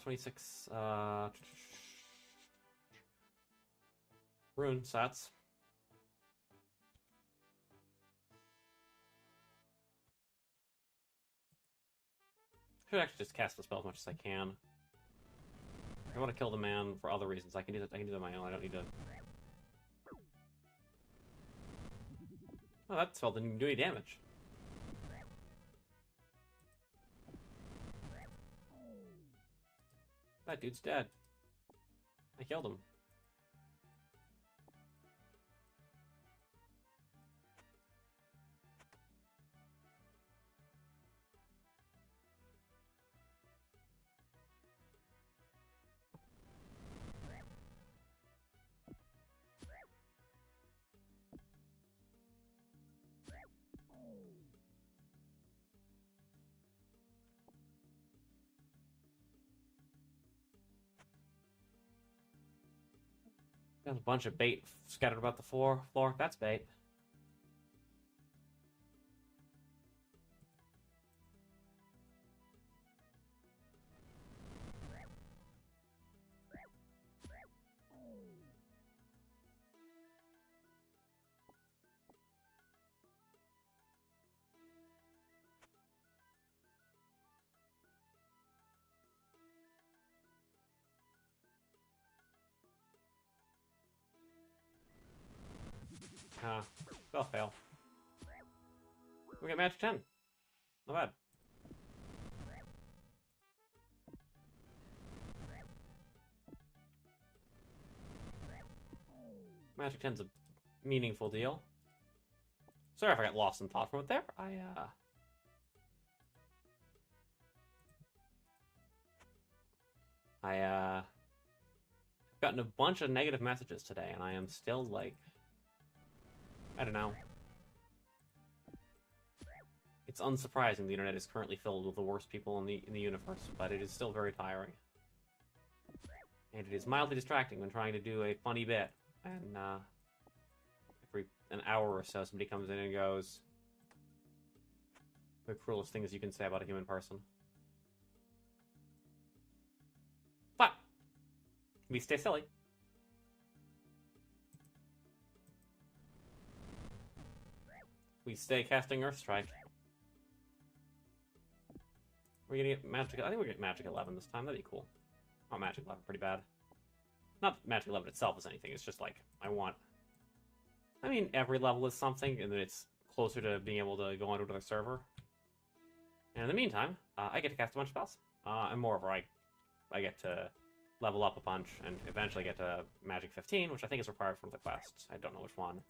26, rune sets. Should actually just cast the spell as much as I can. If I want to kill the man for other reasons, I can do that. I can do that on my own. I don't need to. Oh, that spell didn't do any damage. That dude's dead. I killed him. There's a bunch of bait scattered about the floor. That's bait. Spell fail. We got match 10. Not bad. Magic 10's a meaningful deal. Sorry if I got lost in thought from it there. I've gotten a bunch of negative messages today, and I am still like, I don't know. It's unsurprising the internet is currently filled with the worst people in the universe, but it is still very tiring. And it is mildly distracting when trying to do a funny bit. And every an hour or so, somebody comes in and goes, the cruelest things you can say about a human person. But we stay silly. We stay casting Earth Strike. We're gonna get Magic. I think we're gonna get Magic 11 this time. That'd be cool. Oh, Magic 11, pretty bad. Not Magic 11 itself is anything. It's just like I mean, every level is something, and then it's closer to being able to go onto another server. And in the meantime, I get to cast a bunch of spells. And moreover, I get to level up a bunch and eventually get to Magic 15, which I think is required from the quests. I don't know which one.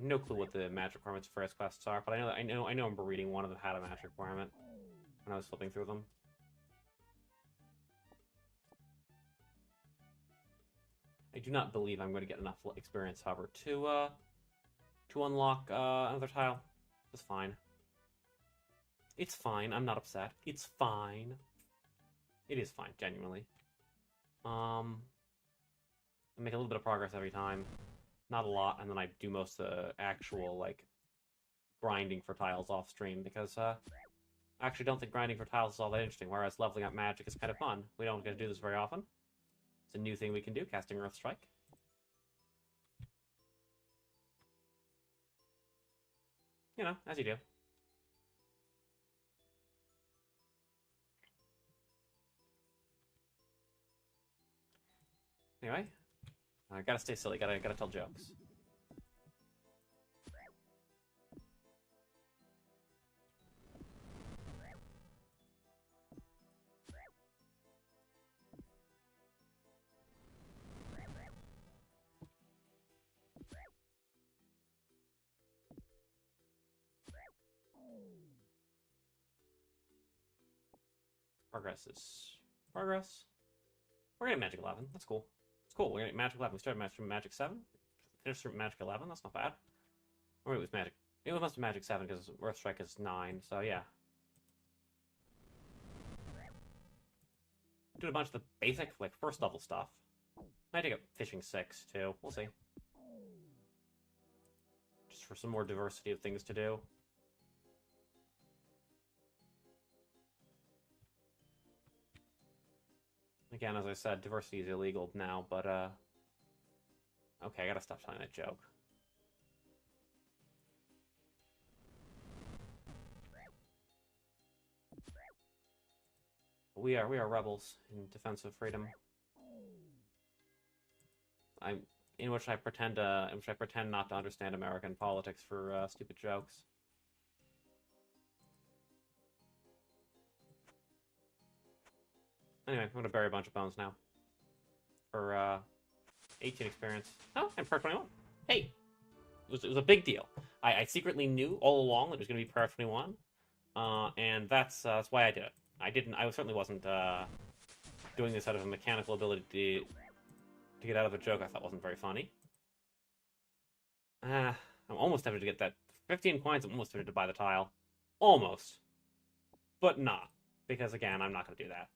No clue what the magic requirements for his quests are, but I know I'm reading one of them had a magic requirement when I was flipping through them. I do not believe I'm going to get enough experience, however, to unlock another tile. It's fine. It's fine. I'm not upset. It's fine. It is fine, genuinely. I make a little bit of progress every time. Not a lot, and then I do most of the actual, like, grinding for tiles off stream, because, I actually don't think grinding for tiles is all that interesting, whereas leveling up magic is kind of fun. We don't get to do this very often. It's a new thing we can do, casting Earth Strike. You know, as you do. Anyway, I gotta stay silly, gotta tell jokes. Progress is progress. We're getting Magic 11. That's cool. It's cool. We're getting Magic 11. We started from Magic 7. Finished from Magic 11. That's not bad. Or it was Magic. It must be Magic 7 because Earth Strike is 9. So yeah. Did a bunch of the basic, like, first level stuff. Might take up Fishing 6 too. We'll see. Just for some more diversity of things to do. Again, as I said, diversity is illegal now, but, okay, I gotta stop telling that joke. We are rebels in defense of freedom. In which I pretend not to understand American politics for, stupid jokes. Anyway, I'm gonna bury a bunch of bones now. For, 18 experience. Oh, and per 21. Hey! It was a big deal. I secretly knew all along that it was gonna be per 21. And that's why I did it. I certainly wasn't, doing this out of a mechanical ability to get out of a joke I thought wasn't very funny. I'm almost tempted to get that 15 coins. I'm almost tempted to buy the tile. Almost. But not. Because, again, I'm not going to do that.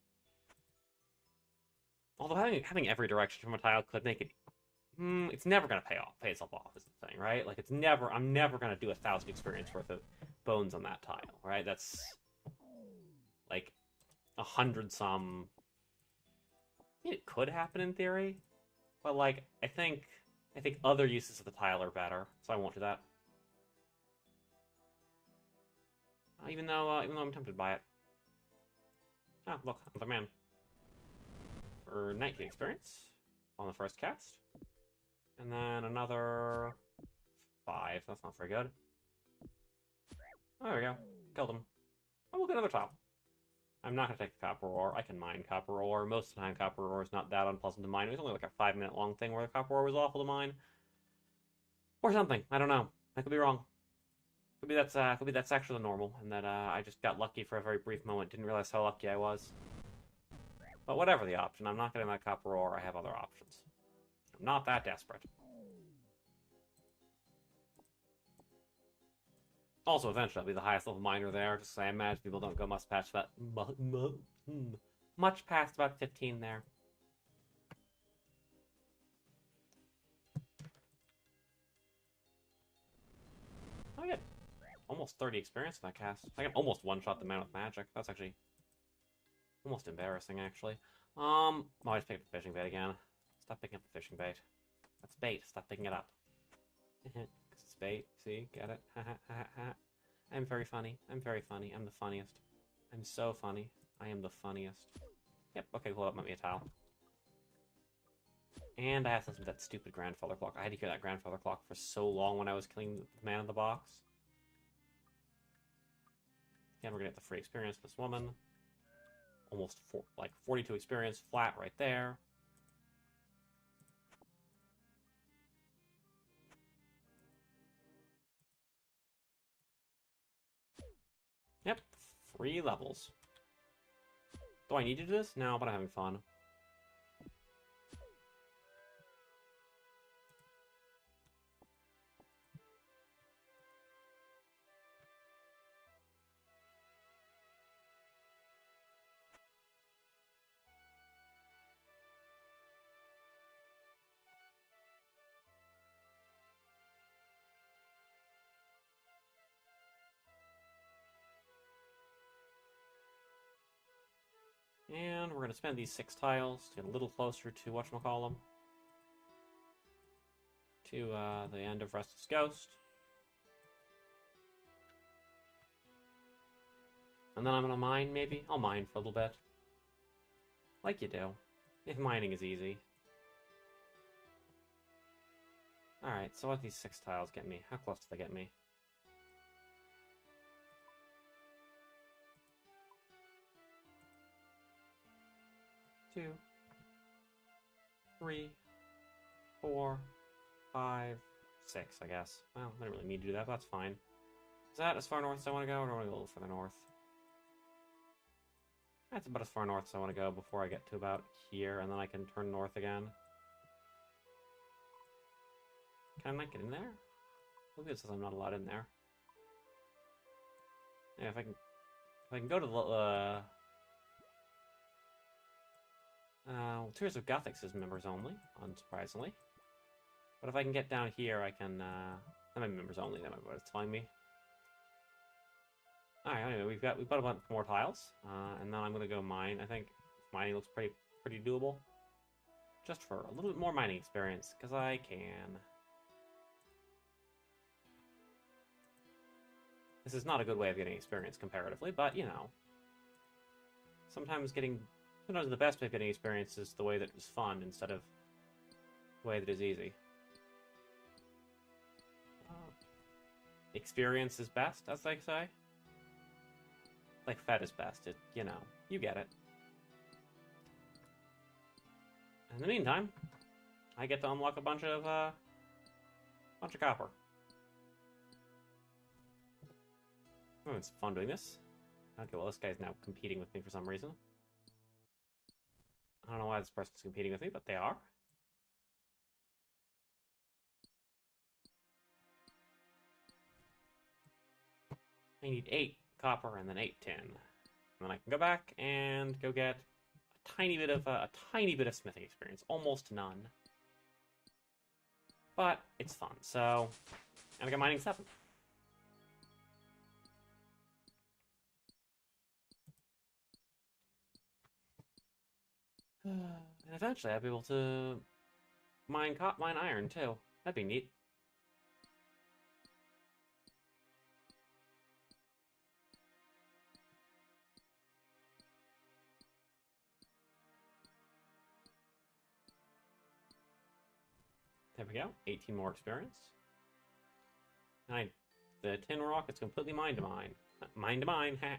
Although having every direction from a tile could make it... it's never going to pay itself off, is the thing, right? Like, I'm never going to do 1,000 experience worth of bones on that tile, right? That's... like, 100-some... It could happen in theory. But, like, I think other uses of the tile are better, so I won't do that. Even though I'm tempted by it. Ah, look, another man. For 19 experience on the first cast. And then another 5. That's not very good. Oh, there we go. Killed him. Oh, we'll get another tile. I'm not going to take the copper ore. I can mine copper ore. Most of the time, copper ore is not that unpleasant to mine. It was only like a 5-minute long thing where the copper ore was awful to mine. Or something. I don't know. I could be wrong. Could be that's actually the normal, and that I just got lucky for a very brief moment. Didn't realize how lucky I was. But whatever the option, I'm not getting that copper ore. I have other options. I'm not that desperate. Also, eventually, I'll be the highest level miner there. Just so I imagine people don't go much past about much past about 15 there. I get almost 30 experience in that cast. I can almost one-shot the man with magic. That's actually almost embarrassing, actually. I just picked up the fishing bait again. Stop picking up the fishing bait. That's bait. Stop picking it up. It's bait. See? Get it? I'm very funny. I'm very funny. I'm the funniest. I'm so funny. I am the funniest. Yep, okay, cool. That might be a tile. And I have to listen to that stupid grandfather clock. I had to hear that grandfather clock for so long when I was killing the man in the box. Again, we're gonna get the free experience with this woman. Almost 42 experience flat right there. Yep, 3 levels. Do I need to do this? No, but I'm having fun. And we're going to spend these 6 tiles to get a little closer to whatchamacallem. To the end of Restless Ghost. And then I'm going to mine, maybe? I'll mine for a little bit. Like you do. If mining is easy. Alright, so what do these 6 tiles get me? How close do they get me? Two, 3, 4, 5, 6, I guess. Well, I didn't really mean to do that, but that's fine. Is that as far north as I want to go, or do I want to go a little further north? That's about as far north as I want to go before I get to about here, and then I can turn north again. Can I not get in there? Look, it says I'm not allowed in there. Yeah, if I can go to the Tears of Gothic is members only, unsurprisingly. But if I can get down here, I can that might be members only. That might be what it's telling me. All right, anyway, we've got a bunch more tiles, and then I'm gonna go mine. I think mining looks pretty doable, just for a little bit more mining experience, because I can. This is not a good way of getting experience comparatively, but you know, sometimes the best way of getting experience is the way that is fun instead of the way that is easy. Experience is best, as they say. Like fed is best. You know, you get it. In the meantime, I get to unlock a bunch of copper. Oh, it's fun doing this. Okay, well, this guy's now competing with me for some reason. I don't know why this person's competing with me, but they are. I need 8 copper and then 8 tin. And then I can go back and go get a tiny bit of smithing experience. Almost none. But it's fun, so... And I got mining 7. And eventually I'll be able to mine iron too. That'd be neat. There we go. 18 more experience. The tin rock is completely mine to mine. Mine to mine, ha!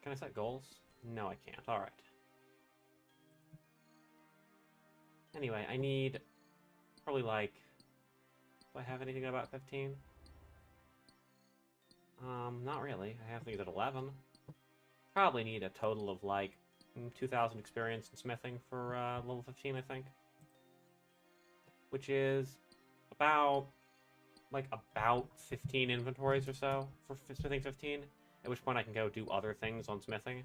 Can I set goals? No, I can't. Alright. Anyway, I need probably like... Do I have anything about 15? Not really. I have things at 11. Probably need a total of like 2,000 experience in smithing for level 15, I think. Which is about 15 inventories or so for smithing 15. At which point I can go do other things on smithing.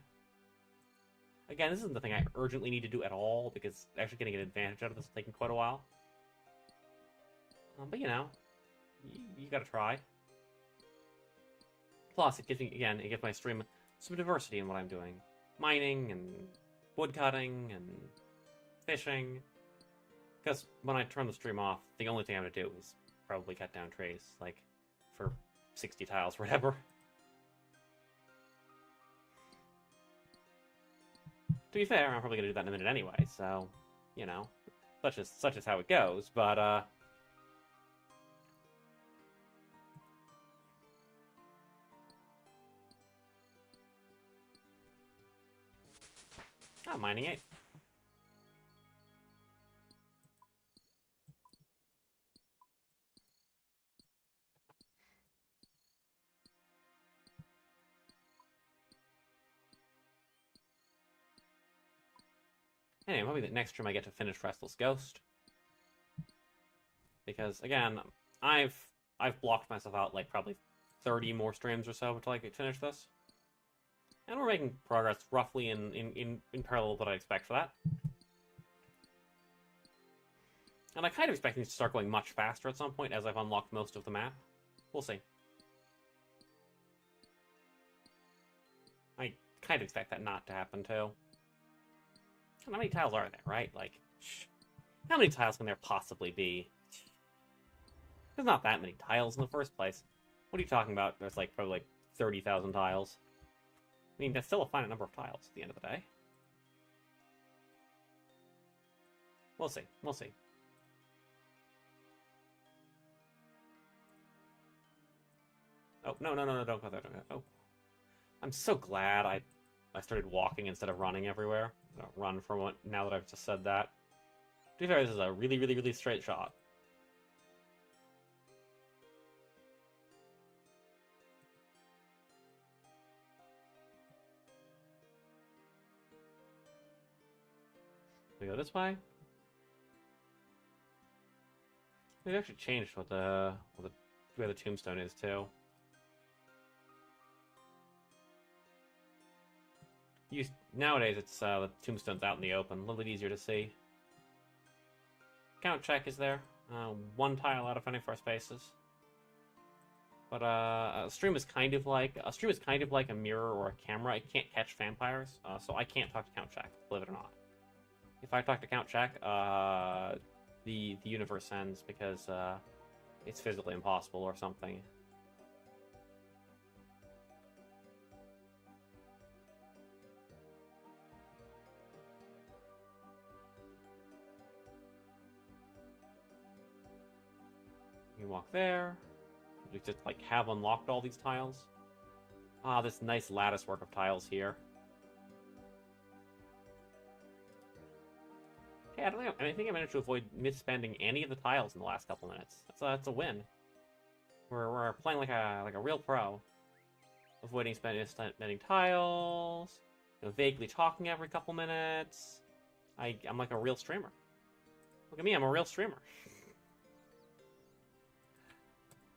Again, this isn't the thing I urgently need to do at all, because actually getting an advantage out of this is taking quite a while. But you know, you gotta try. Plus, it gives my stream some diversity in what I'm doing. Mining, and woodcutting, and fishing. Because when I turn the stream off, the only thing I'm gonna do is probably cut down trees, like, for 60 tiles or whatever. To be fair, I'm probably gonna do that in a minute anyway, so, you know, such is how it goes, but, oh, mining 8. Anyway, I'm hoping that next stream I get to finish Restless Ghost. Because, again, I've blocked myself out, like, probably 30 more streams or so until I can finish this. And we're making progress roughly in parallel with what I expect for that. And I kind of expect things to start going much faster at some point as I've unlocked most of the map. We'll see. kind of expect that not to happen, too. How many tiles are there, right? Like, how many tiles can there possibly be? There's not that many tiles in the first place. What are you talking about? There's, like, probably, like, 30,000 tiles. I mean, that's still a finite number of tiles at the end of the day. We'll see. We'll see. Oh, no, no, no, no, don't go there, don't go there. Oh. I'm so glad I started walking instead of running everywhere. I don't run from what, now that I've just said that. To be fair, this is a really, really, really straight shot. We go this way. They've actually changed what where the tombstone is too. Nowadays, it's the tombstone's out in the open, a little bit easier to see. Count check is there. 1 tile out of 24 spaces. But a stream is kind of like a mirror or a camera. It can't catch vampires, so I can't talk to count check, believe it or not. If I talk to count check, the universe ends because it's physically impossible or something. You walk there. We just like have unlocked all these tiles. Ah, this nice lattice work of tiles here. Hey, I think I managed to avoid misspending any of the tiles in the last couple minutes. That's a win. We're playing like a real pro, avoiding spending tiles. You know, vaguely talking every couple minutes. I'm like a real streamer. Look at me, I'm a real streamer.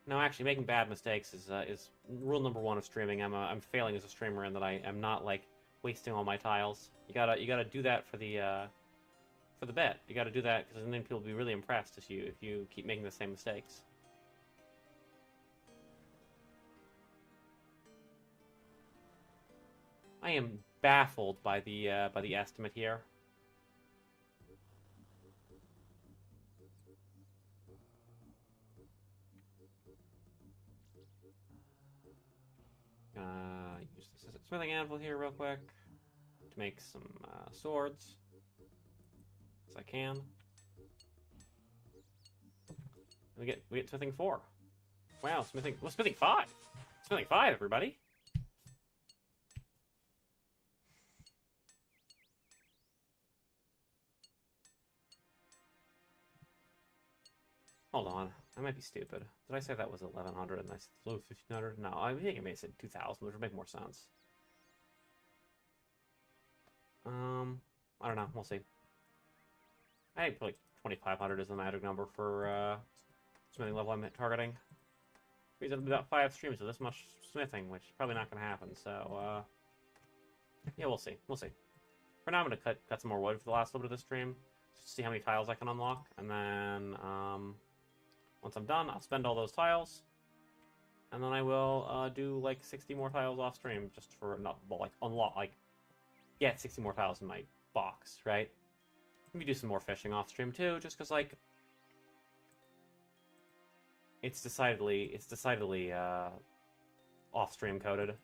No, actually, making bad mistakes is rule number 1 of streaming. I'm failing as a streamer in that I am not like wasting all my tiles. You gotta do that for the bet. You gotta do that because then people will be really impressed if you keep making the same mistakes. I am baffled by the estimate here. Use this smithing anvil here real quick to make some swords, as I can. We get smithing 4. Wow, smithing 5. Smithing 5, everybody. Hold on, I might be stupid. Did I say that was 1100 and I flew 1500? No, I think I may have said 2000, which would make more sense. I don't know. We'll see. I think like 2500 is the magic number for smithing level I'm targeting. Means it'll be about 5 streams of this much smithing, which is probably not going to happen. So yeah, we'll see. We'll see. For now, I'm going to cut some more wood for the last little bit of this stream, just to see how many tiles I can unlock, and then once I'm done, I'll spend all those tiles, and then I will do like 60 more tiles off stream, just for get 60 more tiles in my box, right? Maybe do some more fishing off stream too, just because like it's decidedly off stream coded.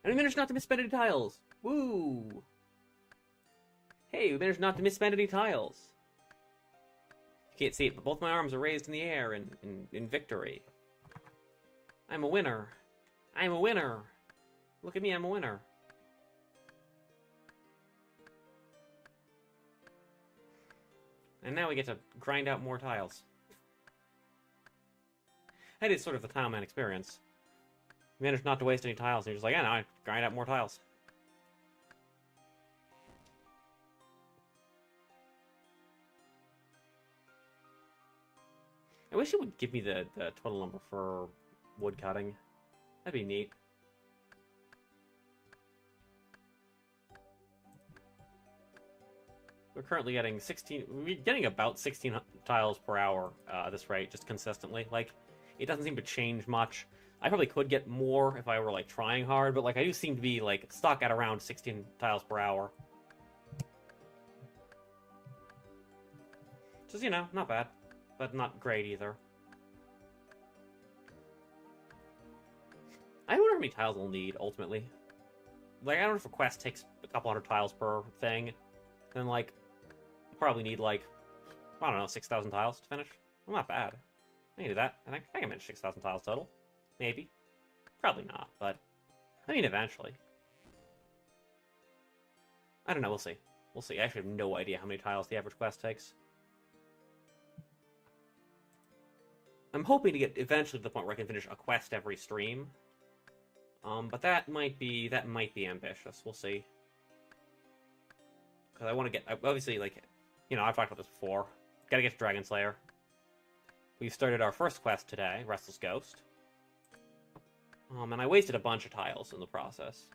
And we managed not to misspend any tiles. Woo! Hey, we managed not to misspend any tiles. You can't see it, but both my arms are raised in the air in victory. I'm a winner. I'm a winner. Look at me, I'm a winner. And now we get to grind out more tiles. That is sort of the Tileman experience. You managed not to waste any tiles, and you're just like, yeah, now I grind out more tiles. I wish it would give me the total number for wood cutting. That'd be neat. We're currently getting 16. We're getting about 16 tiles per hour at this rate, just consistently. Like, it doesn't seem to change much. I probably could get more if I were like trying hard, but like I do seem to be like stuck at around 16 tiles per hour. Just, you know, not bad, but not great either. I wonder how many tiles we'll need ultimately. Like, I don't know if a quest takes a couple hundred tiles per thing, then like probably need like, I don't know, 6,000 tiles to finish. Well, not bad. I can do that. I can manage 6,000 tiles total. Maybe. Probably not, but I mean, eventually. I don't know, we'll see. We'll see. I actually have no idea how many tiles the average quest takes. I'm hoping to get eventually to the point where I can finish a quest every stream. But that might be ambitious. We'll see. Because I want to get, obviously, like, you know, I've talked about this before. Gotta get to Dragon Slayer. We've started our first quest today, Restless Ghost. And I wasted a bunch of tiles in the process.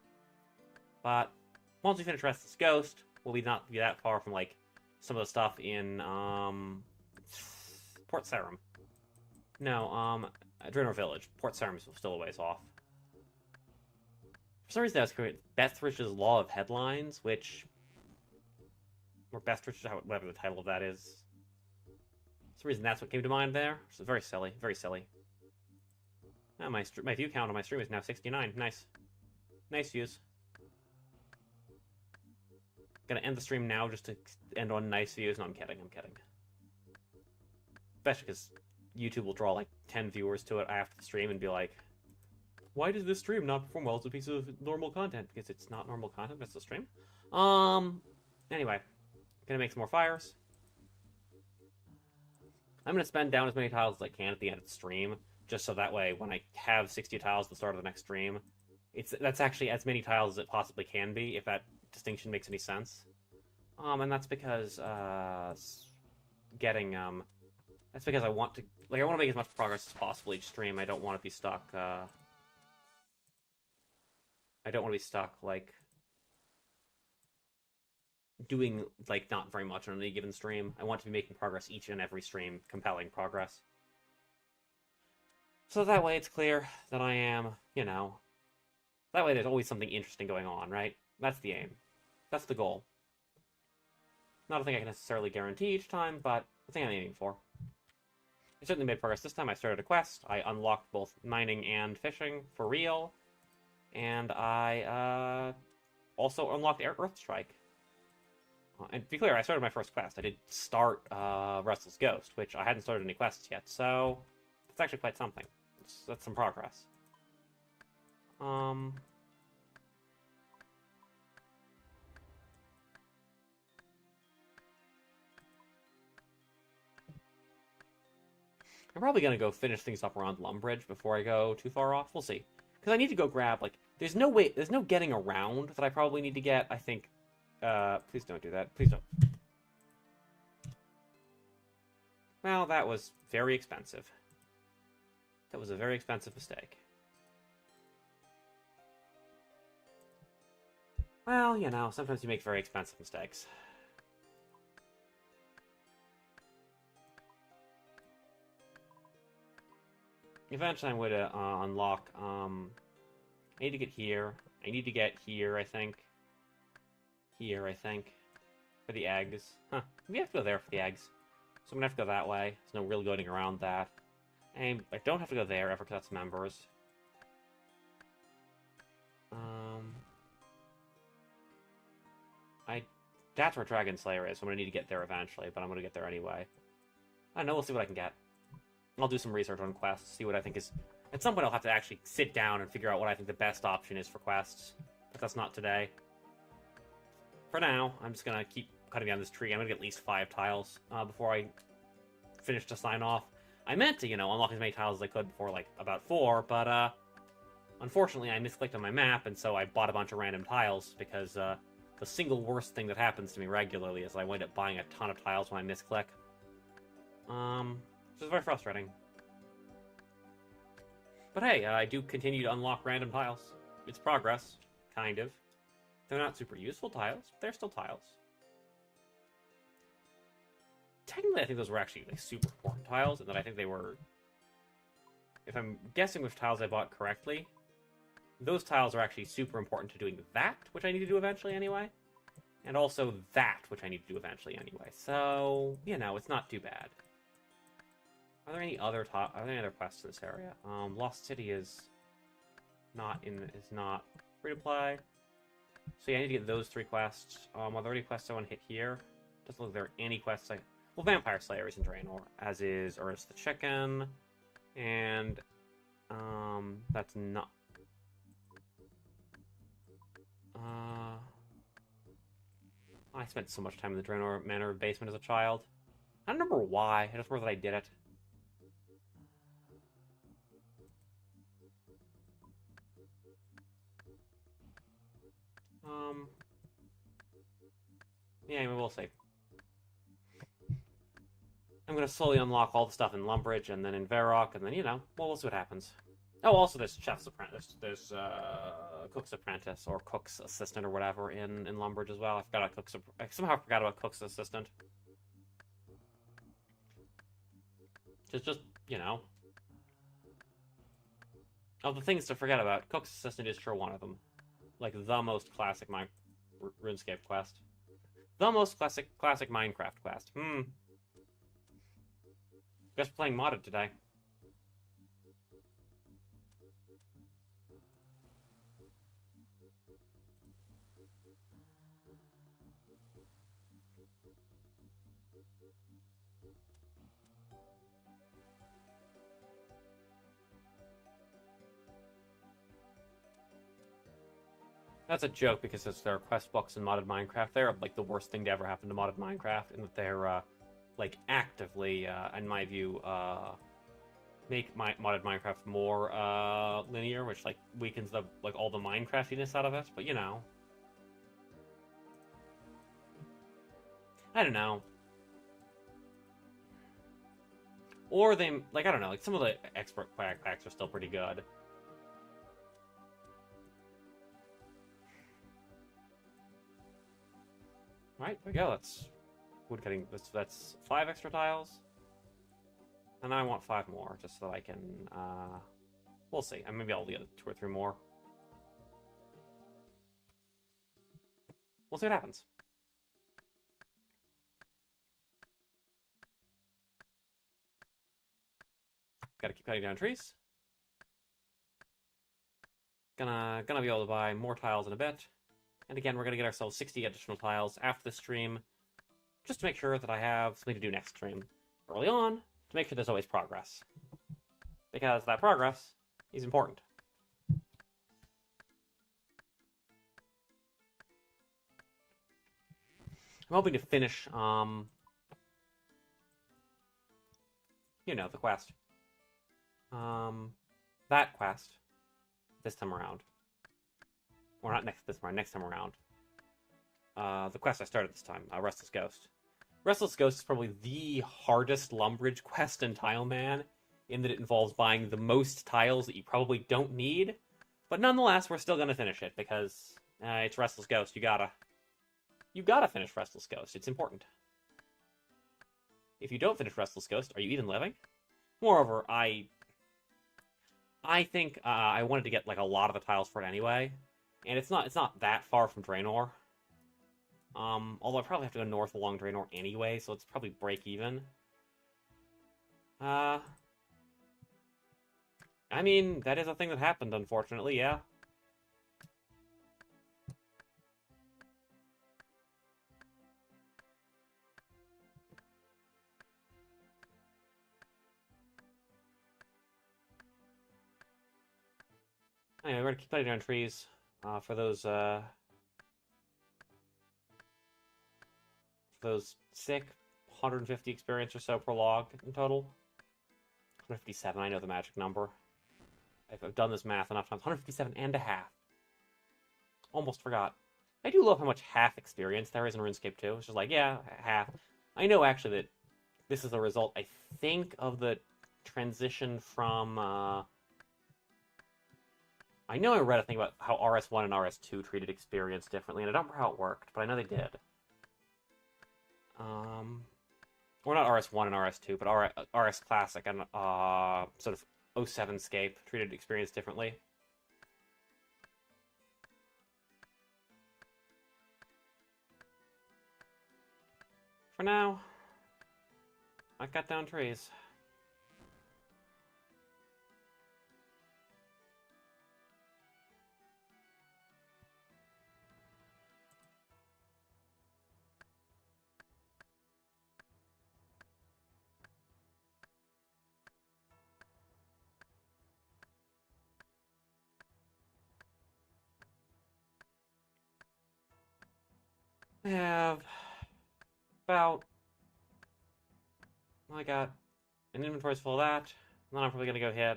But once we finish Restless Ghost, we'll not be that far from, like, some of the stuff in, Port Sarim. No, Draenor Village. Port Sarim is still a ways off. For some reason, I was creating Bethrish's Law of Headlines, which... Or Bethrich, whatever the title of that is. For some reason, that's what came to mind there. So very silly, very silly. Oh, my view count on my stream is now 69. Nice. Nice views. Gonna end the stream now just to end on nice views. No, I'm kidding, I'm kidding. Especially because YouTube will draw like 10 viewers to it after the stream and be like, why does this stream not perform well as a piece of normal content? Because it's not normal content, it's a stream. Anyway. Gonna make some more fires. I'm gonna spend down as many tiles as I can at the end of the stream, just so that way when I have 60 tiles at the start of the next stream, that's actually as many tiles as it possibly can be, if that distinction makes any sense. And that's because that's because I want to make as much progress as possible each stream. I don't want to be stuck like doing like not very much on any given stream. I want to be making progress each and every stream, compelling progress. So that way it's clear that I am, you know, that way there's always something interesting going on, right? That's the aim. That's the goal. Not a thing I can necessarily guarantee each time, but the thing I'm aiming for. I certainly made progress this time. I started a quest. I unlocked both mining and fishing for real. And I also unlocked Earthstrike. And to be clear, I started my first quest. I did start Restless Ghost, which I hadn't started any quests yet, so that's actually quite something. That's some progress. I'm probably going to go finish things up around Lumbridge before I go too far off. We'll see. Because I need to go grab, like, there's no getting around that I probably need to get, I think. Please don't do that. Please don't. Well, that was very expensive. That was a very expensive mistake. Well, you know, sometimes you make very expensive mistakes. Eventually I'm going to unlock, I need to get here. I need to get here, I think. Here, I think. For the eggs. Huh. We have to go there for the eggs. So I'm going to have to go that way. There's no real going around that. And I don't have to go there ever because that's members. That's where Dragon Slayer is, so I'm going to need to get there eventually, but I'm going to get there anyway. I don't know, we'll see what I can get. I'll do some research on quests, see what I think is... At some point I'll have to actually sit down and figure out what I think the best option is for quests. But that's not today. For now, I'm just going to keep cutting down this tree. I'm going to get at least 5 tiles before I finish to sign off. I meant to, you know, unlock as many tiles as I could before, like, about 4, but, unfortunately I misclicked on my map, and so I bought a bunch of random tiles, because, the single worst thing that happens to me regularly is I wind up buying a ton of tiles when I misclick. Which is very frustrating. But hey, I do continue to unlock random tiles. It's progress, kind of. They're not super useful tiles, but they're still tiles. technically, I think those were actually like super important tiles, and that I think they were. If I'm guessing which tiles I bought correctly, those tiles are actually super important to doing that, which I need to do eventually anyway, and also that, which I need to do eventually anyway. So, you know, it's not too bad. Are there any other quests in this area? Lost City is not free to play. So yeah, I need to get those 3 quests. Are there any quests I want to hit here? Doesn't look like there are any quests well, Vampire Slayer is in Draenor, as is Urs the Chicken, and that's not. I spent so much time in the Draenor Manor basement as a child. I don't remember why. I just remember that I did it. Yeah, I mean, we'll see. I'm gonna slowly unlock all the stuff in Lumbridge and then in Varrock, and then, you know, well, we'll see what happens. Oh, also there's Chef's Apprentice. There's Cook's Apprentice or Cook's Assistant or whatever in Lumbridge as well. I somehow forgot about Cook's Assistant. Just you know, of the things to forget about, Cook's Assistant is sure one of them. Like the most classic RuneScape quest. The most classic Minecraft quest. Guess we're playing modded today. That's a joke because there are quest books in modded Minecraft. They're like the worst thing to ever happen to modded Minecraft, in that they're like actively, in my view, make modded Minecraft more linear, which like weakens all the Minecraftiness out of it. But you know, I don't know. Or they I don't know, like some of the expert packs are still pretty good. Alright, there we go. That's 5 extra tiles. And I want 5 more, just so that I can, we'll see. Maybe I'll get 2 or 3 more. We'll see what happens. Gotta keep cutting down trees. Gonna be able to buy more tiles in a bit. And again, we're going to get ourselves 60 additional tiles after the stream, just to make sure that I have something to do next stream early on, to make sure there's always progress. Because that progress is important. I'm hoping to finish, you know, the quest. That quest this time around. Or not next time around. The quest I started this time, Restless Ghost. Restless Ghost is probably the hardest Lumbridge quest in Tileman, in that it involves buying the most tiles that you probably don't need. But nonetheless, we're still gonna finish it, because it's Restless Ghost. You gotta finish Restless Ghost. It's important. If you don't finish Restless Ghost, are you even living? Moreover, I think I wanted to get like a lot of the tiles for it anyway. And it's not that far from Draenor. Although I probably have to go north along Draenor anyway, so it's probably break even. I mean, that is a thing that happened, unfortunately, yeah. Anyway, we're gonna keep cutting down trees. For those sick 150 experience or so per log in total. 157, I know the magic number. I've done this math enough times. 157 and a half. Almost forgot. I do love how much half experience there is in RuneScape 2. It's just like, yeah, half. I know actually that this is a result, I think, of the transition from I know I read a thing about how RS1 and RS2 treated experience differently, and I don't remember how it worked, but I know they did. or not RS1 and RS2, but RS Classic and sort of 07 Scape treated experience differently. For now, I cut down trees. I have about... I got an inventory's full of that. And then I'm probably gonna go hit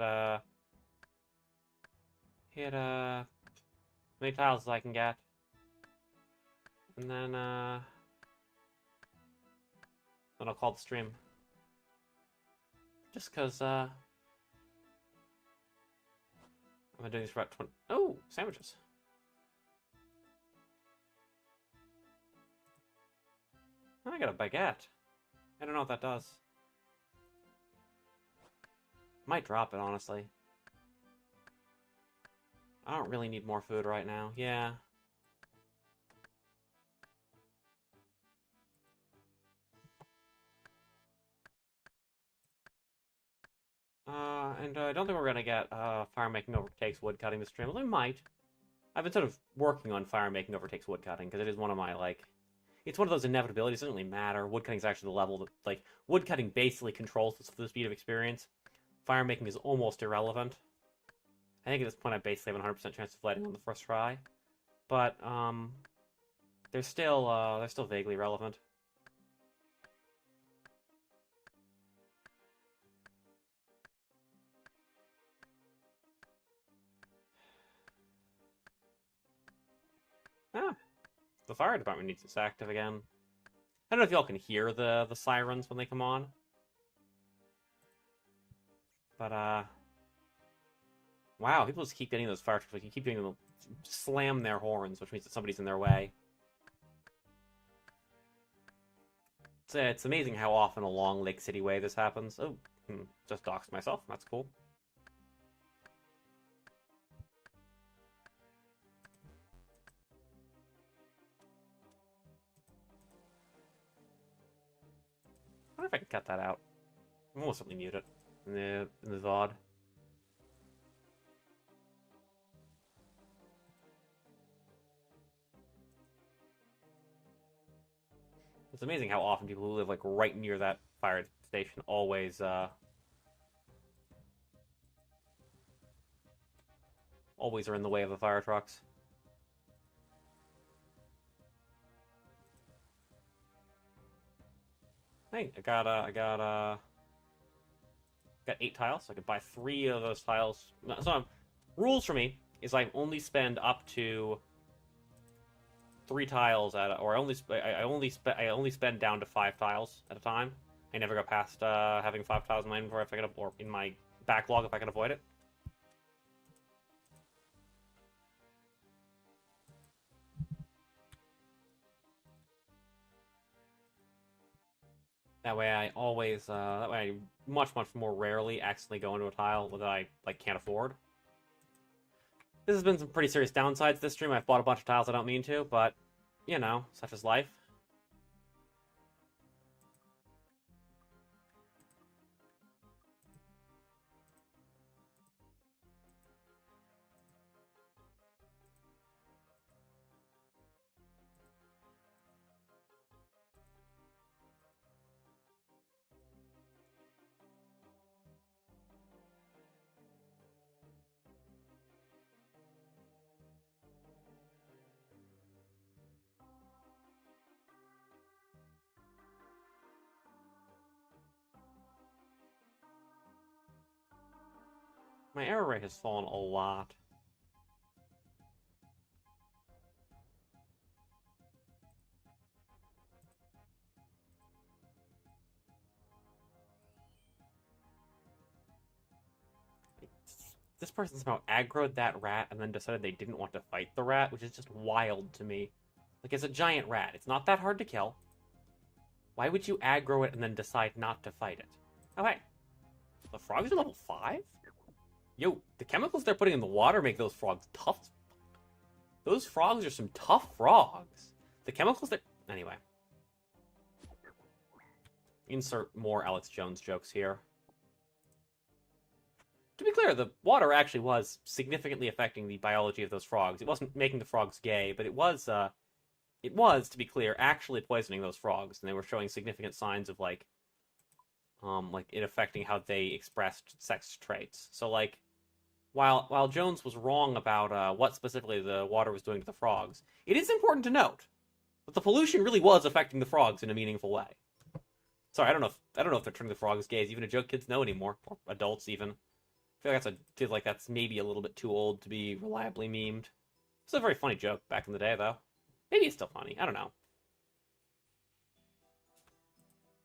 as many tiles as I can get. And then I'll call the stream. Just because I've been doing this for about 20... Oh, sandwiches. I got a baguette. I don't know what that does. Might drop it, honestly. I don't really need more food right now. Yeah. And I don't think we're gonna get fire making overtakes wood cutting this stream. Well, we might. I've been sort of working on fire making overtakes wood cutting because it is one of my it's one of those inevitabilities. It doesn't really matter. Wood cutting is actually the level that wood cutting basically controls the speed of experience. Fire making is almost irrelevant. I think at this point I basically have a 100% chance of lighting on the first try, but they're still vaguely relevant. The fire department needs its active again. I don't know if y'all can hear the sirens when they come on. But, wow, people just keep getting those fire trucks. You keep getting them slam their horns, which means that somebody's in their way. It's amazing how often along Lake City Way this happens. Oh, just doxed myself. That's cool. I wonder if I can cut that out. I'm almost certainly mute it in the VOD. It's amazing how often people who live right near that fire station always are in the way of the fire trucks. Hey, I got 8 tiles, so I could buy 3 of those tiles. So rules for me is I only spend up to 3 tiles or I only spend down to 5 tiles at a time. I never go past having 5 tiles in my inventory if I can, or in my backlog if I can avoid it. That way I always, that way I much more rarely accidentally go into a tile that I can't afford. This has been some pretty serious downsides this stream. I've bought a bunch of tiles I don't mean to, but, you know, such is life. My error rate has fallen a lot. This person somehow aggroed that rat and then decided they didn't want to fight the rat, which is just wild to me. It's a giant rat. It's not that hard to kill. Why would you aggro it and then decide not to fight it? Oh, hey. The frogs are level 5? Yo, the chemicals they're putting in the water make those frogs tough. Those frogs are some tough frogs. The chemicals that... Anyway. Insert more Alex Jones jokes here. To be clear, the water actually was significantly affecting the biology of those frogs. It wasn't making the frogs gay, but it was, to be clear, actually poisoning those frogs, and they were showing significant signs of, like it affecting how they expressed sex traits. So, like, while Jones was wrong about what specifically the water was doing to the frogs, it is important to note that the pollution really was affecting the frogs in a meaningful way. Sorry, I don't know if they're turning the frogs gay is even a joke kids know anymore, or adults even. I feel like that's maybe a little bit too old to be reliably memed. It's a very funny joke back in the day, though. Maybe it's still funny. I don't know.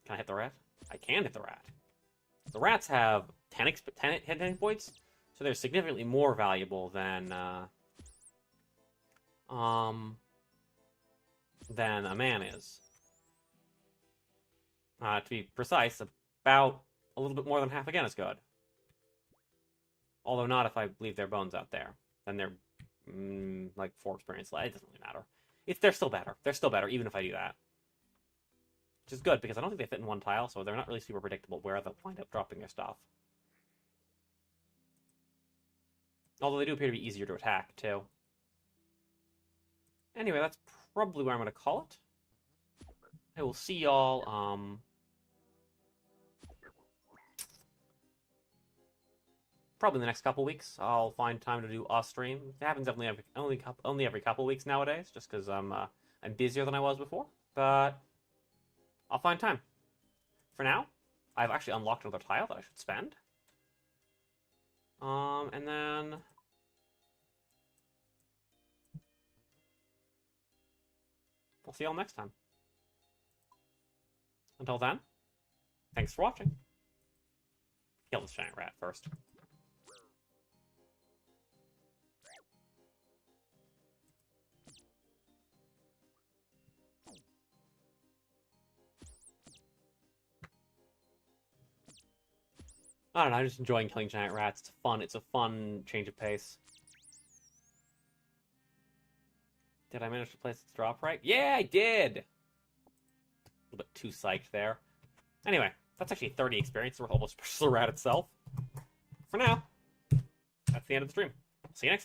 Can I hit the rat? I can hit the rat. The rats have 10 hitting points, so they're significantly more valuable than a man is. To be precise, about a little bit more than half again is good. Although not if I leave their bones out there. Then they're, like, 4 experience less. It doesn't really matter. They're still better. They're still better, even if I do that. Which is good, because I don't think they fit in one tile, so they're not really super predictable where they'll wind up dropping their stuff. Although they do appear to be easier to attack, too. Anyway, that's probably where I'm going to call it. I will see y'all, probably in the next couple weeks. I'll find time to do a stream. It happens only every couple weeks nowadays, just because I'm busier than I was before. But I'll find time. For now, I've actually unlocked another tile that I should spend. And then we'll see y'all next time. Until then, thanks for watching. Kill this giant rat first. I don't know, I'm just enjoying killing giant rats. It's fun. It's a fun change of pace. Did I manage to place its drop right? Yeah, I did! A little bit too psyched there. Anyway, that's actually 30 experience worth almost the rat itself. For now, that's the end of the stream. See you next time.